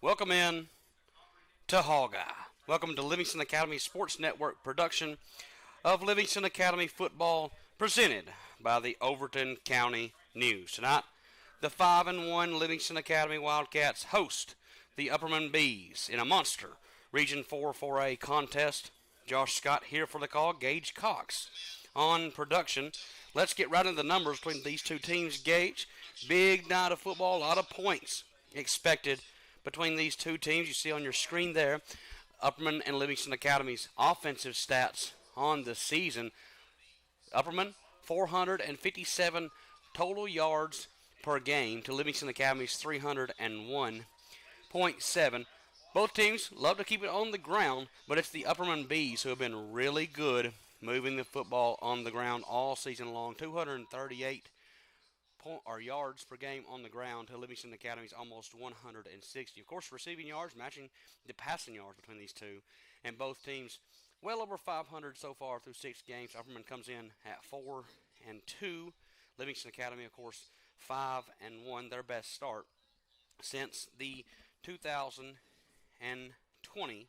Welcome in to Hogeye. Welcome to Livingston Academy Sports Network production of Livingston Academy football presented by the Overton County News. Tonight, the 5-1 Livingston Academy Wildcats host the Upperman Bees in a monster Region 4 4A contest. Josh Scott here for the call, Gage Cox on production. Let's get right into the numbers between these two teams. Gage, big night of football, a lot of points expected between these two teams. You see on your screen there, Upperman and Livingston Academy's offensive stats on the season. Upperman, 457 total yards per game to Livingston Academy's 301.7. Both teams love to keep it on the ground, but it's the Upperman Bees who have been really good moving the football on the ground all season long. 238 yards per game on the ground to Livingston Academy's almost 160. Of course, receiving yards matching the passing yards between these two, and both teams well over 500 so far through 6 games. Upperman comes in at 4-2. Livingston Academy, of course, 5-1, their best start since the 2020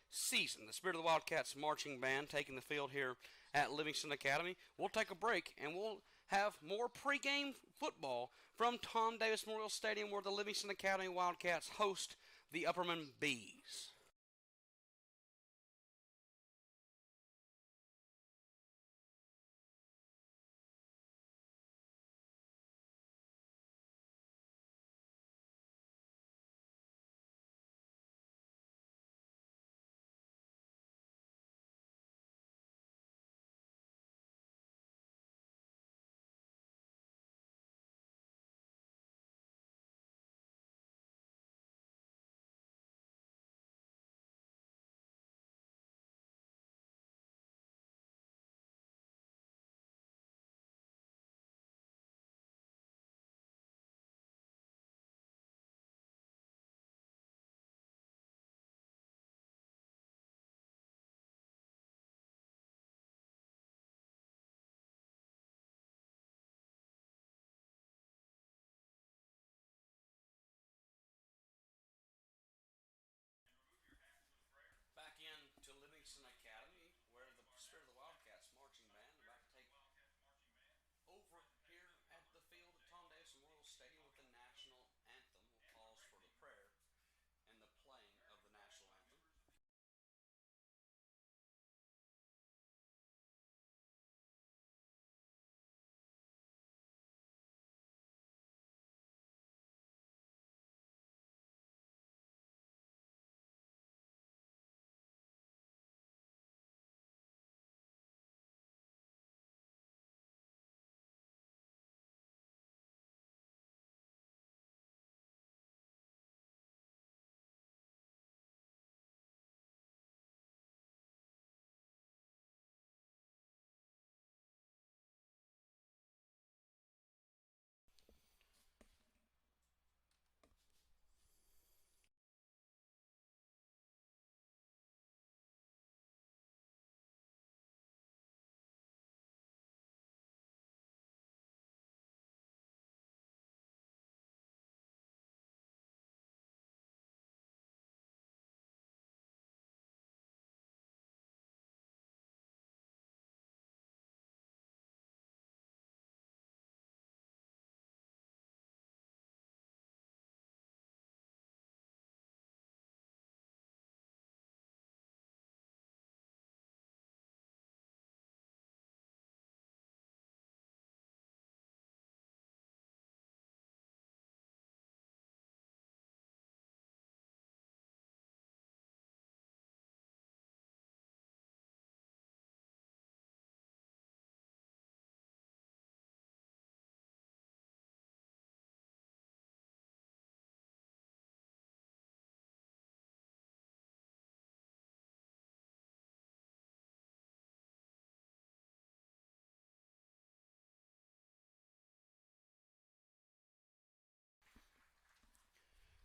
season. The Spirit of the Wildcats marching band taking the field here at Livingston Academy. We'll take a break and we'll have more pregame football from Tom Davis Memorial Stadium, where the Livingston Academy Wildcats host the Upperman Bees. Back into Livingston Academy, where the Spirit of the Wildcats marching band about to take over here at the field at Tom Davis Memorial Stadium with the national anthem. We'll pause for the prayer and the playing of the national anthem.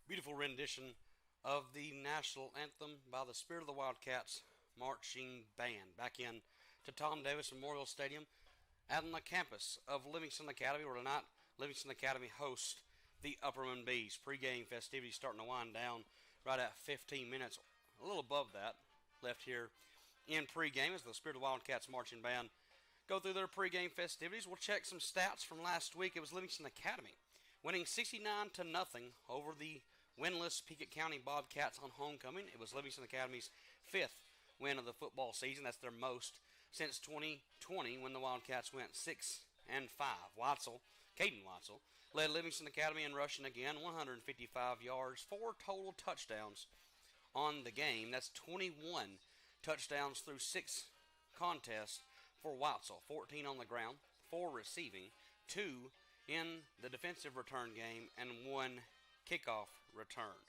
Beautiful rendition of the national anthem by the Spirit of the Wildcats marching band. Back in to Tom Davis Memorial Stadium out on the campus of Livingston Academy, where tonight Livingston Academy hosts the Upperman Bees. Pregame festivities starting to wind down right at 15 minutes, a little above that, left here in pregame as the Spirit of the Wildcats marching band go through their pregame festivities. We'll check some stats from last week. It was Livingston Academy winning 69-0 over the winless Pickett County Bobcats on homecoming. It was Livingston Academy's fifth win of the football season. That's their most since 2020 when the Wildcats went 6-5. Caden Watzel, led Livingston Academy in rushing again, 155 yards, 4 total touchdowns on the game. That's 21 touchdowns through 6 contests for Watzel, 14 on the ground, 4 receiving, 2 in the defensive return game, and 1 kickoff return.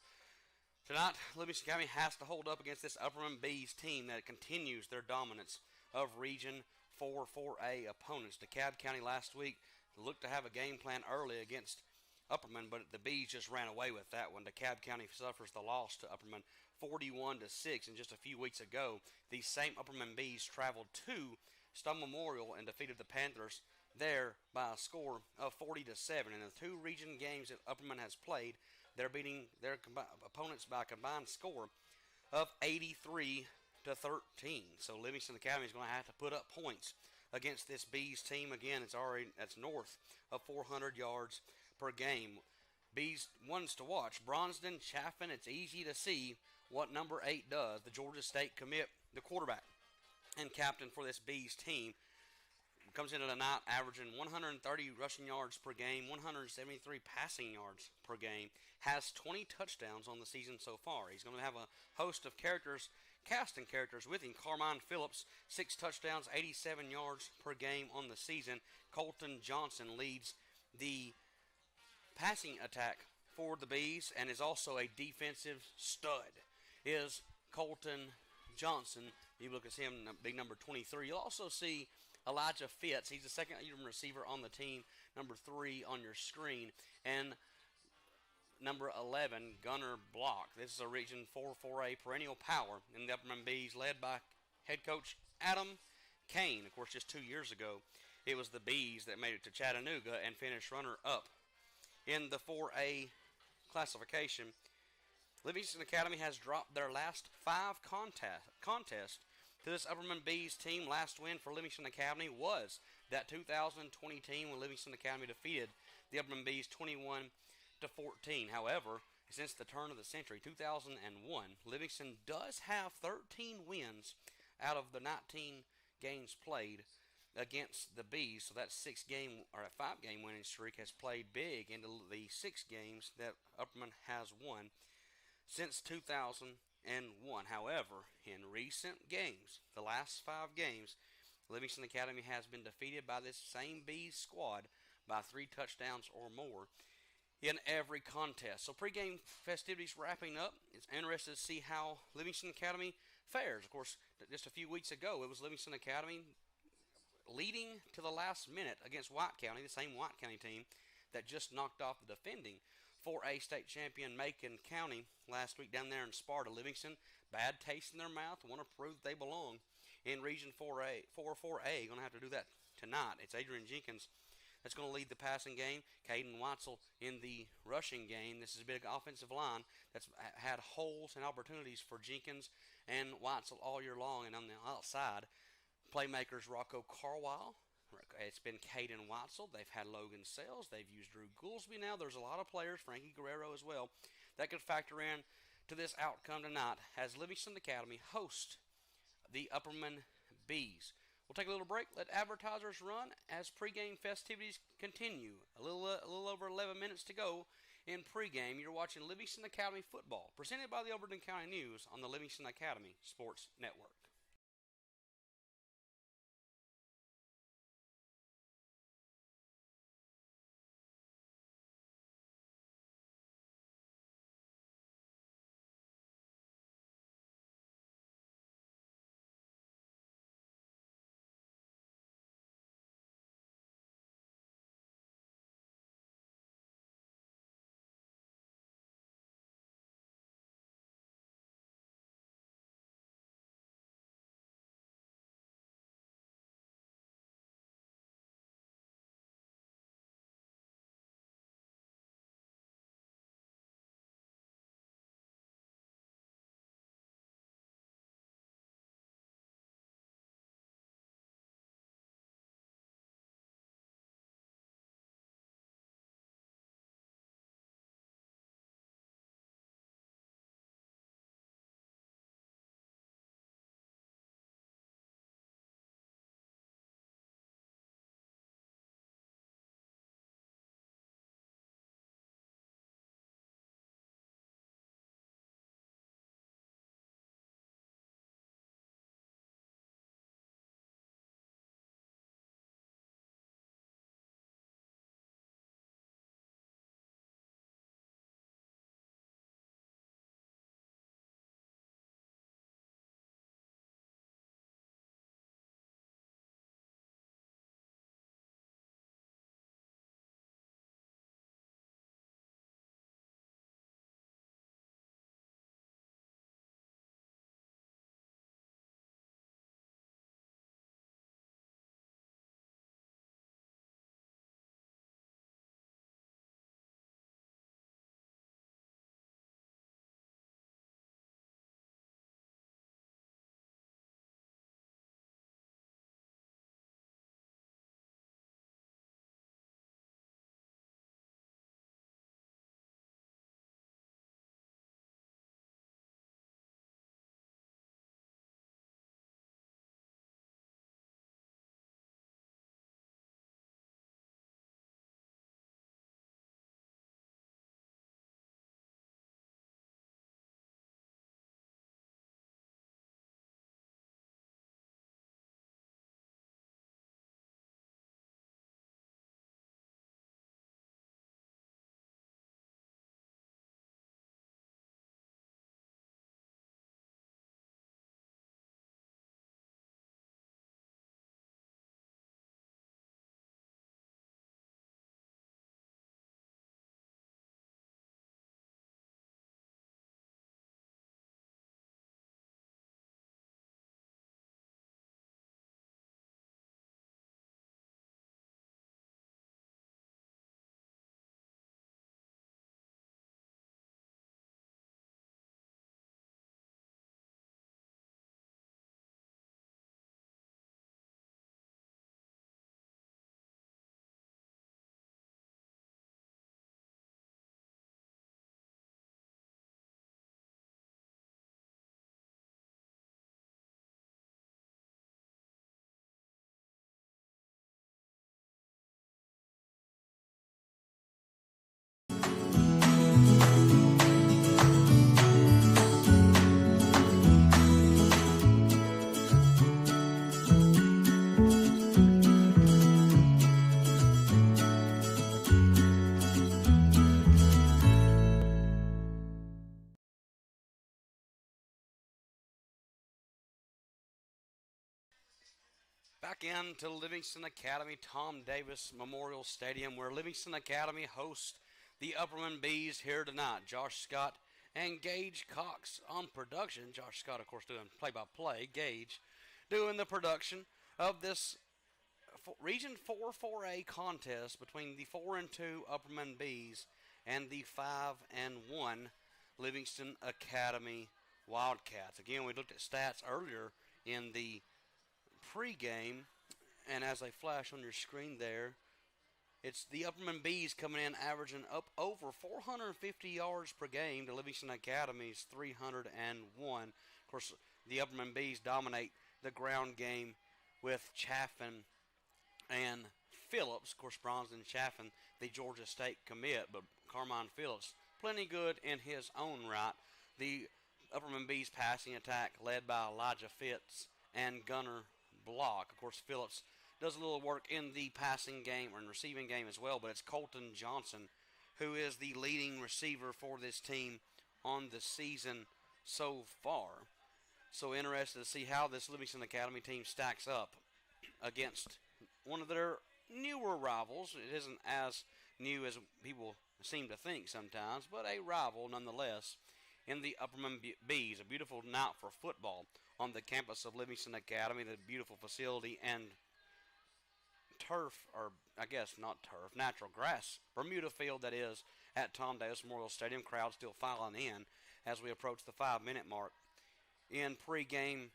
Tonight, Livingston Academy has to hold up against this Upperman Bees team that continues their dominance of Region 4-4A opponents. DeKalb County last week looked to have a game plan early against Upperman, but the Bees just ran away with that one. DeKalb County suffers the loss to Upperman 41-6, and just a few weeks ago, these same Upperman Bees traveled to Stone Memorial and defeated the Panthers there by a score of 40-7. In the 2 region games that Upperman has played, they're beating their opponents by a combined score of 83-13. So Livingston Academy is going to have to put up points against this Bees team. Again, that's north of 400 yards per game. Bees ones to watch: Bronston, Chaffin. It's easy to see what number 8 does. The Georgia State commit, the quarterback and captain for this Bees team, comes into the night averaging 130 rushing yards per game, 173 passing yards per game, has 20 touchdowns on the season so far. He's going to have a host of casting characters with him. Carmine Phillips, 6 touchdowns, 87 yards per game on the season. Colton Johnson leads the passing attack for the Bees and is also a defensive stud. Is Colton Johnson. You look at him, big number 23. You'll also see Elijah Fitz. He's the second leading receiver on the team, number 3 on your screen. And number 11, Gunnar Block. This is a Region 4-4A perennial power in the Upperman Bees, led by head coach Adam Kane. Of course, just 2 years ago, it was the Bees that made it to Chattanooga and finished runner-up in the 4A classification. Livingston Academy has dropped their last 5 contests to this Upperman Bees team. Last win for Livingston Academy was that 2020 team when Livingston Academy defeated the Upperman Bees 21-14. However, since the turn of the century, 2001, Livingston does have 13 wins out of the 19 games played against the Bees. So that 5-game winning streak has played big into the 6 games that Upperman has won since 2001. However, in recent games, the last 5 games, Livingston Academy has been defeated by this same Bees squad by 3 touchdowns or more in every contest. So pregame festivities wrapping up. It's interesting to see how Livingston Academy fares. Of course, just a few weeks ago, it was Livingston Academy leading to the last minute against White County, the same White County team that just knocked off the defending 4A state champion Macon County last week down there in Sparta. Livingston, bad taste in their mouth, want to prove that they belong in Region 4A. Going to have to do that tonight. It's Adrian Jenkins that's going to lead the passing game. Caden Watzel in the rushing game. This is a big offensive line that's had holes and opportunities for Jenkins and Watzel all year long. And on the outside, playmakers Rocco Carwile. It's been Caden Watzel. They've had Logan Sales. They've used Drew Goolsby now. There's a lot of players, Frankie Guerrero as well, that could factor in to this outcome tonight as Livingston Academy host the Upperman Bees. We'll take a little break, let advertisers run as pregame festivities continue. A little over 11 minutes to go in pregame. You're watching Livingston Academy football, presented by the Overton County News on the Livingston Academy Sports Network. Back into Livingston Academy, Tom Davis Memorial Stadium, where Livingston Academy hosts the Upperman Bees here tonight. Josh Scott and Gage Cox on production. Josh Scott, of course, doing play-by-play. Gage doing the production of this Region 4 4A contest between the 4-2 Upperman Bees and the 5-1 Livingston Academy Wildcats. Again, we looked at stats earlier in the pregame, and as they flash on your screen there, it's the Upperman Bees coming in averaging up over 450 yards per game to Livingston Academy's 301. Of course, the Upperman Bees dominate the ground game with Chaffin and Phillips. Of course, Bronson Chaffin, the Georgia State commit, but Carmine Phillips, plenty good in his own right. The Upperman Bees passing attack led by Elijah Fitz and Gunnar Block. Of course, Phillips does a little work in the passing game or in receiving game as well, but it's Colton Johnson who is the leading receiver for this team on the season so far. So interested to see how this Livingston Academy team stacks up against one of their newer rivals. It isn't as new as people seem to think sometimes, but a rival nonetheless in the Upperman Bees. A beautiful night for football on the campus of Livingston Academy, the beautiful facility and turf, or I guess not turf, natural grass, Bermuda field that is at Tom Davis Memorial Stadium. Crowd still filing in as we approach the 5-minute mark in pregame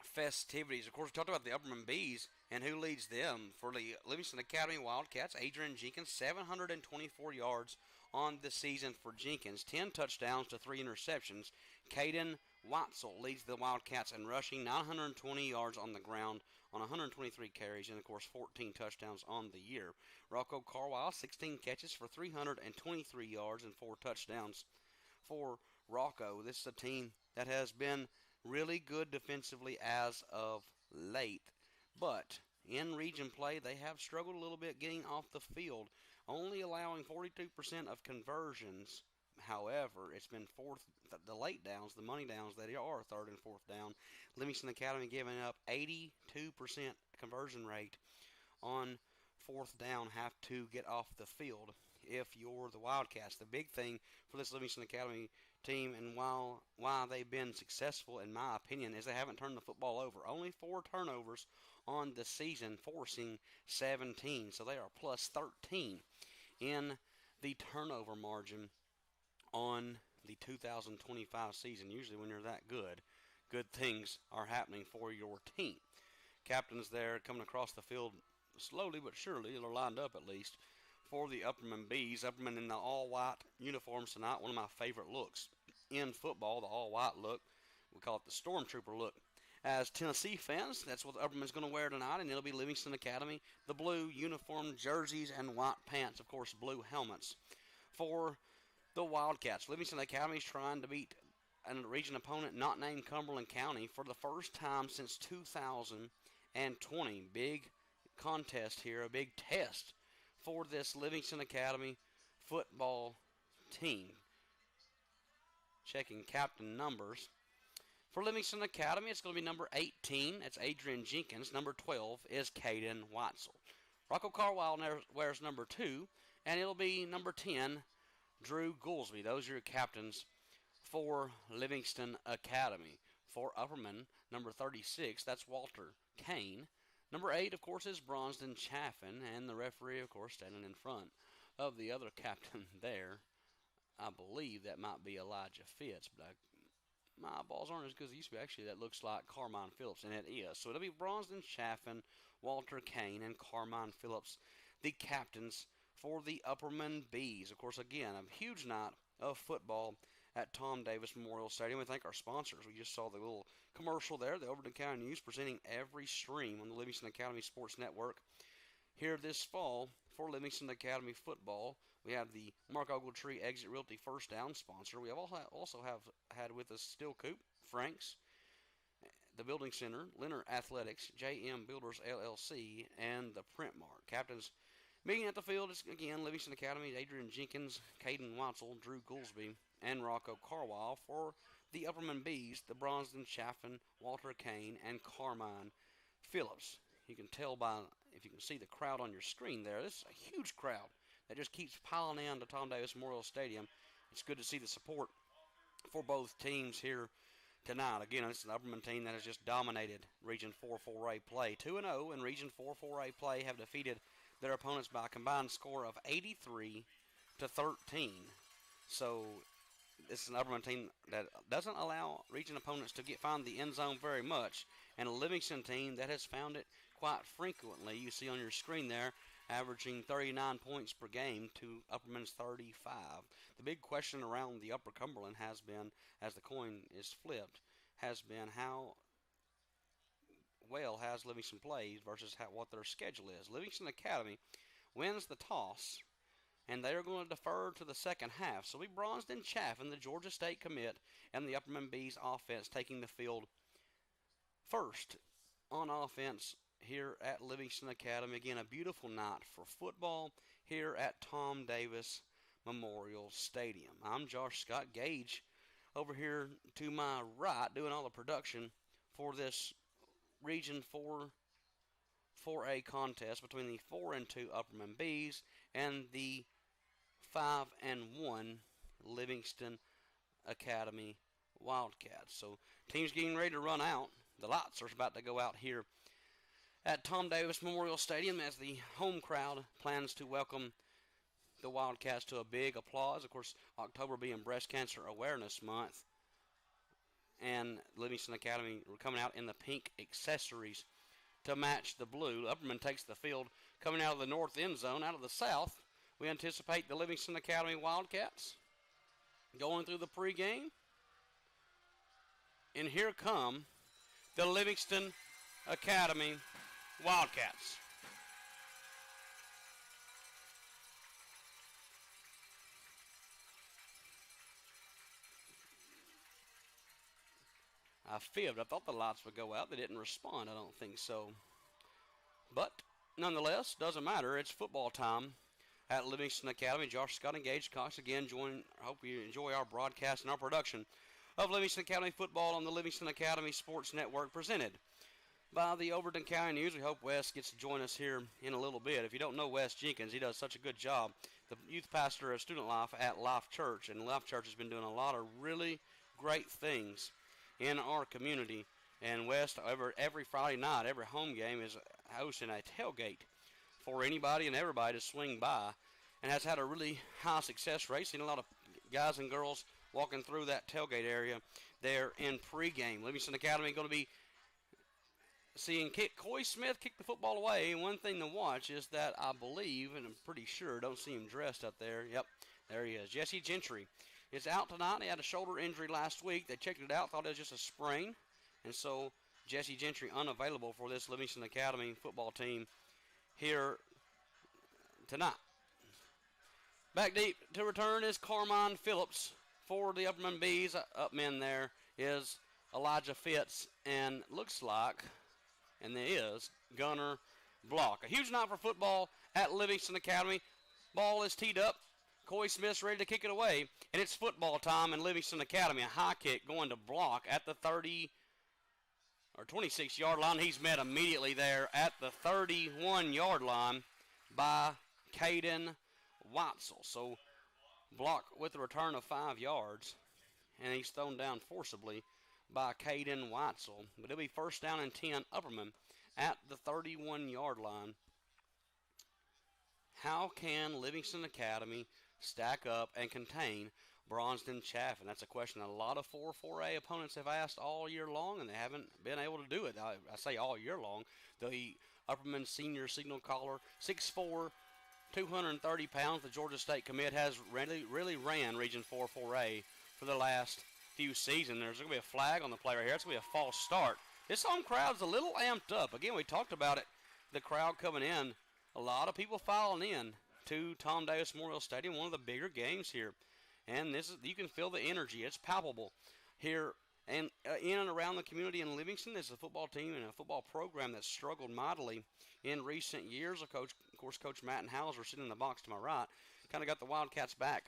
festivities. Of course, we talked about the Upperman Bees and who leads them. For the Livingston Academy Wildcats, Adrian Jenkins, 724 yards on the season for Jenkins, 10 touchdowns to 3 interceptions. Caden Watzel leads the Wildcats in rushing, 920 yards on the ground on 123 carries, and of course 14 touchdowns on the year. Rocco Carwile, 16 catches for 323 yards and 4 touchdowns for Rocco. This is a team that has been really good defensively as of late, but in region play they have struggled a little bit getting off the field, only allowing 42% of conversions. However, it's been the late downs, the money downs that are third and fourth down. Livingston Academy giving up 82% conversion rate on fourth down, have to get off the field if you're the Wildcats. The big thing for this Livingston Academy team, and why they've been successful in my opinion, is they haven't turned the football over. Only 4 turnovers on the season, forcing 17. So they are plus 13 in the turnover margin on the 2025 season. Usually when you're that good things are happening for your team. Captains there coming across the field slowly but surely. They're lined up at least for the Upperman Bees. Upperman in the all-white uniforms tonight. One of my favorite looks in football, the all-white look. We call it the Stormtrooper look. As Tennessee fans, that's what Upperman's going to wear tonight, and it'll be Livingston Academy. The blue uniform jerseys and white pants, of course, blue helmets for the Wildcats. Livingston Academy is trying to beat a region opponent not named Cumberland County for the first time since 2020. Big contest here, a big test for this Livingston Academy football team. Checking captain numbers. For Livingston Academy, it's going to be number 18. That's Adrian Jenkins. Number 12 is Caden Watzel. Rocco Carwile wears number 2, and it'll be number 10, Drew Goolsby. Those are your captains for Livingston Academy. For Upperman, number 36, that's Walter Kane. Number 8, of course, is Bronston Chaffin, and the referee, of course, standing in front of the other captain there. I believe that might be Elijah Fitz, but my eyeballs aren't as good as they used to be. Actually, that looks like Carmine Phillips, and it is. So it'll be Bronston Chaffin, Walter Kane, and Carmine Phillips, the captains for the Upperman Bees. Of course, again, a huge night of football at Tom Davis Memorial Stadium. We thank our sponsors. We just saw the little commercial there, the Overton County News, presenting every stream on the Livingston Academy Sports Network here this fall for Livingston Academy football. We have the Mark Ogletree Exit Realty First Down sponsor. We have also had with us Steel Coop, Frank's, the Building Center, Leonard Athletics, JM Builders LLC, and the Print Mart. Captains meeting at the field is, again, Livingston Academy, Adrian Jenkins, Caden Watzel, Drew Goolsby, and Rocco Carwile. For the Upperman Bees, the Bronston Chaffin, Walter Kane, and Carmine Phillips. you can tell by, if you can see the crowd on your screen there, this is a huge crowd that just keeps piling in to Tom Davis Memorial Stadium. It's good to see the support for both teams here tonight. Again, this is an Upperman team that has just dominated Region 4 4A play. 2-0 in Region 4 4A play, have defeated their opponents by a combined score of 83-13. So this is an Upperman team that doesn't allow region opponents to find the end zone very much, and a Livingston team that has found it quite frequently. You see on your screen there, averaging 39 points per game to Upperman's 35. The big question around the Upper Cumberland has been, as the coin is flipped, has been how well has Livingston played versus what their schedule is. Livingston Academy wins the toss, and they are going to defer to the second half. So we bronzed in Chaffin, the Georgia State commit, and the Upperman Bees offense taking the field first on offense here at Livingston Academy. Again, a beautiful night for football here at Tom Davis Memorial Stadium. I'm Josh Scott. Gage over here to my right doing all the production for this Region 4 4A contest between the 4-2 Upperman Bees and the 5-1 Livingston Academy Wildcats. So teams getting ready to run out. The lights are about to go out here at Tom Davis Memorial Stadium as the home crowd plans to welcome the Wildcats to a big applause. Of course, October being Breast Cancer Awareness Month, and Livingston Academy were coming out in the pink accessories to match the blue. Upperman takes the field coming out of the north end zone. Out of the south, we anticipate the Livingston Academy Wildcats going through the pregame. And here come the Livingston Academy Wildcats. I fibbed. I thought the lights would go out. They didn't respond. I don't think so. But nonetheless, doesn't matter. It's football time at Livingston Academy. Josh Scott and Gage Cox again join. I hope you enjoy our broadcast and our production of Livingston Academy football on the Livingston Academy Sports Network, presented by the Overton County News. We hope Wes gets to join us here in a little bit. If you don't know Wes Jenkins, he does such a good job. The youth pastor of student life at Life Church, and Life Church has been doing a lot of really great things in our community. And West, every Friday night, every home game is hosting a tailgate for anybody and everybody to swing by, and has had a really high success rate. Seen a lot of guys and girls walking through that tailgate area there in pregame. Livingston Academy going to be seeing Coy Smith kick the football away. One thing to watch is that I believe, and I'm pretty sure, don't see him dressed up there. Yep, there he is. Jesse Gentry is out tonight. He had a shoulder injury last week. They checked it out, thought it was just a sprain. And so Jesse Gentry unavailable for this Livingston Academy football team here tonight. Back deep to return is Carmine Phillips for the Upperman Bees. Upman there is Elijah Fitz, and looks like, and there is, Gunner Block. A huge night for football at Livingston Academy. Ball is teed up. Coy Smith's ready to kick it away, and it's football time in Livingston Academy. A high kick going to Block at the 30 or 26-yard line. He's met immediately there at the 31-yard line by Caden Weitzel. So Block with a return of 5 yards, and he's thrown down forcibly by Caden Weitzel. But it'll be first down and 10 Upperman at the 31-yard line. How can Livingston Academy stack up and contain Bronzed Chaffin? That's a question that a lot of 4A opponents have asked all year long, and they haven't been able to do it. I say all year long. The Upperman senior signal caller, 6'4", 230 pounds, the Georgia State commit, has really ran Region 4 4A for the last few seasons. There's going to be a flag on the play right here. It's going to be a false start. This home crowd's a little amped up. Again, we talked about it, the crowd coming in. A lot of people filing in to Tom Davis Memorial Stadium, one of the bigger games here. And this is, you can feel the energy. It's palpable here and in and around the community in Livingston. This is a football team and a football program that's struggled mightily in recent years. Of course, Coach Matt and Hauser sitting in the box to my right, kind of got the Wildcats back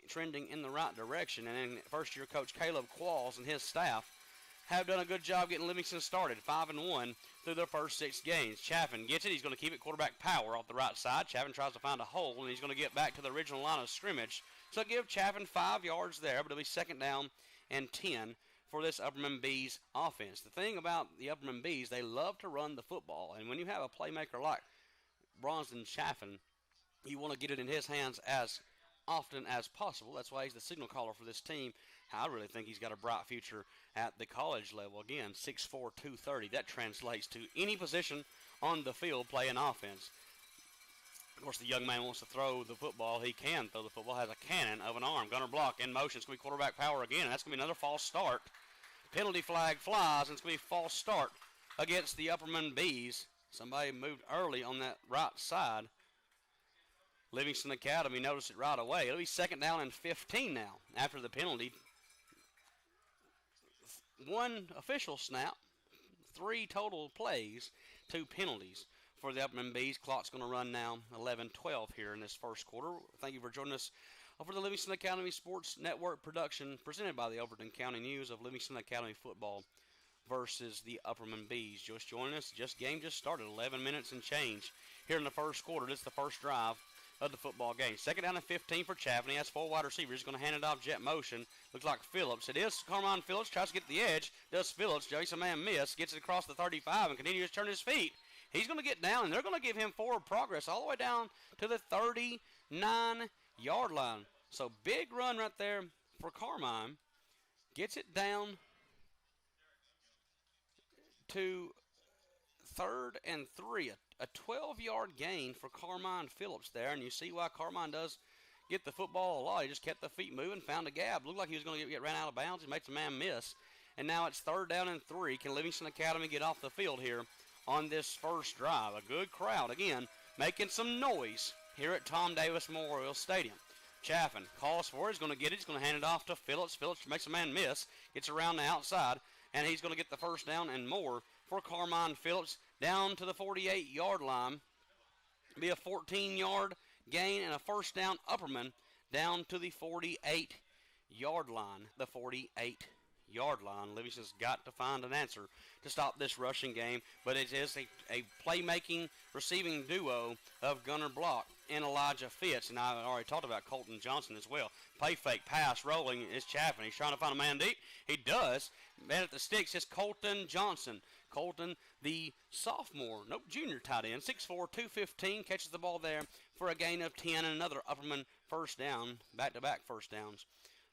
trending in the right direction. And then first-year Coach Caleb Qualls and his staff have done a good job getting Livingston started, 5-1 through their first 6 games. Chaffin gets it. He's going to keep it quarterback power off the right side. Chaffin tries to find a hole, and he's going to get back to the original line of scrimmage. So give Chaffin 5 yards there, but it'll be 2nd down and 10 for this Upperman Bees offense. The thing about the Upperman Bees, they love to run the football, and when you have a playmaker like Bronson Chaffin, you want to get it in his hands as often as possible. That's why he's the signal caller for this team. I really think he's got a bright future at the college level. Again, 6'4", 230. That translates to any position on the field playing offense. Of course, the young man wants to throw the football. He can throw the football. Has a cannon of an arm. Gunner block in motion. It's going to be quarterback power again. And that's going to be another false start. Penalty flag flies, and it's going to be a false start against the Upperman Bees. Somebody moved early on that right side. Livingston Academy noticed it right away. It'll be 2nd down and 15 now after the penalty. 1 official snap, 3 total plays, 2 penalties for the Upperman Bees. Clock's going to run now 11-12 here in this first quarter. Thank you for joining us for the Livingston Academy Sports Network production presented by the Overton County News of Livingston Academy football versus the Upperman Bees. Just joining us. Game just started. 11 minutes and change here in the first quarter. This is the first drive of the football game. 2nd down and 15 for Chaffin. He has 4 wide receivers. He's going to hand it off jet motion. Looks like Phillips. It is Carmine Phillips. Tries to get the edge. Does Phillips. Jason man miss. Gets it across the 35 and continues to turn his feet. He's going to get down, and they're going to give him forward progress all the way down to the 39-yard line. So big run right there for Carmine. Gets it down to 3rd and 3. A 12-yard gain for Carmine Phillips there, and you see why Carmine does get the football a lot. He just kept the feet moving, found a gap. Looked like he was going to get ran out of bounds. He makes a man miss, and now it's 3rd down and 3. Can Livingston Academy get off the field here on this first drive? A good crowd, again, making some noise here at Tom Davis Memorial Stadium. Chaffin calls for it. He's going to get it. He's going to hand it off to Phillips. Phillips makes a man miss, gets around the outside, and he's going to get the first down and more for Carmine Phillips down to the 48-yard line. Be a 14-yard gain and a first down. Upperman down to the 48-yard line. The 48-yard line. Livingston's got to find an answer to stop this rushing game, but it is a playmaking receiving duo of Gunner Block and Elijah Fitz, and I already talked about Colton Johnson as well. Play fake, pass, rolling is Chaffin. He's trying to find a man deep. He does. Man at the sticks is Colton Johnson. Colton, the sophomore, junior tight end, 6'4", 215, catches the ball there for a gain of 10 and another Upperman first down, back-to-back first downs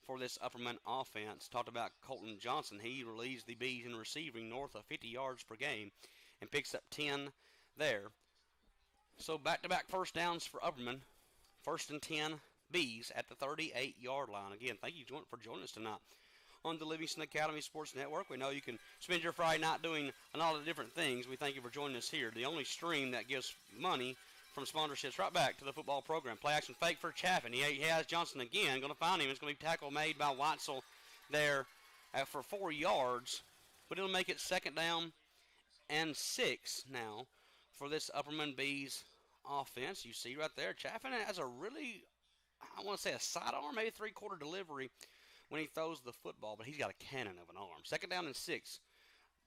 for this Upperman offense. Talked about Colton Johnson. He leads the Bees in receiving north of 50 yards per game and picks up 10 there. So back-to-back first downs for Upperman. 1st and 10 Bees at the 38-yard line. Again, thank you for joining us tonight on the Livingston Academy Sports Network. We know you can spend your Friday night doing a lot of different things. We thank you for joining us here. The only stream that gives money from sponsorships right back to the football program. Play action fake for Chaffin. He has Johnson again. Going to find him. It's going to be tackle made by Weitzel there for 4 yards. But it'll make it 2nd down and 6 now for this Upperman Bees offense. You see right there, Chaffin has a really, I want to say a sidearm, maybe 3-quarter delivery when he throws the football, but he's got a cannon of an arm. 2nd down and 6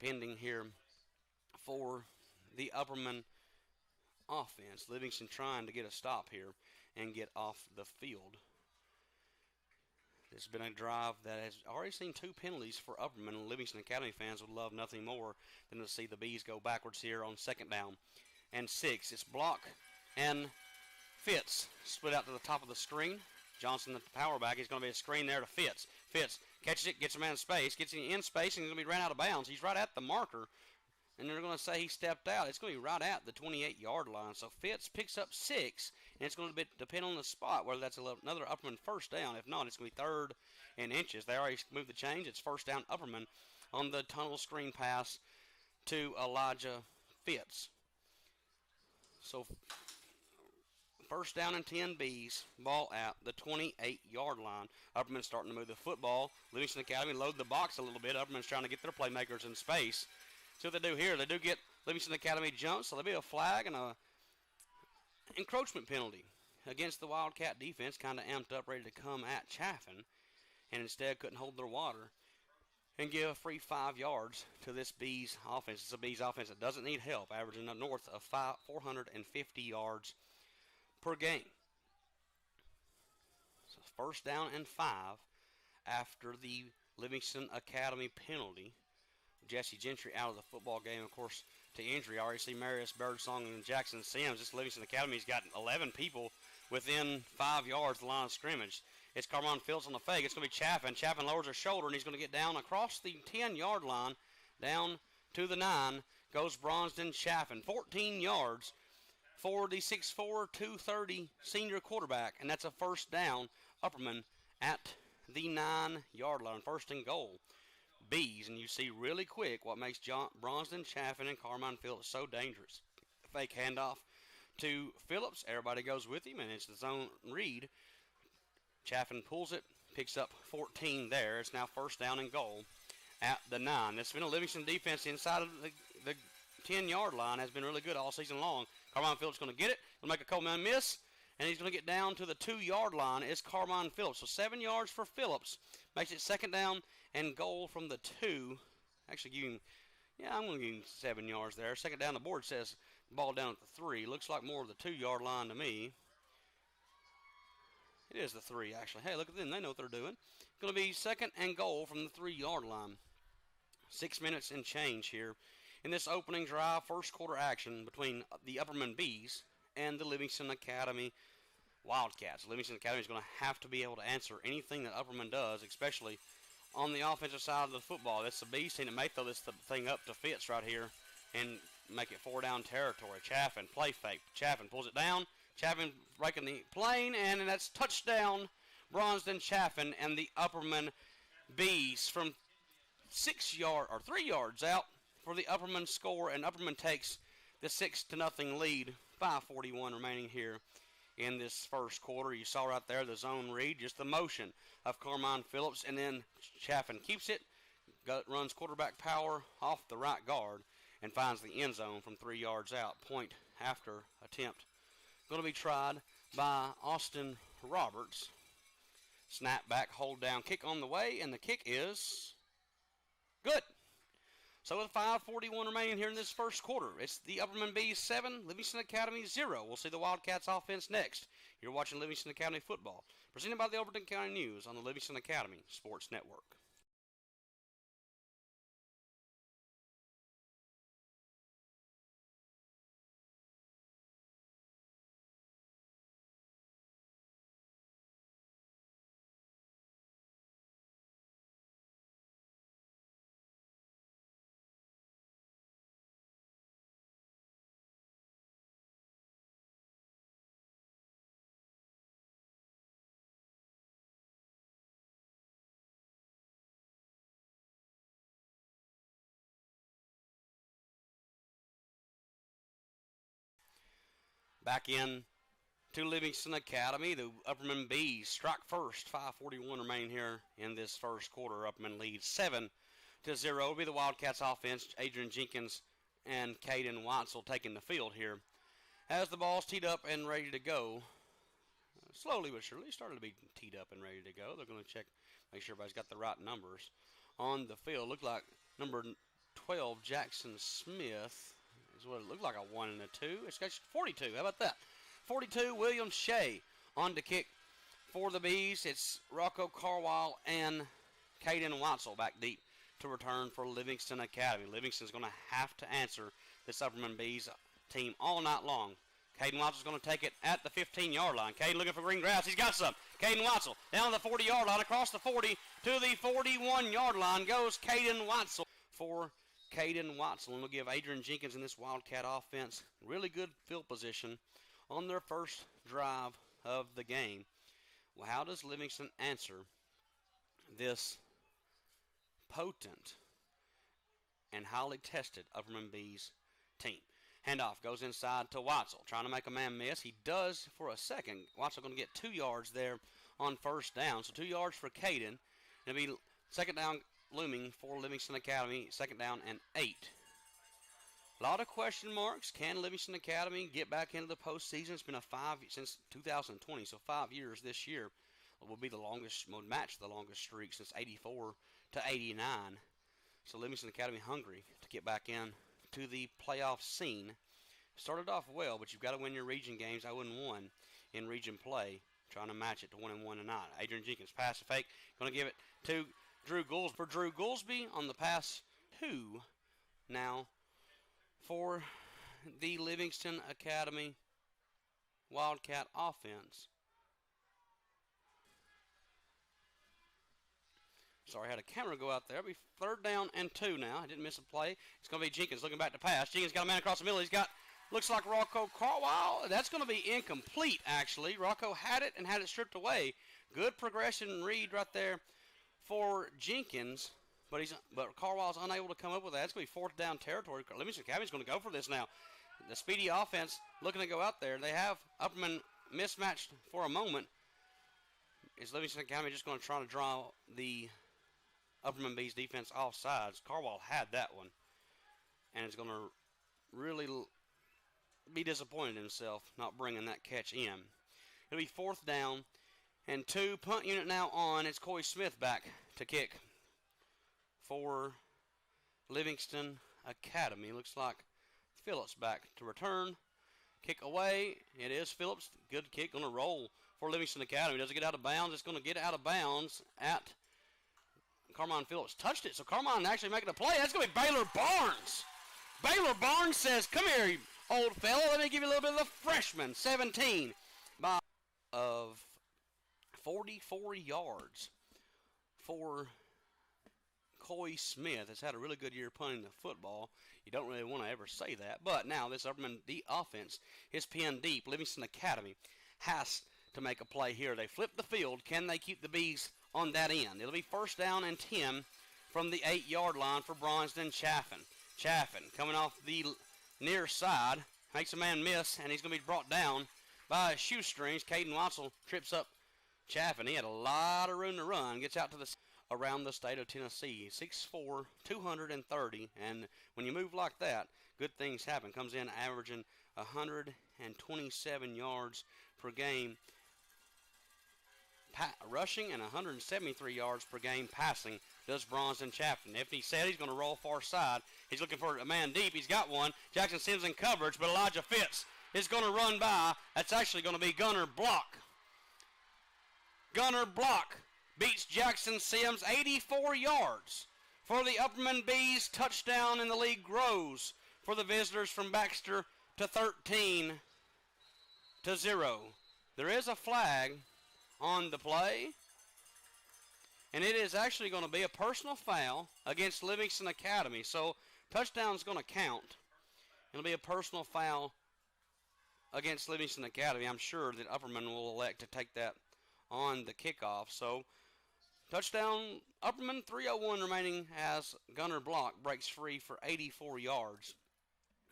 pending here for the Upperman offense. Livingston trying to get a stop here and get off the field. It's been a drive that has already seen 2 penalties for Upperman. Livingston Academy fans would love nothing more than to see the Bees go backwards here on 2nd down and 6. It's Block and Fitz split out to the top of the screen. Johnson, the power back, is going to be a screen there to Fitz. Fitz catches it, gets him in space, gets him in space, and he's going to be ran out of bounds. He's right at the marker, and they're going to say he stepped out. It's going to be right at the 28-yard line. So Fitz picks up 6, and it's going to depend on the spot, whether that's another Upperman first down. If not, it's going to be 3rd and inches. They already moved the change. It's first down Upperman on the tunnel screen pass to Elijah Fitz. So first down and 10 Bees, ball at the 28-yard line. Upperman starting to move the football. Livingston Academy load the box a little bit. Upperman's trying to get their playmakers in space. See what they do here. They do get Livingston Academy jumps, so there'll be a flag and a encroachment penalty against the Wildcat defense, kind of amped up, ready to come at Chaffin, and instead couldn't hold their water. and give a free 5 yards to this Bees offense. It's a Bees offense that doesn't need help, averaging north of 450 yards per game. So first down and 5 after the Livingston Academy penalty. Jesse Gentry out of the football game, of course, to injury. I already see Marius Birdsong and Jackson Sims. This Livingston Academy's got 11 people within 5 yards of the line of scrimmage. It's Carmon Fields on the fake. It's going to be Chaffin. Chaffin lowers his shoulder, and he's going to get down across the 10-yard line, down to the 9. Goes Bronston Chaffin. 14 yards for the 6'4", 230 senior quarterback, and that's a first down. Upperman at the 9-yard line. First and goal. Bees, and you see really quick what makes Bronston Chaffin and Carmine Phillips so dangerous. Fake handoff to Phillips. Everybody goes with him, and it's the zone read. Chaffin pulls it, picks up 14 there. It's now first down and goal at the 9. This has been a Livingston defense inside of the 10-yard line. Has been really good all season long. Carmine Phillips going to get it. He'll make a Coleman miss, and he's going to get down to the 2-yard line. It's Carmine Phillips. So 7 yards for Phillips. Makes it second down and goal from the 2. Actually, I'm going to give him 7 yards there. Second down, the board says ball down at the 3. Looks like more of the 2-yard line to me. It is the 3, actually. Hey, look at them. They know what they're doing. Going to be second and goal from the 3-yard line. 6 minutes and change here in this opening drive, first quarter action between the Upperman Bees and the Livingston Academy Wildcats. Livingston Academy is going to have to be able to answer anything that Upperman does, especially on the offensive side of the football. That's the Bees team that may throw this thing up to Fitz right here and make it 4-down territory. Chaffin, play fake. Chaffin pulls it down. Chaffin breaking the plane, and that's touchdown. Bronston Chaffin and the Upperman Bees from 3 yards out for the Upperman score, and Upperman takes the 6-0 lead. 5:41 remaining here in this first quarter. You saw right there the zone read, just the motion of Carmine Phillips, and then Chaffin keeps it, runs quarterback power off the right guard, and finds the end zone from 3 yards out. Point after attempt going to be tried by Austin Roberts. Snap back, hold down, kick on the way, and the kick is good. So with 5:41 remaining here in this first quarter, it's the Upperman Bees 7, Livingston Academy 0. We'll see the Wildcats offense next. You're watching Livingston Academy football, presented by the Overton County News on the Livingston Academy Sports Network. Back in to Livingston Academy. The Upperman Bees strike first. 5:41 remaining here in this first quarter. Upperman leads 7-0. It'll be the Wildcats offense. Adrian Jenkins and Caden Weitzel taking the field here. As the ball's teed up and ready to go, slowly but surely started to be teed up and ready to go. They're going to check, make sure everybody's got the right numbers on the field. Looked like number 12, Jackson Smith, is what it looked like, a 1 and a 2. It's got 42. How about that? 42, William Shea on to kick for the Bees. It's Rocco Carwile and Caden Weitzel back deep to return for Livingston Academy. Livingston's going to have to answer this Upperman Bees team all night long. Caden Weitzel's going to take it at the 15-yard line. Caden looking for green grass. He's got some. Caden Weitzel down the 40-yard line, across the 40 to the 41-yard line goes Caden Weitzel for Caden Weitzel. And we'll give Adrian Jenkins in this Wildcat offense really good field position on their first drive of the game. Well, how does Livingston answer this potent and highly tested Upperman Bees team? Handoff goes inside to Weitzel, trying to make a man miss. He does for a second. Weitzel going to get 2 yards there on first down. So 2 yards for Caden. It'll be second down looming for Livingston Academy. Second down and 8. A lot of question marks. Can Livingston Academy get back into the postseason? It's been since 2020, so 5 years this year will be the longest, will match the longest streak since 84 to 89. So Livingston Academy hungry to get back in to the playoff scene. Started off well, but you've got to win your region games. 0-1 in region play, trying to match it to 1-1 tonight. Adrian Jenkins pass to fake, going to give it to Drew Goolsby. For Drew Goolsby on the pass 2 now for the Livingston Academy Wildcat offense. Sorry, I had a camera go out there. It'll be 3rd down and 2 now. I didn't miss a play. It's going to be Jenkins looking back to pass. Jenkins got a man across the middle. He's got, looks like Rocco Carwile. That's going to be incomplete, actually. Rocco had it and had it stripped away. Good progression and read right there for Jenkins. But Carwile's unable to come up with that. It's going to be 4th down territory. Livingston Academy's going to go for this now. The speedy offense looking to go out there. They have Upperman mismatched for a moment. Is Livingston Academy just going to try to draw the Upperman Bees defense off sides? Carwile had that one, and is going to really be disappointed in himself not bringing that catch in. It'll be 4th down and 2. Punt unit now on. It's Coy Smith back to kick for Livingston Academy. Looks like Phillips back to return. Kick away. It is Phillips. Good kick. Going to roll for Livingston Academy. Does it get out of bounds? It's going to get out of bounds at Carmine Phillips. Touched it. So Carmine actually making a play. That's going to be Baylor Barnes. Baylor Barnes says, come here, old fella. Let me give you a little bit of the freshman. 17 by of 44 yards for Coy Smith. Has had a really good year punting the football. You don't really want to ever say that. But now this Upperman offense is pinned deep. Livingston Academy has to make a play here. They flip the field. Can they keep the Bees on that end? It'll be 1st down and 10 from the 8-yard line for Bronston Chaffin. Chaffin coming off the near side. Makes a man miss, and he's going to be brought down by shoestrings. Caden Watzel trips up Chaffin. He had a lot of room to run. Gets out to the around the state of Tennessee. 6'4", 230. And when you move like that, good things happen. Comes in averaging 127 yards per game rushing and 173 yards per game passing does Bronston Chaffin. If he said he's going to roll far side, he's looking for a man deep. He's got one. Jackson Sims in coverage, but Elijah Fitz is going to run by. That's actually going to be Gunnar Block. Gunnar Block beats Jackson Sims 84 yards for the Upperman Bees. Touchdown, and the lead grows for the visitors from Baxter to 13-0. There is a flag on the play, and it is actually going to be a personal foul against Livingston Academy. So touchdown's going to count. It'll be a personal foul against Livingston Academy. I'm sure that Upperman will elect to take that on the kickoff. So touchdown, Upperman. 3:01 remaining as Gunnar Block breaks free for 84 yards.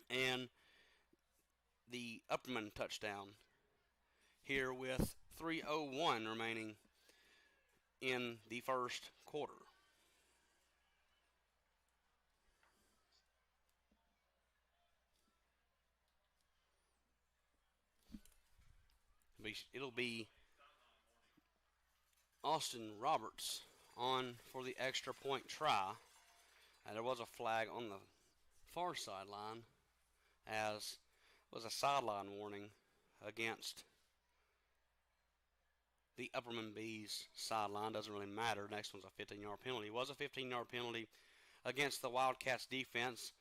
And the Upperman touchdown here with 3:01 remaining in the first quarter. It'll be Austin Roberts on for the extra point try. There was a flag on the far sideline, as was a sideline warning against the Upperman Bees sideline. Doesn't really matter. Next one's a 15-yard penalty. It was a 15-yard penalty against the Wildcats defense,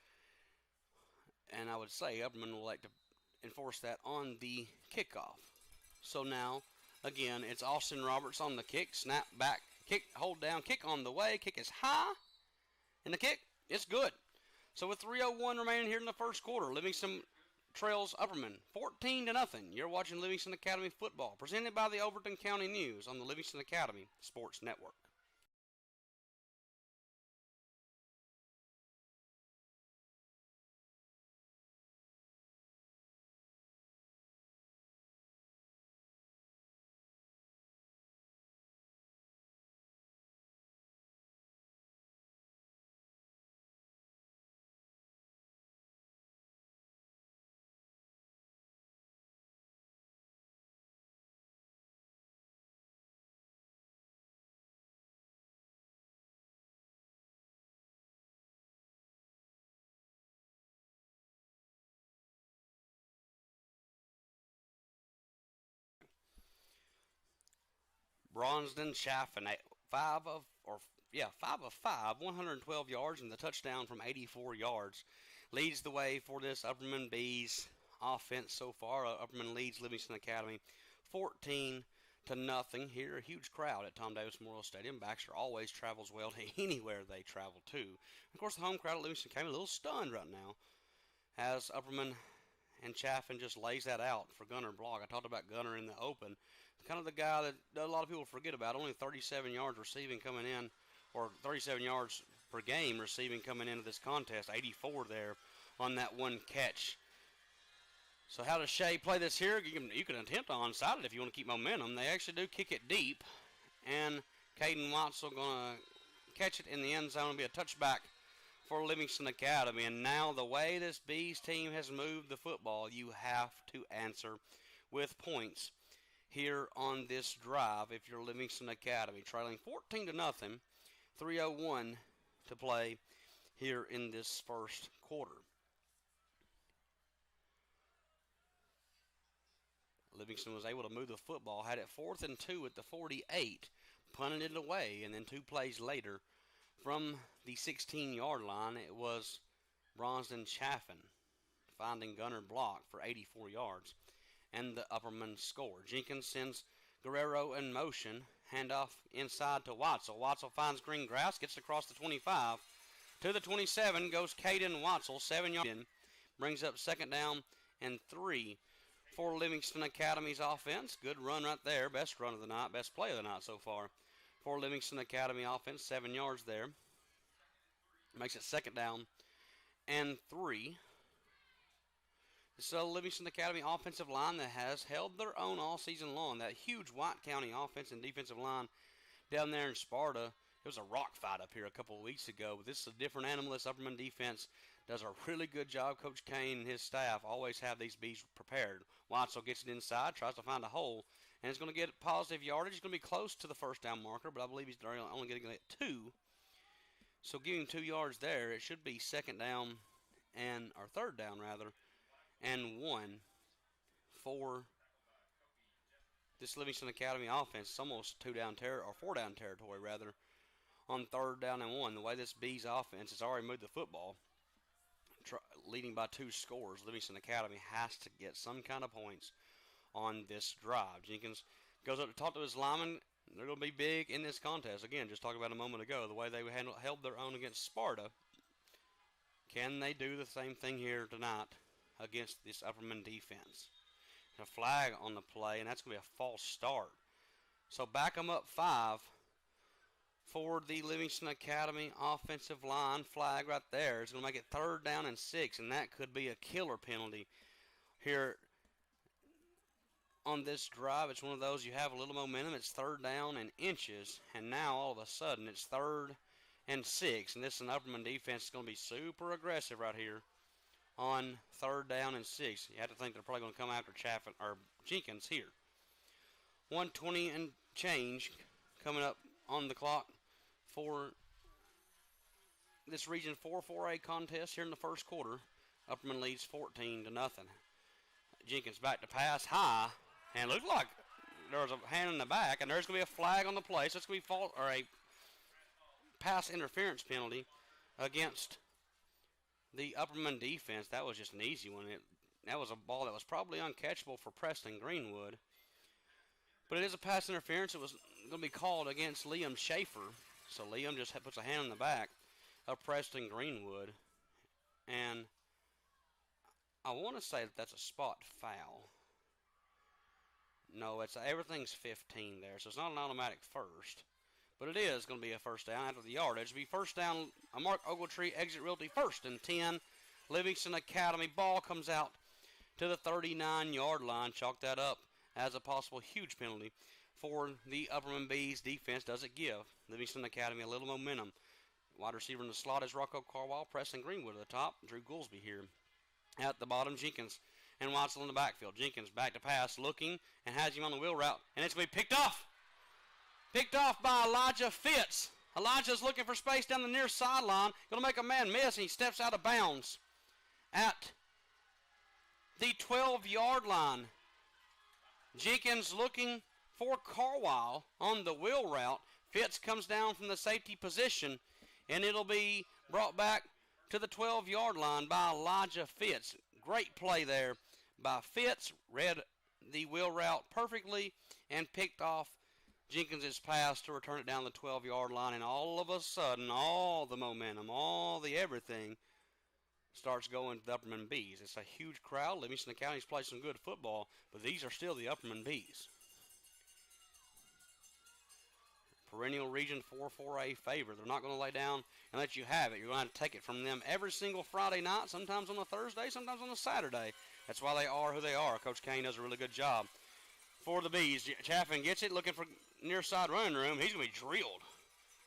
and I would say Upperman will like to enforce that on the kickoff. So now, again, it's Austin Roberts on the kick. Snap back, kick, hold down, kick on the way. Kick is high, and the kick is good. So with 3:01 remaining here in the first quarter, Livingston trails Upperman 14-0. You're watching Livingston Academy football, presented by the Overton County News on the Livingston Academy Sports Network. Bronston Chaffin, 5 of 5, 112 yards, and the touchdown from 84 yards. Leads the way for this Upperman Bees offense so far. Upperman leads Livingston Academy 14-0 here. A huge crowd at Tom Davis Memorial Stadium. Baxter always travels well to anywhere they travel to. Of course, the home crowd at Livingston Academy a little stunned right now as Upperman and Chaffin just lays that out for Gunnar Block. I talked about Gunnar in the open. Kind of the guy that a lot of people forget about. Only 37 yards receiving coming in, or 37 yards per game receiving coming into this contest. 84 there on that one catch. So how does Shea play this here? You can attempt to onside it if you want to keep momentum. They actually do kick it deep, and Caden Watzel going to catch it in the end zone. It'll be a touchback for Livingston Academy. And now the way this Bees team has moved the football, you have to answer with points here on this drive if you're Livingston Academy. Trailing 14-0, 3:01 to play here in this first quarter. Livingston was able to move the football, had it 4th and 2 at the 48, punted it away, and then 2 plays later from the 16-yard line, it was Bronston Chaffin finding Gunnar Block for 84 yards, and the Upperman score. Jenkins sends Guerrero in motion, handoff inside to Watzel. Watzel finds green grass, gets across the 25. To the 27 goes Caden Watzel, 7 yards in, brings up 2nd down and 3 for Livingston Academy's offense. Good run right there. Best run of the night. Best play of the night so far for Livingston Academy offense. 7 yards there. Makes it 2nd down and 3. So Livingston Academy offensive line that has held their own all season long. That huge White County offense and defensive line down there in Sparta. It was a rock fight up here a couple of weeks ago. But this is a different animal. This Upperman defense does a really good job. Coach Kane and his staff always have these Bees prepared. Watzel gets it inside, tries to find a hole, and it's going to get positive yardage. It's going to be close to the 1st down marker, but I believe he's only getting it 2. So giving 2 yards there, it should be 2nd down or 3rd down rather, and 1 for this Livingston Academy offense. It's almost 4 down territory rather on 3rd down and 1. The way this Bees offense has already moved the football, leading by 2 scores, Livingston Academy has to get some kind of points on this drive. Jenkins goes up to talk to his linemen. They're going to be big in this contest. Again, just talking about a moment ago, the way they held their own against Sparta. Can they do the same thing here tonight against this Upperman defense? A flag on the play, and that's going to be a false start. So back them up 5 for the Livingston Academy offensive line. Flag right there. It's going to make it 3rd down and 6, and that could be a killer penalty here on this drive. It's one of those you have a little momentum. It's 3rd down and inches, and now all of a sudden it's 3rd and 6, and this is an Upperman defense is going to be super aggressive right here on 3rd down and 6. You have to think they're probably going to come after Chaffin or Jenkins here. 1:20 and change coming up on the clock for this Region 4-4A contest here in the first quarter. Upperman leads 14-0. Jenkins back to pass high, and it looked like there was a hand in the back, and there's going to be a flag on the play, so it's going to be a pass interference penalty against the Upperman defense. That was just an easy one. That was a ball that was probably uncatchable for Preston Greenwood. But it is a pass interference. It was going to be called against Liam Schaefer. So Liam just puts a hand in the back of Preston Greenwood. And I want to say that that's a spot foul. No, everything's 15 there. So it's not an automatic first. But it is going to be a 1st down after the yardage. It'll be 1st down, a Mark Ogletree exit realty 1st and 10. Livingston Academy ball comes out to the 39-yard line. Chalk that up as a possible huge penalty for the Upperman Bees defense. Does it give Livingston Academy a little momentum? Wide receiver in the slot is Rocco Carwile. Preston Greenwood at the top. Drew Goolsby here at the bottom. Jenkins and Watson in the backfield. Jenkins back to pass, looking, and has him on the wheel route. And it's going to be picked off. Picked off by Elijah Fitz. Elijah's looking for space down the near sideline. Going to make a man miss, and he steps out of bounds at the 12-yard line. Jenkins looking for Carlisle on the wheel route. Fitz comes down from the safety position, and it'll be brought back to the 12-yard line by Elijah Fitz. Great play there by Fitz. Read the wheel route perfectly and picked off Jenkins' pass to return it down the 12-yard line. And all of a sudden, all the momentum, all the everything starts going to the Upperman Bees. It's a huge crowd. Livingston Academy's played some good football, but these are still the Upperman Bees. Perennial Region 4-4A favorite. They're not going to lay down and let you have it. You're going to take it from them every single Friday night, sometimes on a Thursday, sometimes on a Saturday. That's why they are who they are. Coach Kane does a really good job for the Bees. Chaffin gets it, looking for near side running room. He's going to be drilled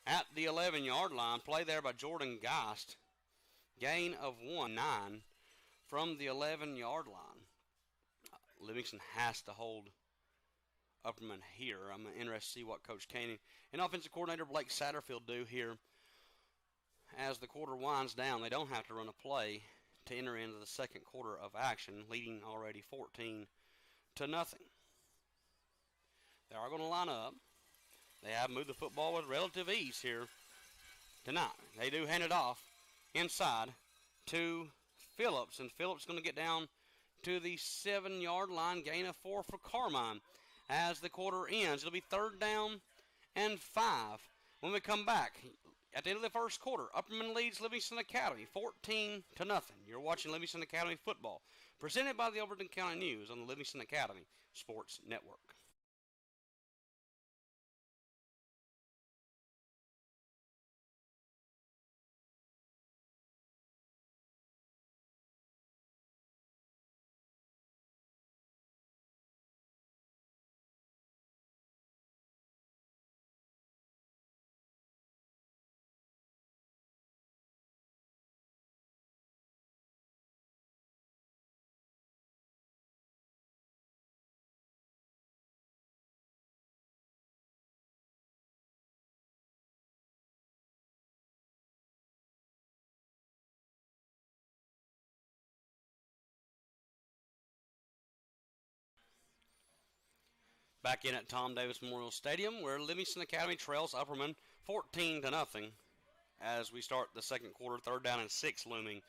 at the 11-yard line. Play there by Jordan Geist. Gain of 1-9 from the 11-yard line. Livingston has to hold Upperman here. I'm interested to see what Coach Kane and offensive coordinator Blake Satterfield do here as the quarter winds down. They don't have to run a play to enter into the second quarter of action, leading already 14-0. They are going to line up. They have moved the football with relative ease here tonight. They do hand it off inside to Phillips, and Phillips going to get down to the 7-yard line. Gain of 4 for Carmine. As the quarter ends, it'll be 3rd down and 5 when we come back. At the end of the first quarter, Upperman leads Livingston Academy 14-0. You're watching Livingston Academy football, presented by the Overton County News on the Livingston Academy Sports Network. Back in at Tom Davis Memorial Stadium, where Livingston Academy trails Upperman 14-0 as we start the second quarter. 3rd down and 6 looming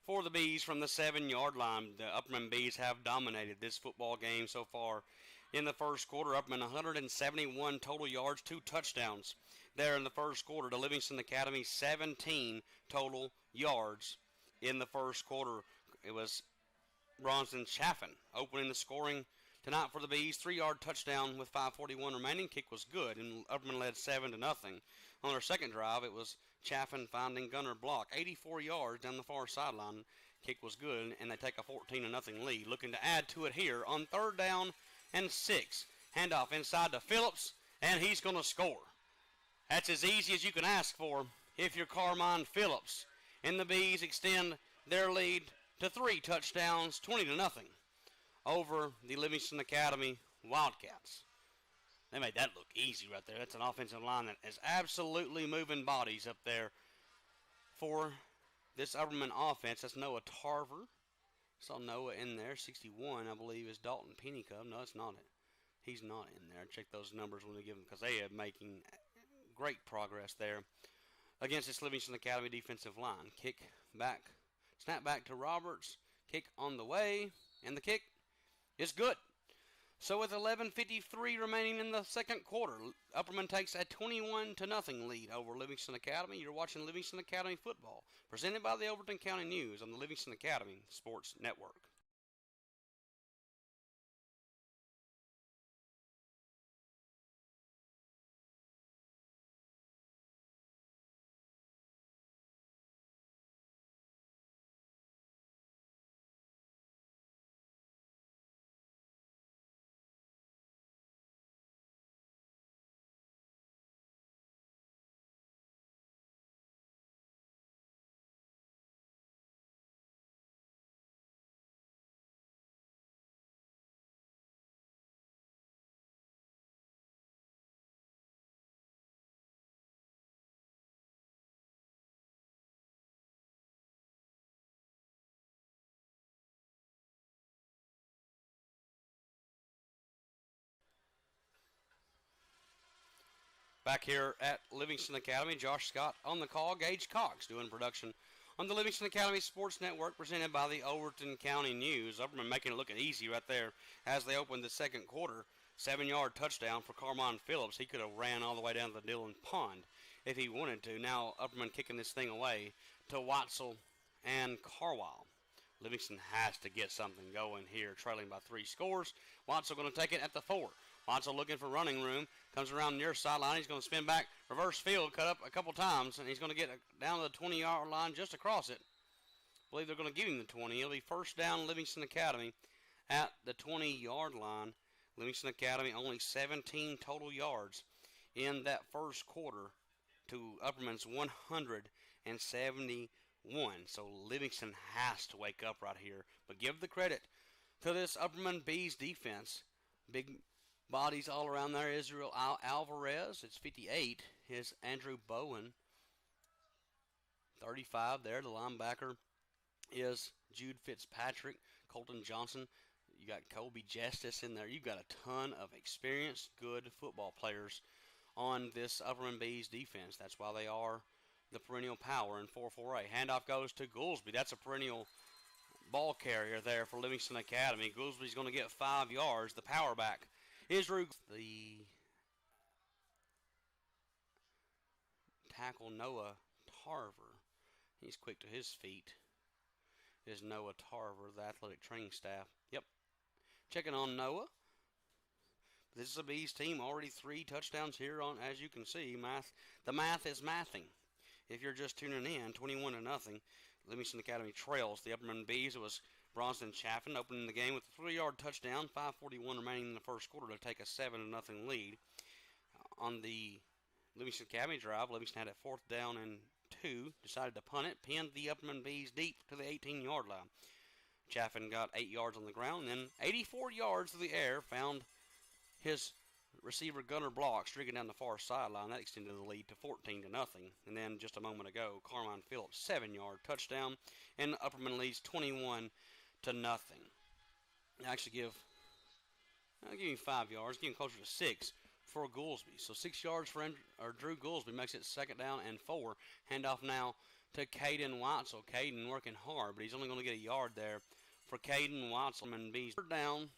for the Bees from the 7-yard line. The Upperman Bees have dominated this football game so far. In the first quarter, Upperman 171 total yards, 2 touchdowns there in the first quarter to Livingston Academy 17 total yards in the first quarter. It was Bronson Chaffin opening the scoring tonight for the Bees. 3-yard touchdown with 5:41 remaining. Kick was good, and Upperman led 7-0. On their second drive, it was Chaffin finding Gunner Block 84 yards down the far sideline. Kick was good, and they take a 14-0 lead. Looking to add to it here on 3rd down and 6. Handoff inside to Phillips, and he's going to score. That's as easy as you can ask for if you're Carmine Phillips. And the Bees extend their lead to 3 touchdowns, 20-0 over the Livingston Academy Wildcats. They made that look easy right there. That's an offensive line that is absolutely moving bodies up there for this Upperman offense. That's Noah Tarver. Saw Noah in there. 61, I believe, is Dalton Pennycup. No, it's not it. He's not in there. Check those numbers when we give them, because they are making great progress there against this Livingston Academy defensive line. Kick back, snap back to Roberts. Kick on the way, and the kick is good. So with 11:53 remaining in the second quarter, Upperman takes a 21-0 lead over Livingston Academy. You're watching Livingston Academy football, presented by the Overton County News on the Livingston Academy Sports Network. Back here at Livingston Academy, Josh Scott on the call, Gage Cox doing production on the Livingston Academy Sports Network, presented by the Overton County News. Upperman making it look easy right there as they opened the second quarter. 7-yard touchdown for Carmine Phillips. He could have ran all the way down to the Dillon Pond if he wanted to. Now Upperman kicking this thing away to Watzel and Carwile. Livingston has to get something going here, trailing by 3 scores. Watzel going to take it at the 4. Watzel looking for running room, comes around near sideline. He's going to spin back, reverse field, cut up a couple times, and he's going to get down to the 20-yard line just across it. I believe they're going to give him the 20. It'll be first down Livingston Academy at the 20-yard line. Livingston Academy only 17 total yards in that first quarter to Upperman's 171. So Livingston has to wake up right here. But give the credit to this Upperman Bees defense. Big bodies all around there. Israel Alvarez, it's 58. Here's Andrew Bowen, 35 there. The linebacker is Jude Fitzpatrick. Colton Johnson. You got Colby Justice in there. You've got a ton of experienced, good football players on this Upperman Bees defense. That's why they are the perennial power in 4-4A. Handoff goes to Goolsby. That's a perennial ball carrier there for Livingston Academy. Goolsby's going to get 5 yards. The power back is the tackle Noah Tarver. He's quick to his feet. Is Noah Tarver, the athletic training staff. Yep. Checking on Noah. This is a Bees team. Already 3 touchdowns here on, as you can see. The math is mathing. If you're just tuning in, 21-0. Livingston Academy trails the Upperman Bees. It was Bronson Chaffin opening the game with a 3-yard touchdown. 5:41 remaining in the first quarter to take a 7-0 lead. On the Livingston Academy drive, Livingston had it 4th down and 2. Decided to punt it. Pinned the Upperman Bees deep to the 18-yard line. Chaffin got 8 yards on the ground, then 84 yards to the air, found his receiver Gunnar Block streaking down the far sideline. That extended the lead to 14-0. And then just a moment ago, Carmine Phillips, 7-yard touchdown, and Upperman leads 21-0. I'll give him 5 yards, give him closer to 6 for Goolsby. So 6 yards for Drew Goolsby makes it 2nd down and 4. Handoff now to Caden Watzel. Caden working hard, but he's only going to get a yard there for Caden Watzel. And Bees 3rd down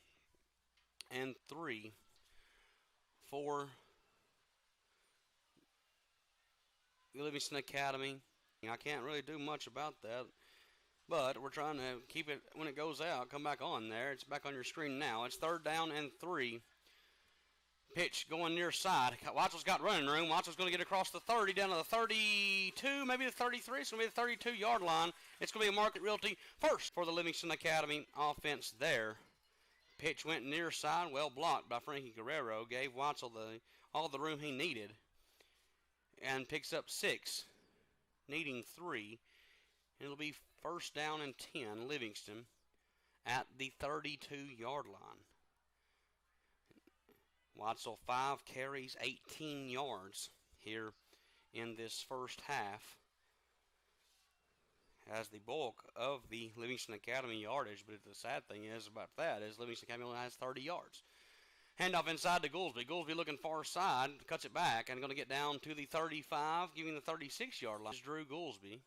and 3 for Livingston Academy. I can't really do much about that, but we're trying to keep it when it goes out. Come back on there. It's back on your screen now. It's 3rd down and 3. Pitch going near side. Watzel's got running room. Watzel's going to get across the 30 down to the 32, maybe the 33. It's going to be the 32-yard line. It's going to be a Market Realty first for the Livingston Academy offense there. Pitch went near side, well blocked by Frankie Guerrero. Gave Watzel all the room he needed. And picks up 6, needing 3. And it'll be 1st down and 10, Livingston, at the 32-yard line. Watzel 5 carries, 18 yards here in this first half. Has the bulk of the Livingston Academy yardage, but the sad thing is about that is Livingston Academy only has 30 yards. Handoff inside to Goolsby. Goolsby looking far side, cuts it back, and going to get down to the 35, giving the 36-yard line. Drew Goolsby.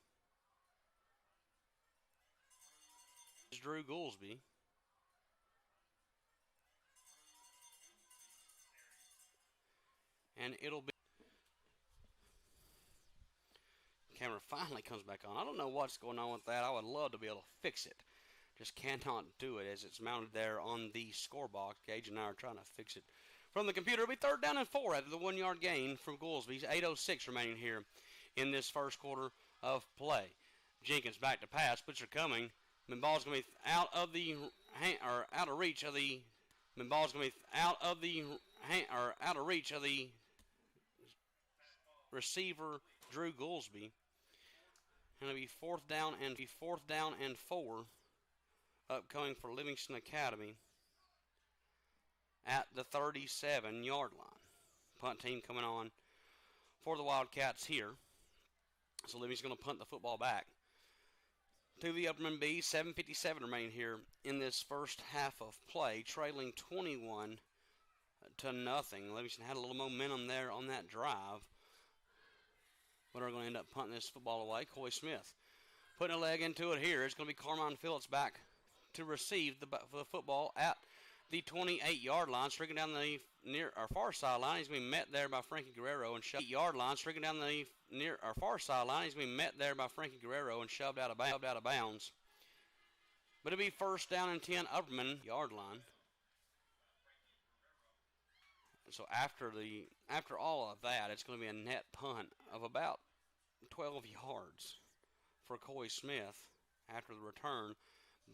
And it'll be. Camera finally comes back on. I don't know what's going on with that. I would love to be able to fix it. Just cannot do it as it's mounted there on the score box. Gage and I are trying to fix it from the computer. It'll be 3rd down and 4 after the 1-yard gain from Goolsby. 8:06 remaining here in this first quarter of play. Jenkins back to pass. Blitzer coming. The ball's going to be out of reach of the. The ball's going to be out of reach of the receiver Drew Goolsby. And it'll be 4th down and 4 upcoming for Livingston Academy at the 37-yard line. Punt team coming on for the Wildcats here. So Livingston's going to punt the football back to the Upperman Bees. 7:57 remaining here in this first half of play, trailing 21-0 to nothing. Livingston had a little momentum there on that drive, but are going to end up punting this football away. Coy Smith putting a leg into it here. It's going to be Carmine Phillips back to receive the football at the 28-yard line, streaking down the near our far sideline. He's going to be met there by Frankie Guerrero and shoved 8-yard line, streaking down the near our far sideline. He's going to be met there by Frankie Guerrero and shoved out of bounds. But it'll be first down and 10, Upperman yard line. So after all of that, it's going to be a net punt of about 12 yards for Coy Smith after the return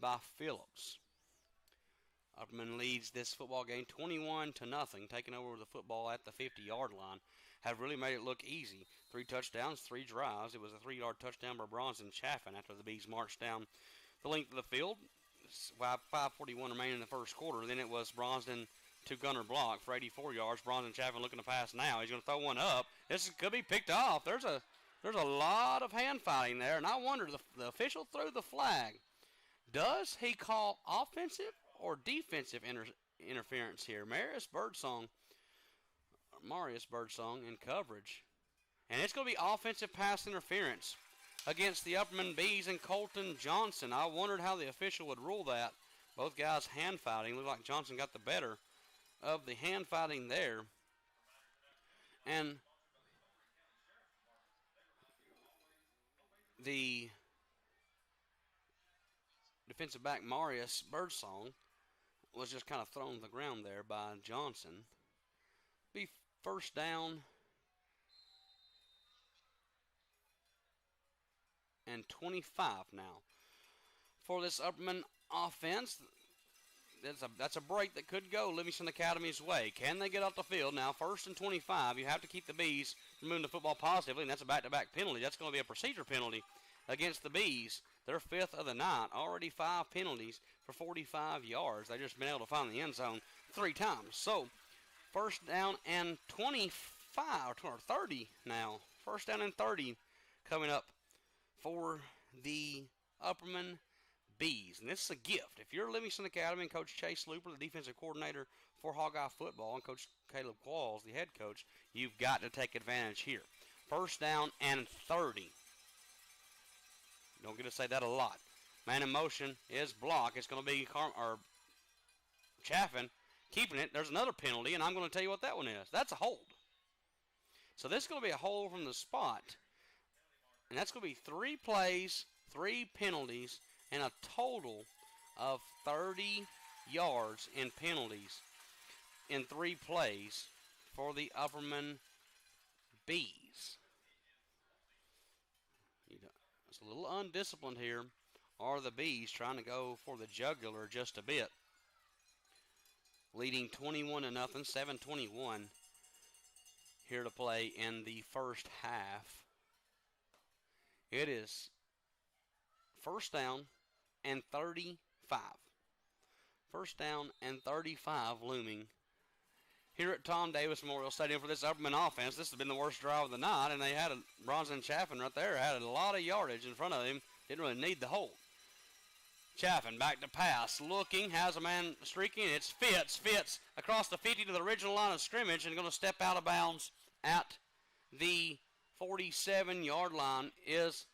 by Phillips. Upperman leads this football game 21-0, taking over the football at the 50-yard line. Have really made it look easy. 3 touchdowns, 3 drives. It was a 3-yard touchdown by Bronson Chaffin after the Bees marched down the length of the field. 5:41 remaining in the first quarter. Then it was Bronston to Gunner Block for 84 yards. Bronson Chaffin looking to pass now. He's going to throw one up. This could be picked off. There's a lot of hand fighting there, and I wonder, the official threw the flag. Does he call offensive or defensive interference here? Marius Birdsong in coverage. And it's going to be offensive pass interference against the Upperman Bees and Colton Johnson. I wondered how the official would rule that. Both guys hand fighting. Looked like Johnson got the better of the hand fighting there. And the defensive back Marius Birdsong was just kind of thrown to the ground there by Johnson. Be first down and 25 now for this Upperman offense. That's a break that could go Livingston Academy's way. Can they get off the field? Now, first and 25, you have to keep the Bees from moving the football positively, and that's a back-to-back penalty. That's going to be a procedure penalty against the Bees. Their 5th of the night. Already 5 penalties for 45 yards. They've just been able to find the end zone 3 times. So, first down and 25, or 30 now. First down and 30 coming up for the Upperman Bees. And this is a gift. If you're Livingston Academy and Coach Chase Looper, the defensive coordinator for Hawkeye football, and Coach Caleb Qualls, the head coach, you've got to take advantage here. First down and 30. Don't get to say that a lot. Man in motion is block. It's going to be Chaffin keeping it. There's another penalty, and I'm going to tell you what that one is. That's a hold. So this is going to be a hold from the spot. And that's going to be 3 plays, 3 penalties, and a total of 30 yards in penalties in 3 plays for the Upperman Bees. It's a little undisciplined here. Are the Bees trying to go for the jugular just a bit? Leading 21-0, 7:21 here to play in the first half. It is first down and 35. First down and 35 looming here at Tom Davis Memorial Stadium for this Upperman offense. This has been the worst drive of the night, and they had Bronson Chaffin right there. Had a lot of yardage in front of him. Didn't really need the hold. Chaffin back to pass. Looking, has a man streaking. It's Fitz across the 50 to the original line of scrimmage and going to step out of bounds at the 47-yard line is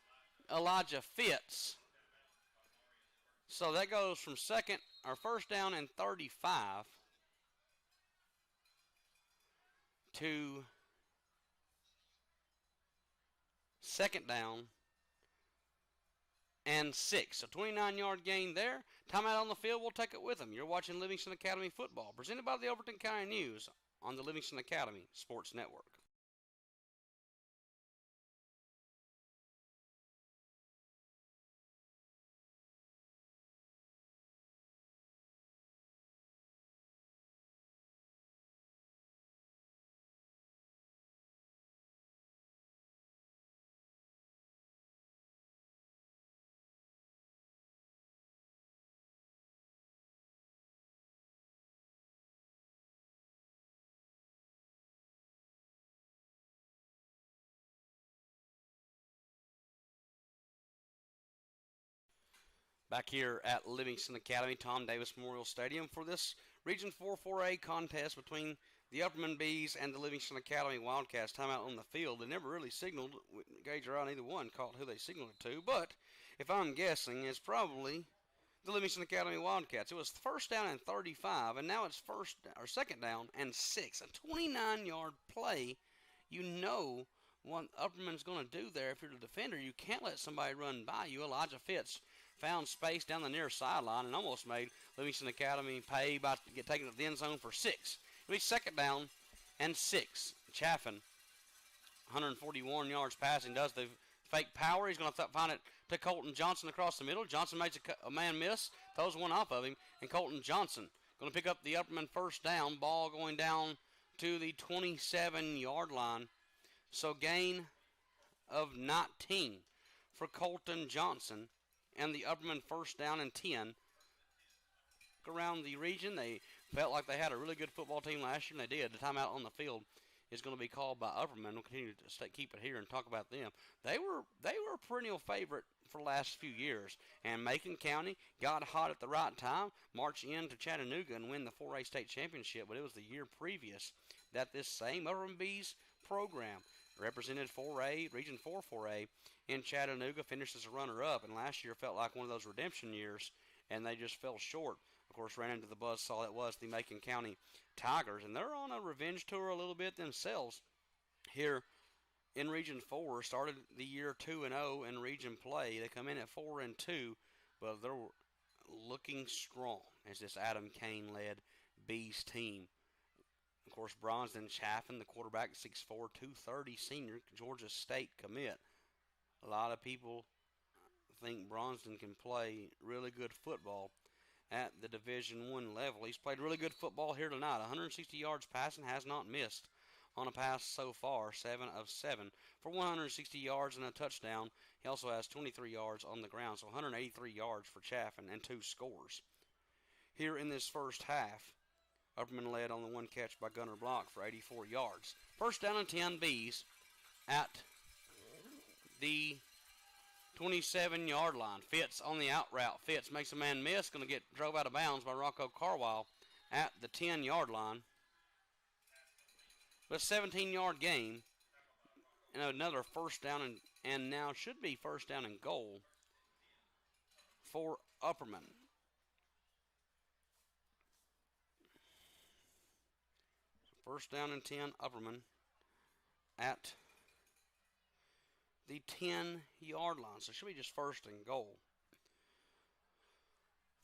Elijah Fitz. So that goes from first down and 35 to second down and 6. So 29-yard gain there. Timeout on the field. We'll take it with them. You're watching Livingston Academy football, presented by the Overton County News on the Livingston Academy Sports Network. Back here at Livingston Academy, Tom Davis Memorial Stadium for this Region 4 4A contest between the Upperman Bees and the Livingston Academy Wildcats timeout on the field. They never really signaled. Gage or either one caught who they signaled it to. But if I'm guessing, it's probably the Livingston Academy Wildcats. It was first down and 35, and now it's second down and 6. A 29-yard play. You know what Upperman's going to do there if you're the defender. You can't let somebody run by you. Elijah Fitz found space down the near sideline and almost made Livingston Academy pay by taking it to the end zone for 6. It'll be second down and 6. Chaffin, 141 yards passing, does the fake power. He's going to find it to Colton Johnson across the middle. Johnson makes a man miss, throws one off of him, and Colton Johnson going to pick up the Upperman first down. Ball going down to the 27-yard line. So gain of 19 for Colton Johnson and the Upperman first down and 10. Around the region, they felt like they had a really good football team last year, and they did. The timeout on the field is going to be called by Upperman. We'll continue to keep it here and talk about them. They were a perennial favorite for the last few years, and Macon County got hot at the right time, march into Chattanooga and win the 4A state championship. But it was the year previous that this same Upperman Bees program represented 4A, Region 4 4A in Chattanooga, finished as a runner-up, and last year felt like one of those redemption years, and they just fell short. Of course, ran into the buzzsaw that was the Macon County Tigers, and they're on a revenge tour a little bit themselves here in Region 4. Started the year 2-0 in region play. They come in at 4-2, but they're looking strong as this Adam Kane-led Bees team. Of course, Bronston Chaffin, the quarterback, 6'4", 230 senior, Georgia State commit. A lot of people think Bronston can play really good football at the Division I level. He's played really good football here tonight. 160 yards passing, has not missed on a pass so far, 7 of 7 for 160 yards and a touchdown. He also has 23 yards on the ground, so 183 yards for Chaffin and 2 scores. Here in this first half, Upperman led on the one catch by Gunnar Block for 84 yards. First down and 10 Bees at the 27-yard line. Fitz on the out route. Fitz makes a man miss. Going to get drove out of bounds by Rocco Carwile at the 10-yard line. But a 17-yard gain. And another first down and now should be first down and goal for Upperman. First down and 10, Upperman at the 10-yard line. So it should be just first and goal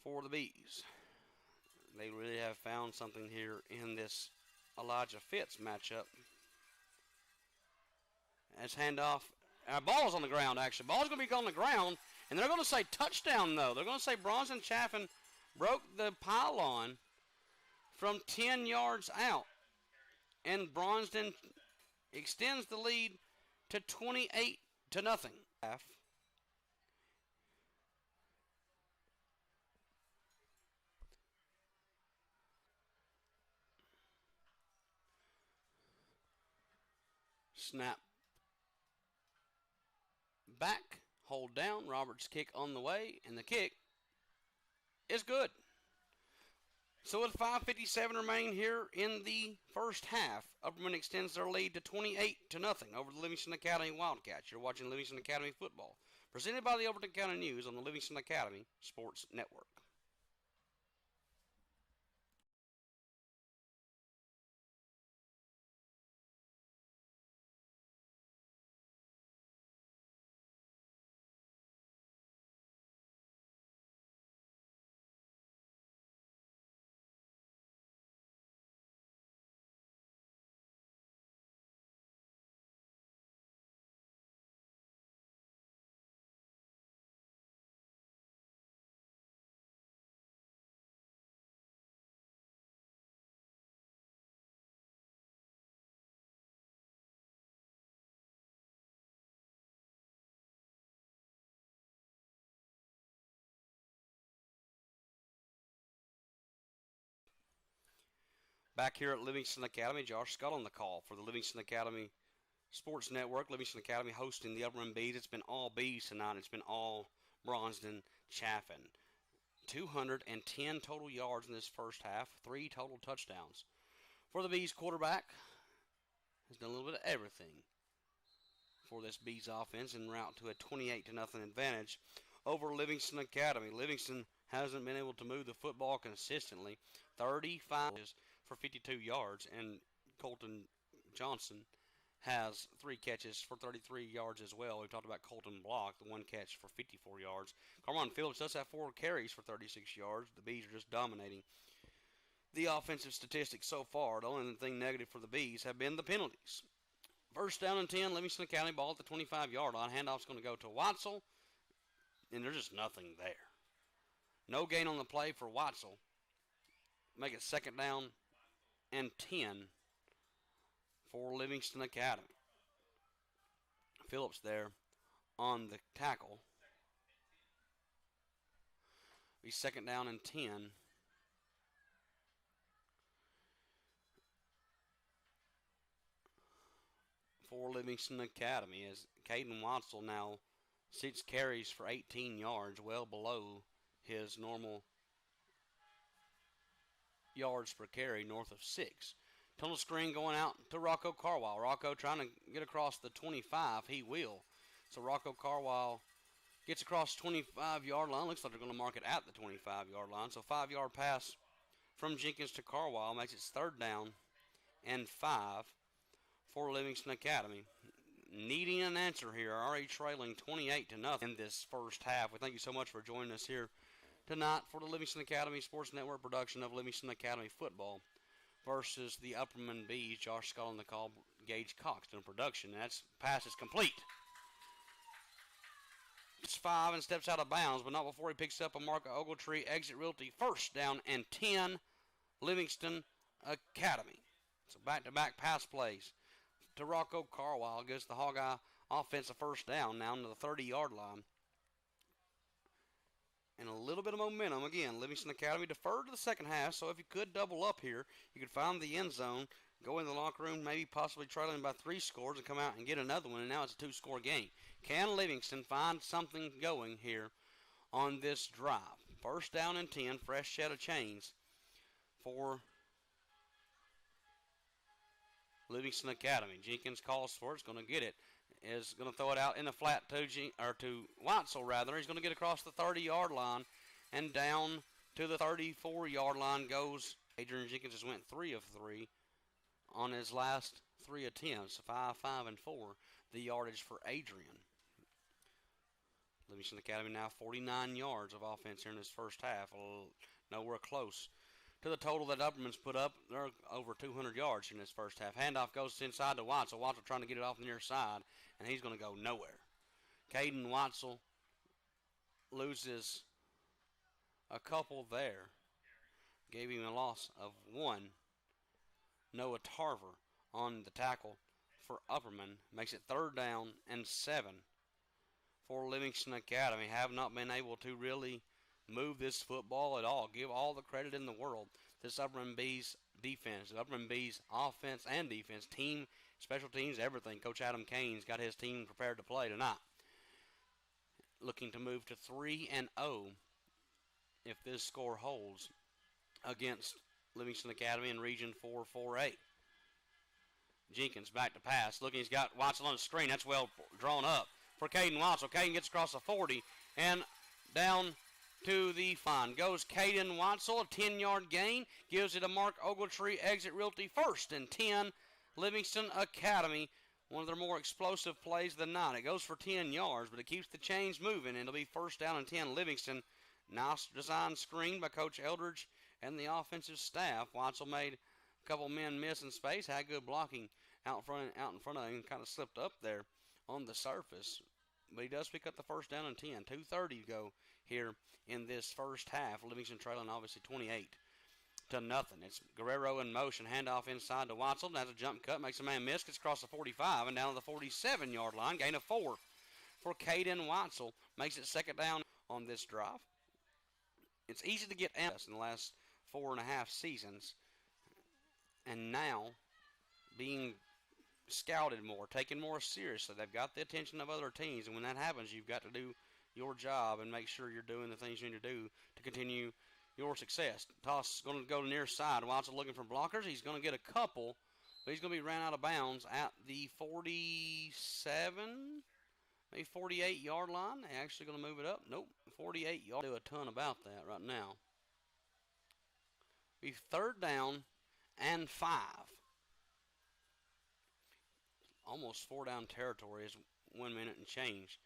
for the Bees. They really have found something here in this Elijah Fitz matchup. As handoff. Ball's on the ground, actually. Ball's going to be on the ground, and they're going to say touchdown, though. They're going to say Bronson Chaffin broke the pylon from 10 yards out. And Bronston extends the lead to 28-0. Snap back, hold down. Roberts' kick on the way, and the kick is good. So with 5:57 remaining here in the first half, Upperman extends their lead to 28-0 over the Livingston Academy Wildcats. You're watching Livingston Academy football, presented by the Overton County News on the Livingston Academy Sports Network. Back here at Livingston Academy, Josh Scott on the call for the Livingston Academy Sports Network. Livingston Academy hosting the Upperman Bees. It's been all Bees tonight. It's been all Bronston Chaffin. 210 total yards in this first half, 3 total touchdowns for the Bees quarterback. Has done a little bit of everything for this Bees offense en route to a 28-0 advantage over Livingston Academy. Livingston hasn't been able to move the football consistently. 35 for 52 yards, and Colton Johnson has 3 catches for 33 yards as well. We talked about Colton Block, the 1 catch for 54 yards. Carmon Phillips does have 4 carries for 36 yards. The Bees are just dominating the offensive statistics so far. The only thing negative for the Bees have been the penalties. First down and 10, Livingston Academy ball at the 25-yard line. Handoff's going to go to Watzel, and there's just nothing there. No gain on the play for Watzel. Make it second down and 10 for Livingston Academy. Phillips there on the tackle. Be second down and 10. For Livingston Academy, as Caden Watzel now 6 carries for 18 yards, well below his normal yards per carry, north of 6. Tunnel screen going out to Rocco Carwile. Rocco trying to get across the 25. He will. So Rocco Carwile gets across the 25-yard line. Looks like they're going to mark it at the 25-yard line. So 5-yard pass from Jenkins to Carwile makes it third down and 5 for Livingston Academy. Needing an answer here, already trailing 28-0 in this first half. We thank you so much for joining us here tonight for the Livingston Academy Sports Network production of Livingston Academy football versus the Upperman Bees. Josh Scott on the call, Gage Cox doing production. And that pass is complete. It's 5 and steps out of bounds, but not before he picks up a Mark Ogletree exit realty. First down and 10, Livingston Academy. So back-to-back pass plays to Rocco Carwile. Gives the Hawkeye offense a first down now to the 30-yard line. And a little bit of momentum. Again, Livingston Academy deferred to the second half, so if you could double up here, you could find the end zone, go in the locker room, maybe possibly trailing by 3 scores and come out and get another one, and now it's a 2-score game. Can Livingston find something going here on this drive? First down and 10, fresh set of chains for Livingston Academy. Jenkins calls for it. It's going to get it. Is going to throw it out in the flat to Watzel, rather. He's going to get across the 30-yard line, and down to the 34-yard line goes Adrian Jenkins. Has went 3 of 3 on his last 3 attempts. 5, 5, and 4. The yardage for Adrian. Livingston Academy now 49 yards of offense here in this first half. Nowhere close to the total that Upperman's put up. They're over 200 yards in this first half. Handoff goes inside to Watzel. Watzel trying to get it off the near side, and he's going to go nowhere. Caden Watzel loses a couple there. Gave him a loss of 1. Noah Tarver on the tackle for Upperman. Makes it third down and 7 for Livingston Academy. Have not been able to really move this football at all. Give all the credit in the world. This Upperman Bees defense, the Upperman Bees offense and defense, team, special teams, everything. Coach Adam Kane's got his team prepared to play tonight. Looking to move to 3-0 if this score holds against Livingston Academy in Region 4-4A. Jenkins back to pass. Looking, he's got Watson on the screen. That's well drawn up for Caden Watson. Caden gets across the 40 and down to the fine. Goes Caden Watzel, a 10-yard gain. Gives it a Mark Ogletree exit realty. First and 10, Livingston Academy. One of their more explosive plays of the night. It goes for 10 yards, but it keeps the chains moving, and it'll be first down and 10, Livingston. Nice design screen by Coach Eldridge and the offensive staff. Watzel made a couple men miss in space. Had good blocking out in front of him. Kind of slipped up there on the surface. But he does pick up the first down and 10. 2:30 to go here in this first half. Livingston trailing obviously 28-0. It's Guerrero in motion. Handoff inside to Watzel. Has a jump cut. Makes a man miss. Gets across the 45 and down to the 47-yard line. Gain of 4 for Caden Watzel. Makes it second down on this drive. It's easy to get us in the last 4.5 seasons. And now being scouted more, taken more seriously. They've got the attention of other teams, and when that happens, you've got to do your job and make sure you're doing the things you need to do to continue your success. Toss is going to go to near side. Watson looking for blockers. He's going to get a couple, but he's going to be ran out of bounds at the 47, maybe 48-yard line. They're actually going to move it up. Nope, 48 yard. Do a ton about that right now. Be third down and 5. Almost 4-down territory is 1 minute and change.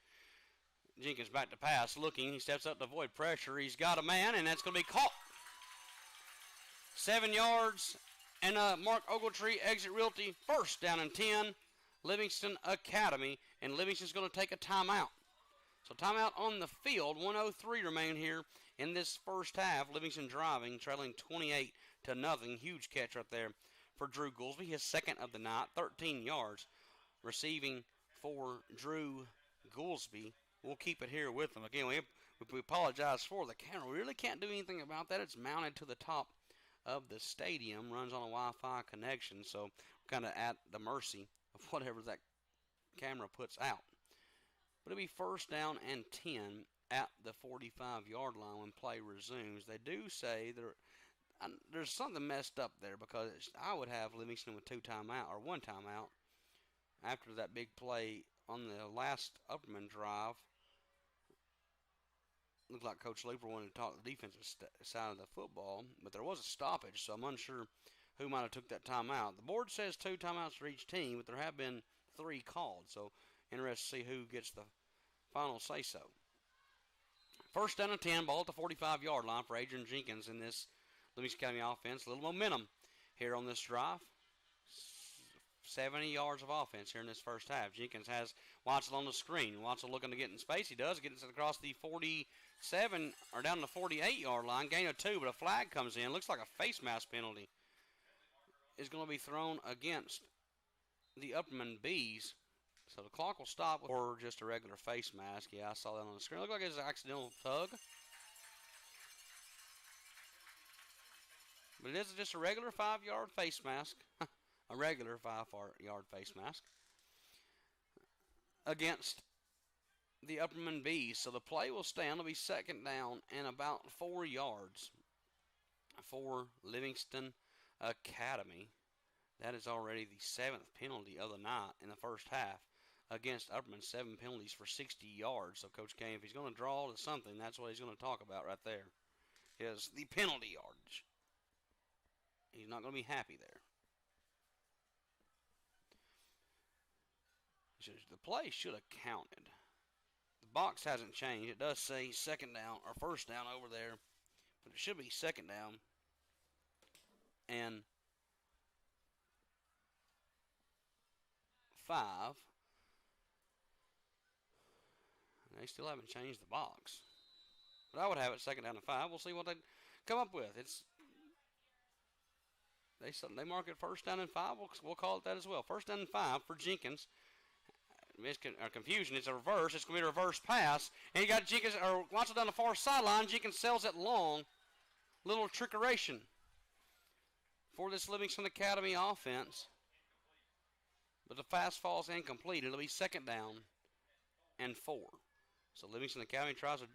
Jenkins back to pass, looking. He steps up to avoid pressure. He's got a man, and that's going to be caught. 7 yards, and Mark Ogletree, Exit Realty, first down and 10. Livingston Academy, and Livingston's going to take a timeout. So timeout on the field. 1:03 remain here in this first half. Livingston driving, trailing 28-0. Huge catch right there for Drew Goolsby, his second of the night, 13 yards. Receiving for Drew Goolsby. We'll keep it here with them. Again, we apologize for the camera. We really can't do anything about that. It's mounted to the top of the stadium, runs on a Wi-Fi connection, so we're kind of at the mercy of whatever that camera puts out. But it'll be first down and 10 at the 45-yard line when play resumes. They do say there's something messed up there, because I would have Livingston with one timeout after that big play on the last Upperman drive. Looked like Coach Looper wanted to talk the defensive side of the football, but there was a stoppage, so I'm unsure who might have took that timeout. The board says 2 timeouts for each team, but there have been 3 called, so interested to see who gets the final say-so. First down and 10, ball at the 45-yard line for Adrian Jenkins in this Livingston Academy offense. A little momentum here on this drive. 70 yards of offense here in this first half. Jenkins has Watson on the screen. Watson looking to get in space. He does. Gets it across the 47 or down the 48-yard line. Gain of 2, but a flag comes in. Looks like a face mask penalty is going to be thrown against the Upperman Bees. So the clock will stop or just a regular face mask. Yeah, I saw that on the screen. Looked like it was an accidental tug. But it is just a regular 5-yard face mask. A regular 5-yard face mask against the Upperman Bees. So the play will stand. It'll be second down and about 4 yards for Livingston Academy. That is already the 7th penalty of the night in the first half against Upperman. 7 penalties for 60 yards. So Coach Kane, if he's going to draw to something, that's what he's going to talk about right there, is the penalty yardage. He's not going to be happy there. The play should have counted. The box hasn't changed. It does say second down or first down over there, but it should be second down and 5. They still haven't changed the box, but I would have it second down and 5. We'll see what they come up with. They mark it first down and 5. We'll call it that as well. First down and 5 for Jenkins. Confusion. It's a reverse. It's going to be a reverse pass. And you got Jenkins, or Watson down the far sideline. Jenkins sells it long. Little trickeration for this Livingston Academy offense. But the pass falls incomplete. It'll be second down and 4. So Livingston Academy tries to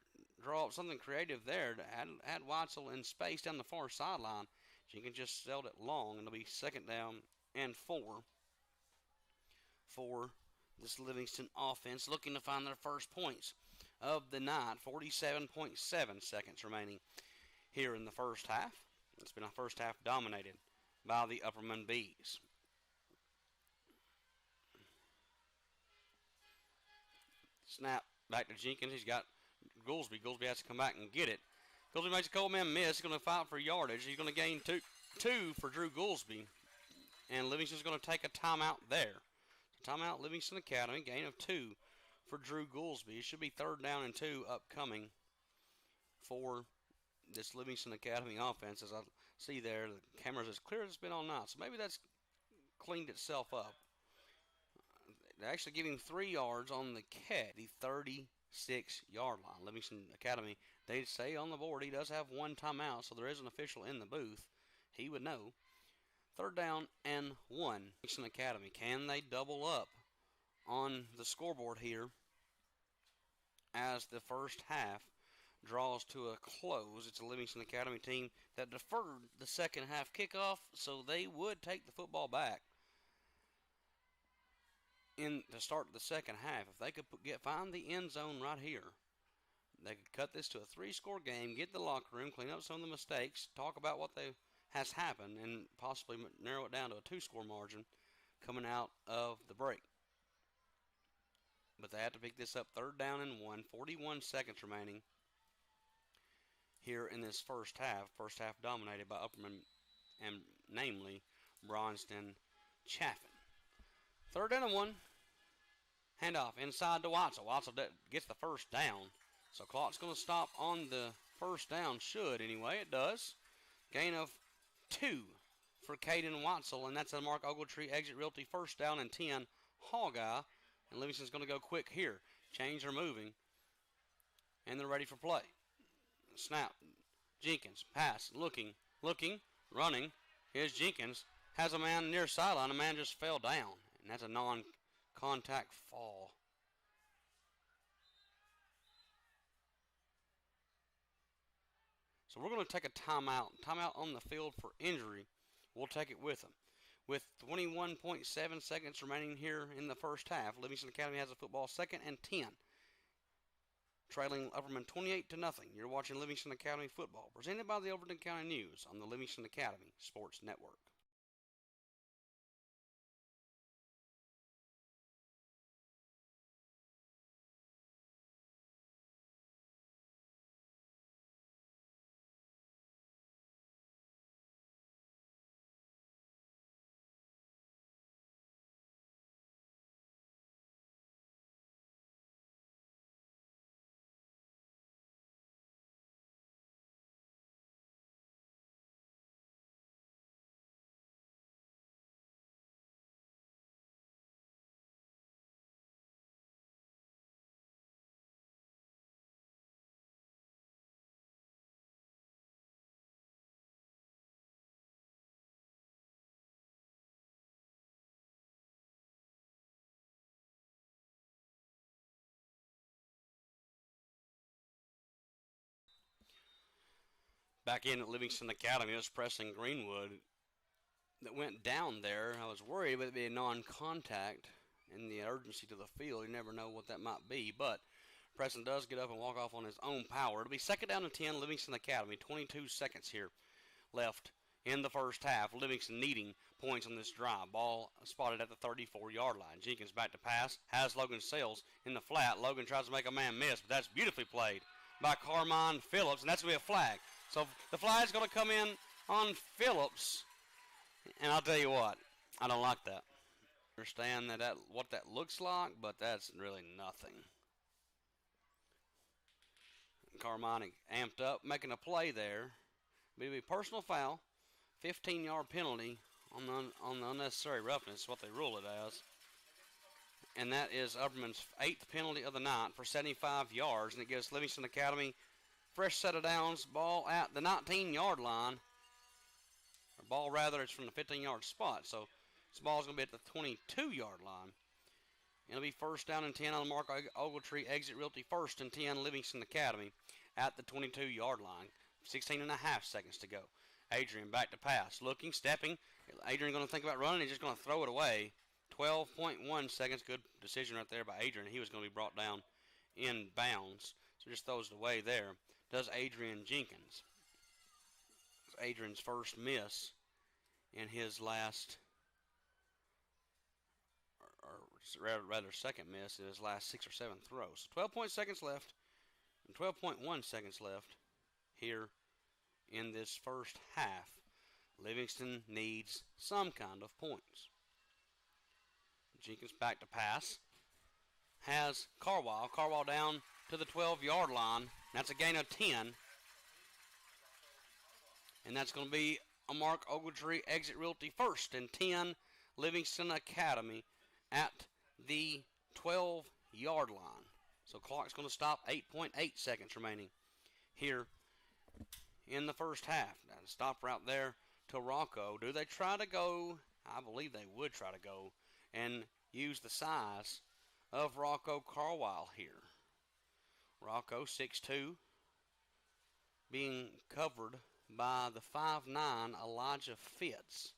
draw up something creative there to add Watson in space down the far sideline. Jenkins just sold it long, and it'll be second down and 4 for this Livingston offense, looking to find their first points of the night. 47.7 seconds remaining here in the first half. It's been a first half dominated by the Upperman Bees. Snap back to Jenkins. He's got Goolsby. Goolsby has to come back and get it. Goolsby makes a cold man miss. He's going to fight for yardage. He's going to gain two for Drew Goolsby. And Livingston's going to take a timeout there. Timeout, Livingston Academy. Gain of 2 for Drew Goolsby. It should be third down and 2 upcoming for this Livingston Academy offense. As I see there, the camera's as clear as it's been all night. So maybe that's cleaned itself up. They're actually giving 3 yards on the catch, the 36-yard line. Livingston Academy, they say on the board he does have 1 timeout, so there is an official in the booth. He would know. Third down and 1. Livingston Academy, can they double up on the scoreboard here as the first half draws to a close. It's a Livingston Academy team that deferred the second half kickoff, so they would take the football back in to start the second half. If they could find the end zone right here, they could cut this to a 3-score game, get the locker room, clean up some of the mistakes, talk about what has happened, and possibly narrow it down to a 2-score margin coming out of the break. But they have to pick this up 3rd down and 1, 41 seconds remaining here in this first half. First half dominated by Upperman, and namely Bronston Chaffin. 3rd down and 1. Handoff inside to Watson. Watson gets the first down. So clock's going to stop on the first down. Should anyway. It does. Gain of 2 for Caden Watson, and that's a Mark Ogletree Exit Realty 1st down and 10. Hogeye. And Livingston's going to go quick here. Chains are moving. And they're ready for play. Snap. Jenkins. Pass. Looking. Running. Here's Jenkins. Has a man near sideline. A man just fell down. And that's a non-contact fall. So we're going to take a timeout. Timeout on the field for injury. We'll take it with them. With 21.7 seconds remaining here in the first half, Livingston Academy has a football 2nd and 10. Trailing Upperman 28-0. You're watching Livingston Academy football, presented by the Overton County News on the Livingston Academy Sports Network. Back in at Livingston Academy, it was Preston Greenwood that went down there. I was worried about it being non-contact and the urgency to the field. You never know what that might be, but Preston does get up and walk off on his own power. It'll be 2nd down and 10, Livingston Academy. 22 seconds here left in the first half. Livingston needing points on this drive. Ball spotted at the 34-yard line. Jenkins back to pass. Has Logan Sales in the flat. Logan tries to make a man miss, but that's beautifully played by Carmine Phillips, and that's going to be a flag. So the flag's going to come in on Phillips, and I'll tell you what, I don't like that. I understand what that looks like, but that's really nothing. Carmine amped up, making a play there. It'll be a personal foul, 15-yard penalty on the unnecessary roughness, what they rule it as. And that is Upperman's 8th penalty of the night for 75 yards, and it gives Livingston Academy fresh set of downs, ball at the 19-yard line. Or ball, rather, it's from the 15-yard spot. So this ball's going to be at the 22-yard line. It'll be 1st down and 10 on the Mark Ogletree Exit Realty 1st and 10 Livingston Academy at the 22-yard line. 16 and a half seconds to go. Adrian back to pass. Looking, stepping. Adrian going to think about running. He's just going to throw it away. 12.1 seconds. Good decision right there by Adrian. He was going to be brought down in bounds. So just throws it away there. Does Adrian Jenkins. Adrian's first miss in his last, or rather second miss in his last 6 or 7 throws. So 12 seconds left, and 12.1 seconds left here in this first half. Livingston needs some kind of points. Jenkins back to pass. Has Carwile. Carwile down to the 12-yard line. That's a gain of 10. And that's going to be a Mark Ogletree Exit Realty 1st and 10 Livingston Academy at the 12-yard line. So clock's going to stop. 8.8 seconds remaining here in the first half. Now, stop right there to Rocco. Do they try to go? I believe they would try to go and use the size of Rocco Carwile here. Rocco, 6'2", being covered by the 5'9" Elijah Fitz.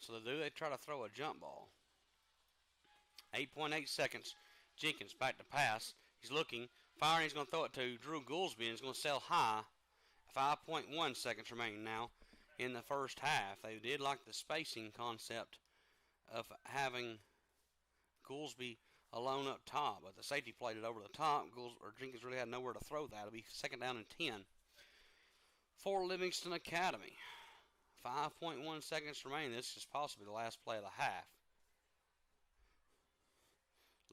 So they try to throw a jump ball. 8.8 seconds. Jenkins back to pass. He's looking. Firing. He's going to throw it to Drew Goolsby, and he's going to sail high. 5.1 seconds remaining now in the first half. They did like the spacing concept of having Goolsby alone up top, but the safety played it over the top. Jenkins really had nowhere to throw that. It'll be second down and 10 for Livingston Academy. 5.1 seconds remaining. This is possibly the last play of the half.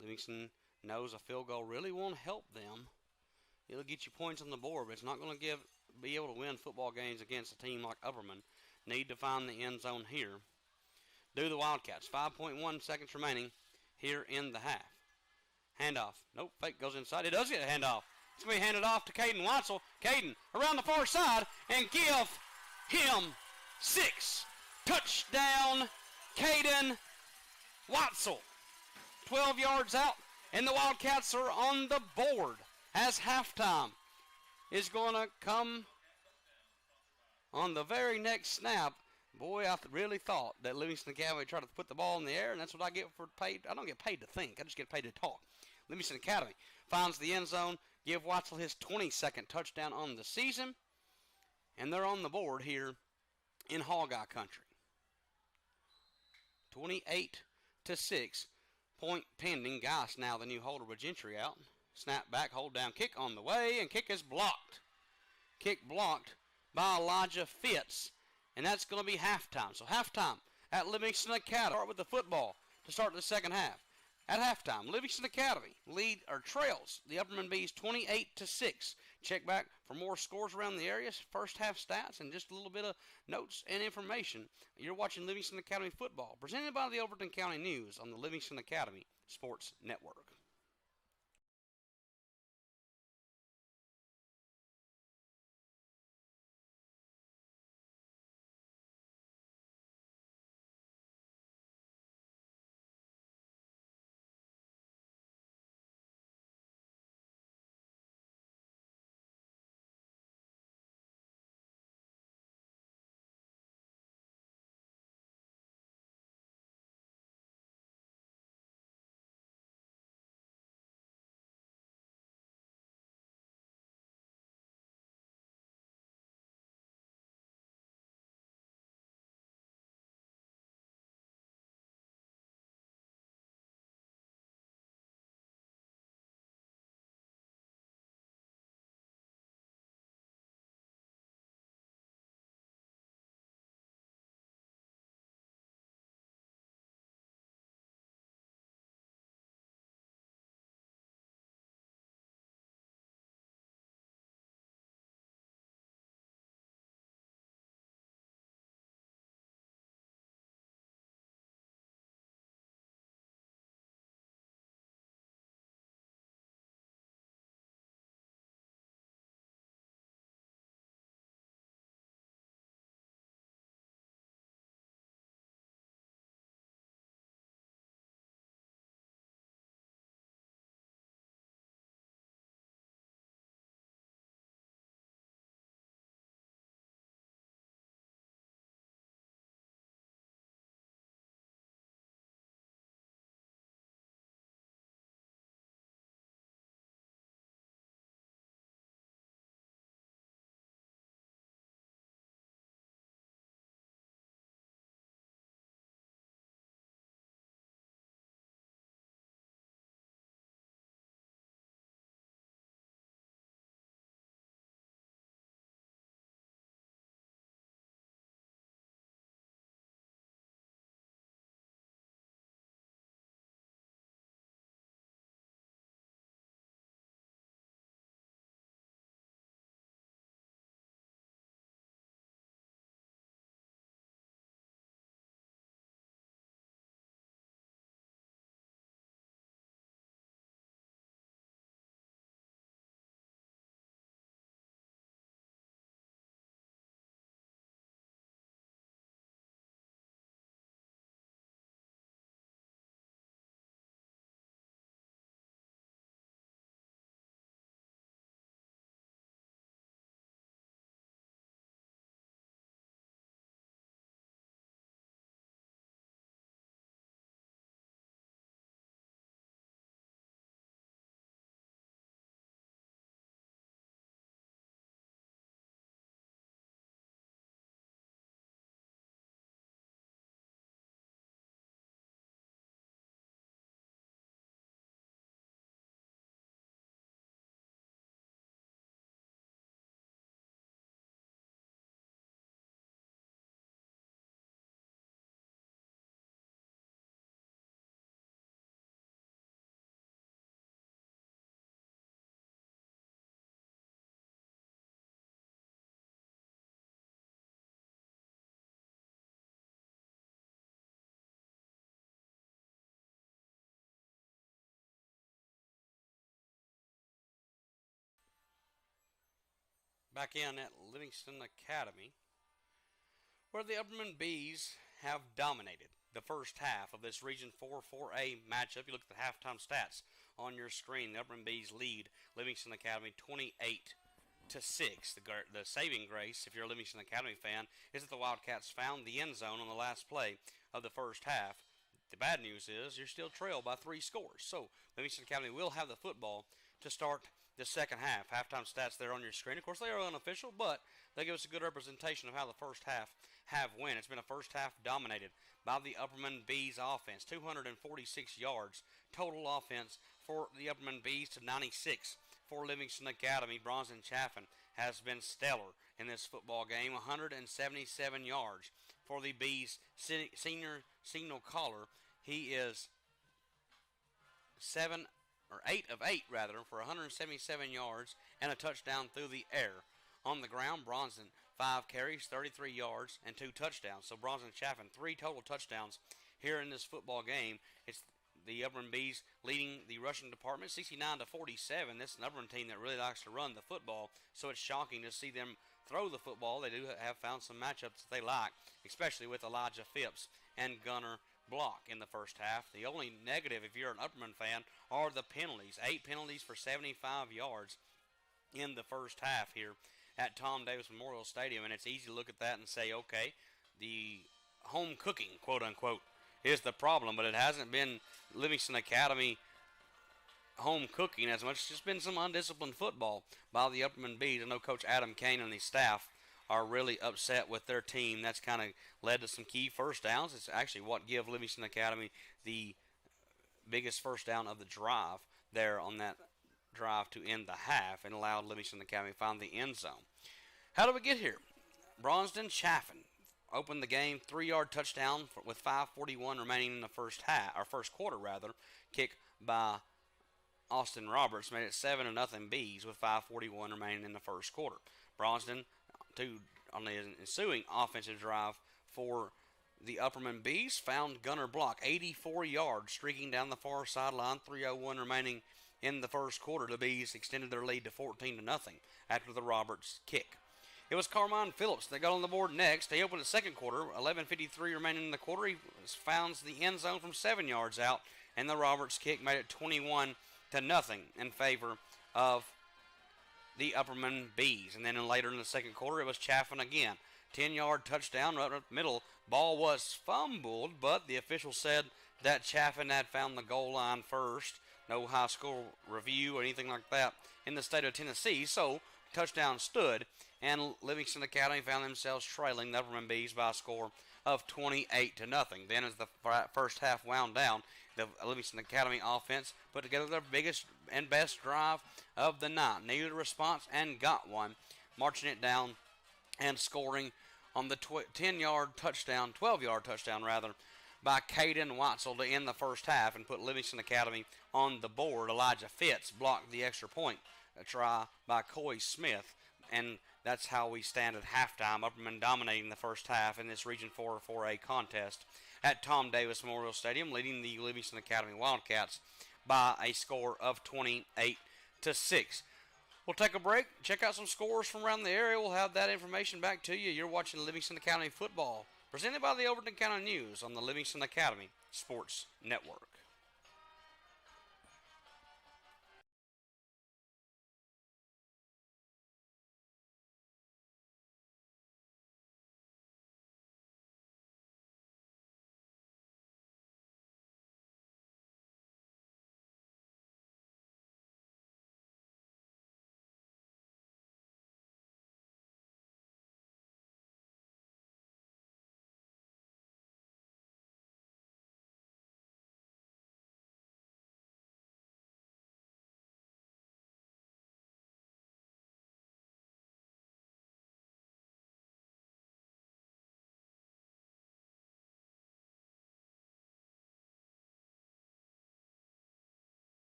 Livingston knows a field goal really won't help them. It'll get you points on the board, but it's not going to be able to win football games against a team like Upperman. Need to find the end zone here. Do the Wildcats. 5.1 seconds remaining here in the half. Handoff. Nope, fake goes inside. It does get a handoff. It's going to be handed off to Caden Watzel. Caden around the far side and give him 6. Touchdown, Caden Watzel. 12 yards out, and the Wildcats are on the board as halftime is going to come on the very next snap. Boy, I really thought that Livingston Academy tried to put the ball in the air, and that's what I get for paid. I don't get paid to think. I just get paid to talk. Livingston Academy finds the end zone, give Watzel his 22nd touchdown on the season, and they're on the board here in Hogeye Country. 28-6. Point pending. Geist now the new holder with Gentry out. Snap back, hold down, kick on the way, and kick is blocked. Kick blocked by Elijah Fitz, and that's going to be halftime. So halftime at Livingston Academy. Start with the football to start the second half. At halftime, Livingston Academy trails the Upperman Bees 28-6. Check back for more scores around the area, first half stats, and just a little bit of notes and information. You're watching Livingston Academy football, presented by the Overton County News on the Livingston Academy Sports Network. Back in at Livingston Academy, where the Upperman Bees have dominated the first half of this Region 4 4A matchup. You look at the halftime stats on your screen. The Upperman Bees lead Livingston Academy 28-6. The saving grace, if you're a Livingston Academy fan, is that the Wildcats found the end zone on the last play of the first half. The bad news is you're still trailed by 3 scores. So Livingston Academy will have the football to start the second half. Halftime stats there on your screen. Of course, they are unofficial, but they give us a good representation of how the first half have went. It's been a first half dominated by the Upperman Bees offense. 246 yards total offense for the Upperman Bees to 96 for Livingston Academy. Bronson Chaffin has been stellar in this football game. 177 yards for the Bees senior signal caller. He is 8 of 8 for 177 yards and a touchdown through the air. On the ground, Bronson 5 carries, 33 yards, and 2 touchdowns. So Bronson Chaffin 3 total touchdowns here in this football game. It's the Upperman Bees leading the rushing department 69-47. This is an Upperman team that really likes to run the football, so it's shocking to see them throw the football. They do have found some matchups that they like, especially with Elijah Phipps and Gunnar Block in the first half. The only negative, if you're an Upperman fan, are the penalties. 8 penalties for 75 yards in the first half here at Tom Davis Memorial Stadium, and it's easy to look at that and say, okay, the home cooking, quote-unquote, is the problem, but it hasn't been Livingston Academy home cooking as much. It's just been some undisciplined football by the Upperman Bees. I know Coach Adam Kane and the staff are really upset with their team. That's kind of led to some key first downs. It's actually what give Livingston Academy the biggest first down of the drive there on that drive to end the half and allowed Livingston Academy to find the end zone. How did we get here? Bronson Chaffin opened the game, 3-yard touchdown with 5:41 remaining in the first quarter. Kick by Austin Roberts made it 7-0 Bees with 5:41 remaining in the first quarter. Bronson, on the ensuing offensive drive for the Upperman Bees, found Gunnar Block 84 yards streaking down the far sideline. 3:01 remaining in the first quarter. The Bees extended their lead to 14-0 after the Roberts kick. It was Carmine Phillips that got on the board next. He opened the second quarter. 11:53 remaining in the quarter. He founds the end zone from 7 yards out, and the Roberts kick made it 21-0 in favor of the Upperman Bees. And then later in the second quarter, it was Chaffin again. 10-yard touchdown right up the middle. Ball was fumbled, but the official said that Chaffin had found the goal line first. No high school review or anything like that in the state of Tennessee. So touchdown stood, and Livingston Academy found themselves trailing the Upperman Bees by a score of 28-0. Then as the first half wound down, the Livingston Academy offense put together their biggest and best drive of the night. Needed a response and got one, marching it down and scoring on the 12-yard touchdown by Caden Watzel to end the first half and put Livingston Academy on the board. Elijah Fitz blocked the extra point, a try by Coy Smith, and that's how we stand at halftime. Upperman dominating the first half in this Region 4 4A contest at Tom Davis Memorial Stadium, leading the Livingston Academy Wildcats by a score of 28-6. We'll take a break, check out some scores from around the area. We'll have that information back to you. You're watching Livingston Academy football, presented by the Overton County News on the Livingston Academy Sports Network.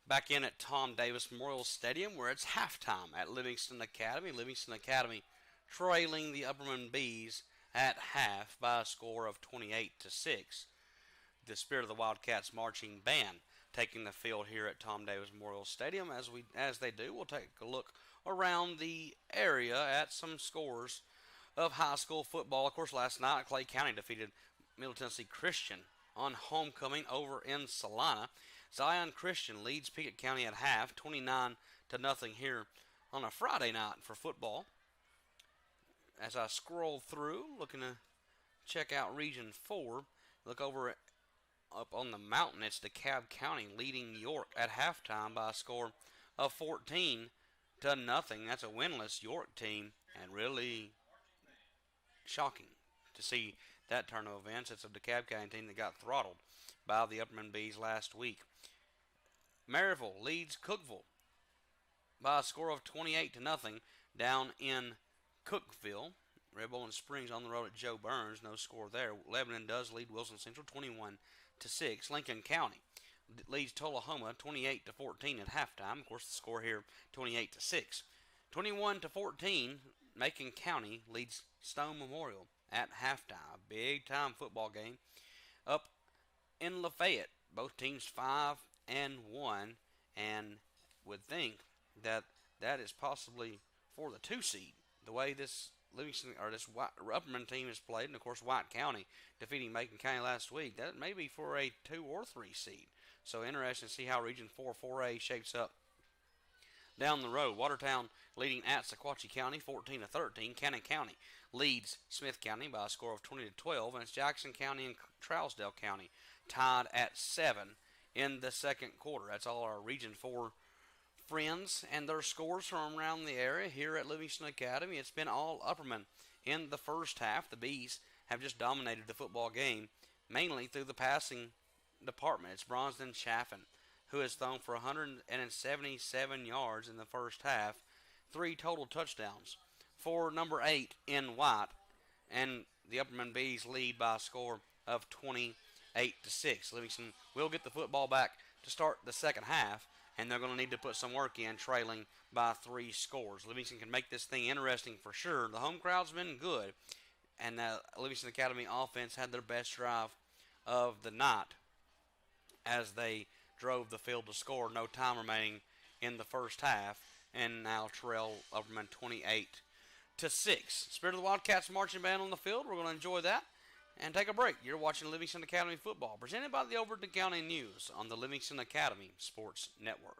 Back in at Tom Davis Memorial Stadium, where it's halftime at Livingston Academy. Livingston Academy trailing the Upperman Bees at half by a score of 28-6. The Spirit of the Wildcats marching band taking the field here at Tom Davis Memorial Stadium. As they do, we'll take a look around the area at some scores of high school football. Of course, last night Clay County defeated Middle Tennessee Christian on homecoming over in Salina. Zion Christian leads Pickett County at half, 29-0 here on a Friday night for football. As I scroll through, looking to check out Region 4, look over up on the mountain. It's DeKalb County leading York at halftime by a score of 14-0. That's a winless York team, and really shocking to see that turn of events. It's a DeKalb County team that got throttled by the Upperman Bees last week. Maryville leads Cookeville by a score of 28-0 down in Cookeville. Red Bowling Springs on the road at Joe Burns, no score there. Lebanon does lead Wilson Central 21-6. Lincoln County leads Tullahoma 28-14 at halftime. Of course, the score here 28-6. 21-14, Macon County leads Stone Memorial at halftime. Big time football game up in Lafayette. Both teams 5-1, and would think that that is possibly for the 2 seed. The way this Upperman team has played, and of course White County defeating Macon County last week, that may be for a 2 or 3 seed. So interesting to see how Region 4 4A shapes up down the road. Watertown leading at Sequatchie County 14-13. Cannon County leads Smith County by a score of 20-12, and it's Jackson County and Trousdale County tied at 7 in the second quarter. That's all our Region 4 friends and their scores from around the area here at Livingston Academy. It's been all Upperman in the first half. The Bees have just dominated the football game, mainly through the passing department. It's Bronston Chaffin, who has thrown for 177 yards in the first half, 3 total touchdowns for number 8 in White, and the Upperman Bees lead by a score of 28-6. Livingston will get the football back to start the second half, and they're going to need to put some work in, trailing by 3 scores. Livingston can make this thing interesting for sure. The home crowd's been good, and the Livingston Academy offense had their best drive of the night as they drove the field to score. No time remaining in the first half, and now trail Upperman 28-6. Spirit of the Wildcats marching band on the field. We're going to enjoy that and take a break. You're watching Livingston Academy football, presented by the Overton County News on the Livingston Academy Sports Network.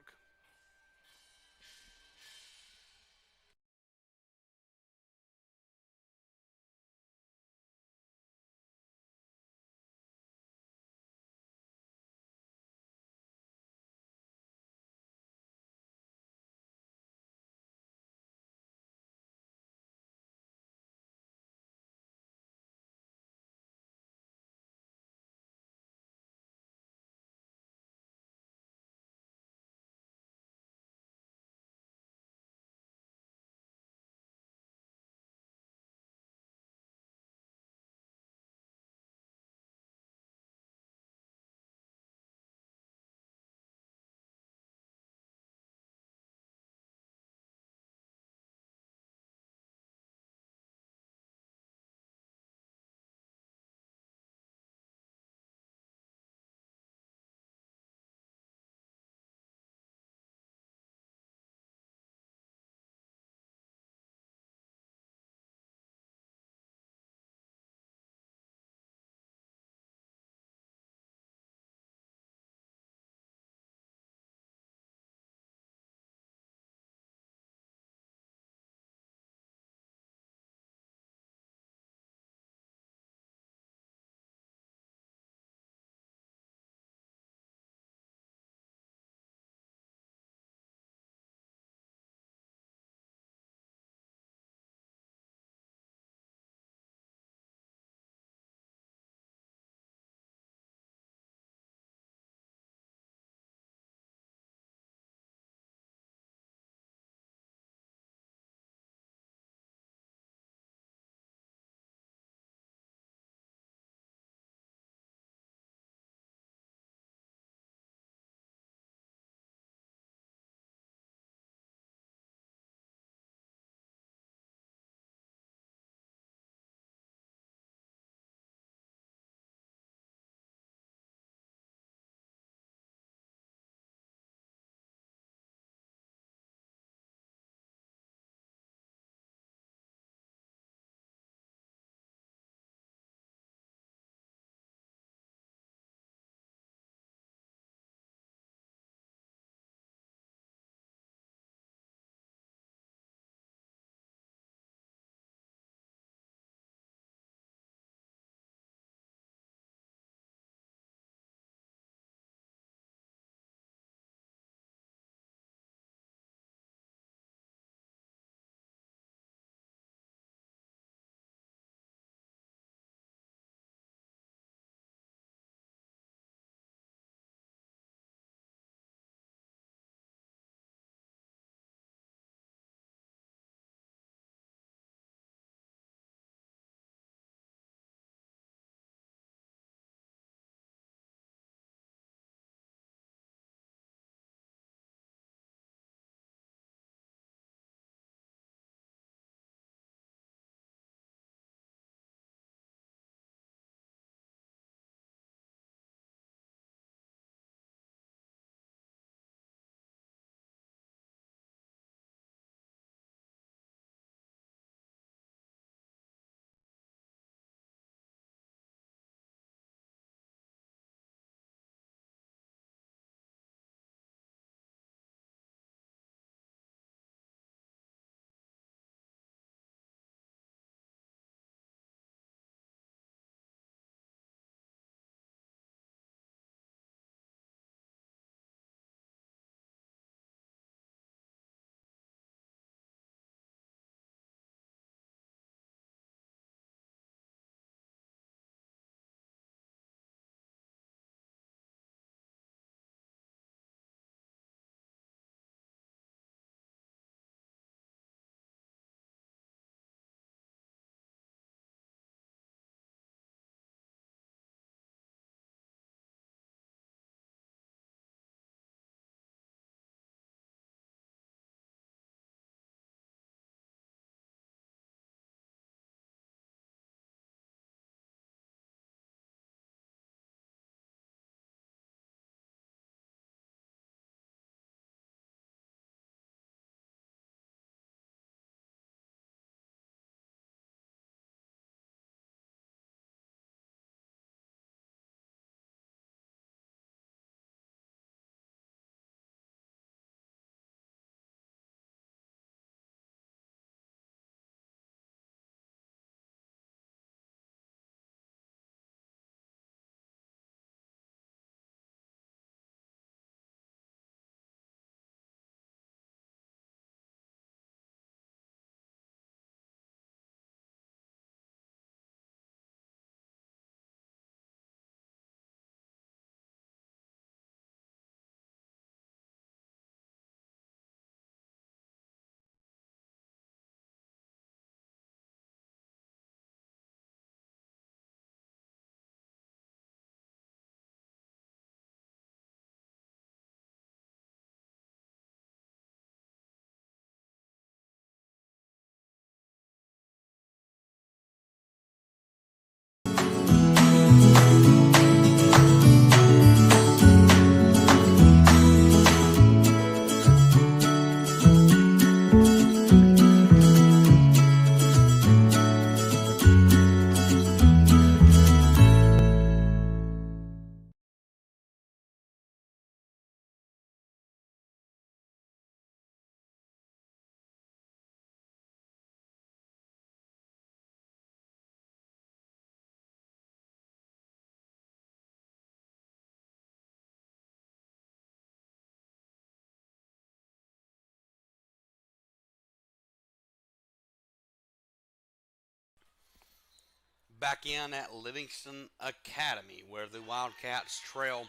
back in at Livingston Academy, where the Wildcats trail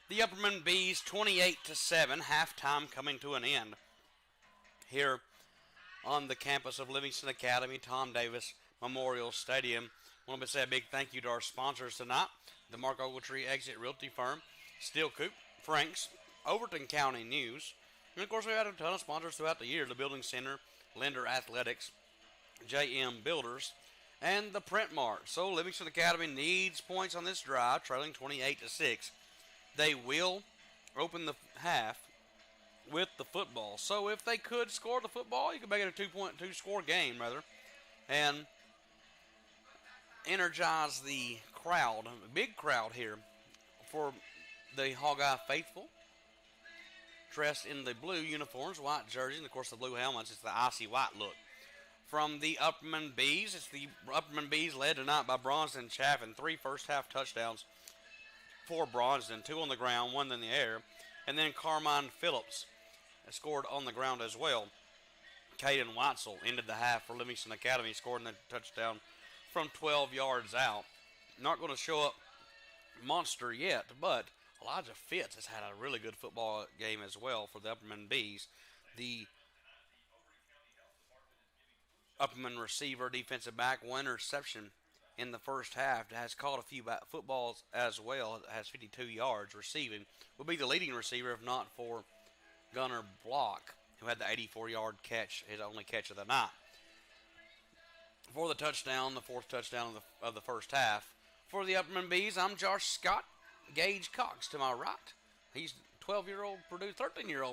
the Upperman Bees 28-7. Halftime coming to an end here on the campus of Livingston Academy, Tom Davis Memorial Stadium. I want to say a big thank you to our sponsors tonight: the Mark Ogletree Exit Realty Firm, Steel Coop, Frank's, Overton County News, and of course we had a ton of sponsors throughout the year: the Building Center, Lender Athletics, JM Builders, and the Print Mart. So Livingston Academy needs points on this drive, trailing 28-6. They will open the half with the football. So if they could score the football, you could make it a 2.2 score game, rather, and energize the crowd, a big crowd here for the Hawkeye faithful, dressed in the blue uniforms, white jerseys, and of course the blue helmets. It's the icy white look. From the Upperman Bees, it's the Upperman Bees led tonight by Bronson Chaffin. 3 first-half touchdowns for Bronson, 2 on the ground, 1 in the air. And then Carmine Phillips scored on the ground as well. Caden Weitzel ended the half for Livingston Academy, scoring the touchdown from 12 yards out. Not going to show up monster yet, but Elijah Fitz has had a really good football game as well for the Upperman Bees. The Upperman receiver, defensive back, 1 interception in the first half, has caught a few footballs as well, has 52 yards receiving. Will be the leading receiver if not for Gunnar Block, who had the 84-yard catch, his only catch of the night. For the touchdown, the 4th touchdown of the first half. For the Upperman Bees, I'm Josh Scott. Gage Cox to my right. He's 13-year-old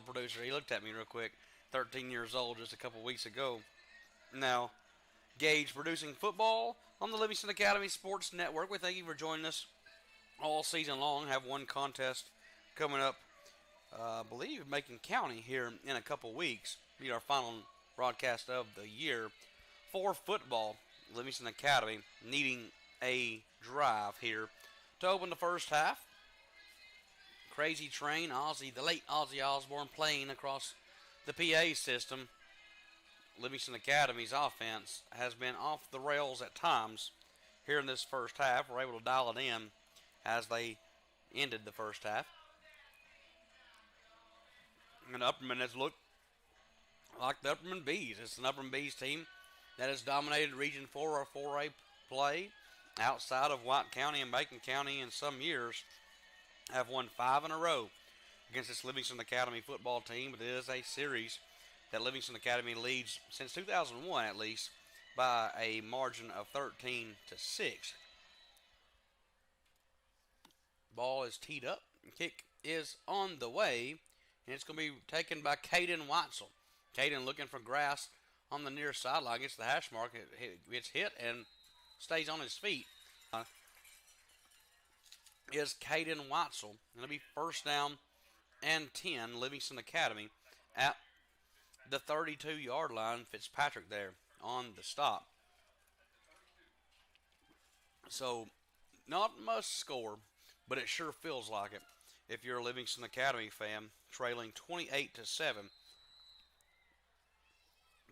producer. He looked at me real quick. 13 years old just a couple weeks ago. Now, Gage producing football on the Livingston Academy Sports Network. We thank you for joining us all season long. Have one contest coming up, I believe, Macon County here in a couple weeks. Be our final broadcast of the year for football. Livingston Academy needing a drive here to open the first half. Crazy Train, the late Ozzy Osbourne playing across the PA system. Livingston Academy's offense has been off the rails at times here in this first half. We're able to dial it in as they ended the first half. And Upperman has looked like the Upperman Bees. It's an Upperman Bees team that has dominated Region 4 or 4A play outside of White County and Macon County in some years. Have won 5 in a row against this Livingston Academy football team. But it is a series that Livingston Academy leads since 2001 at least by a margin of 13-6. Ball is teed up. Kick is on the way, and it's going to be taken by Caden Weitzel. Caden looking for grass on the near sideline. Gets the hash mark. It's hit and stays on his feet. Is Caden Weitzel. It'll be first down and 10, Livingston Academy at the 32-yard line. Fitzpatrick there on the stop. So, not much score, but it sure feels like it if you're a Livingston Academy fan, trailing 28-7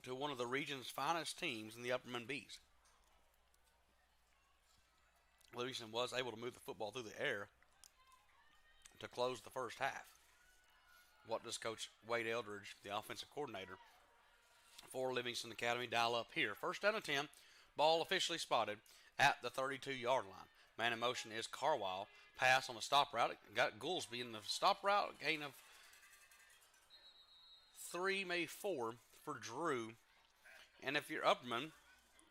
to one of the region's finest teams in the Upperman Bees. Livingston was able to move the football through the air to close the first half. What does Coach Wade Eldridge, the offensive coordinator for Livingston Academy, dial up here? First down and 10, ball officially spotted at the 32-yard line. Man in motion is Carwile. Pass on the stop route. Got Goolsby in the stop route. Gain of 3, maybe 4 for Drew. And if you're Upperman,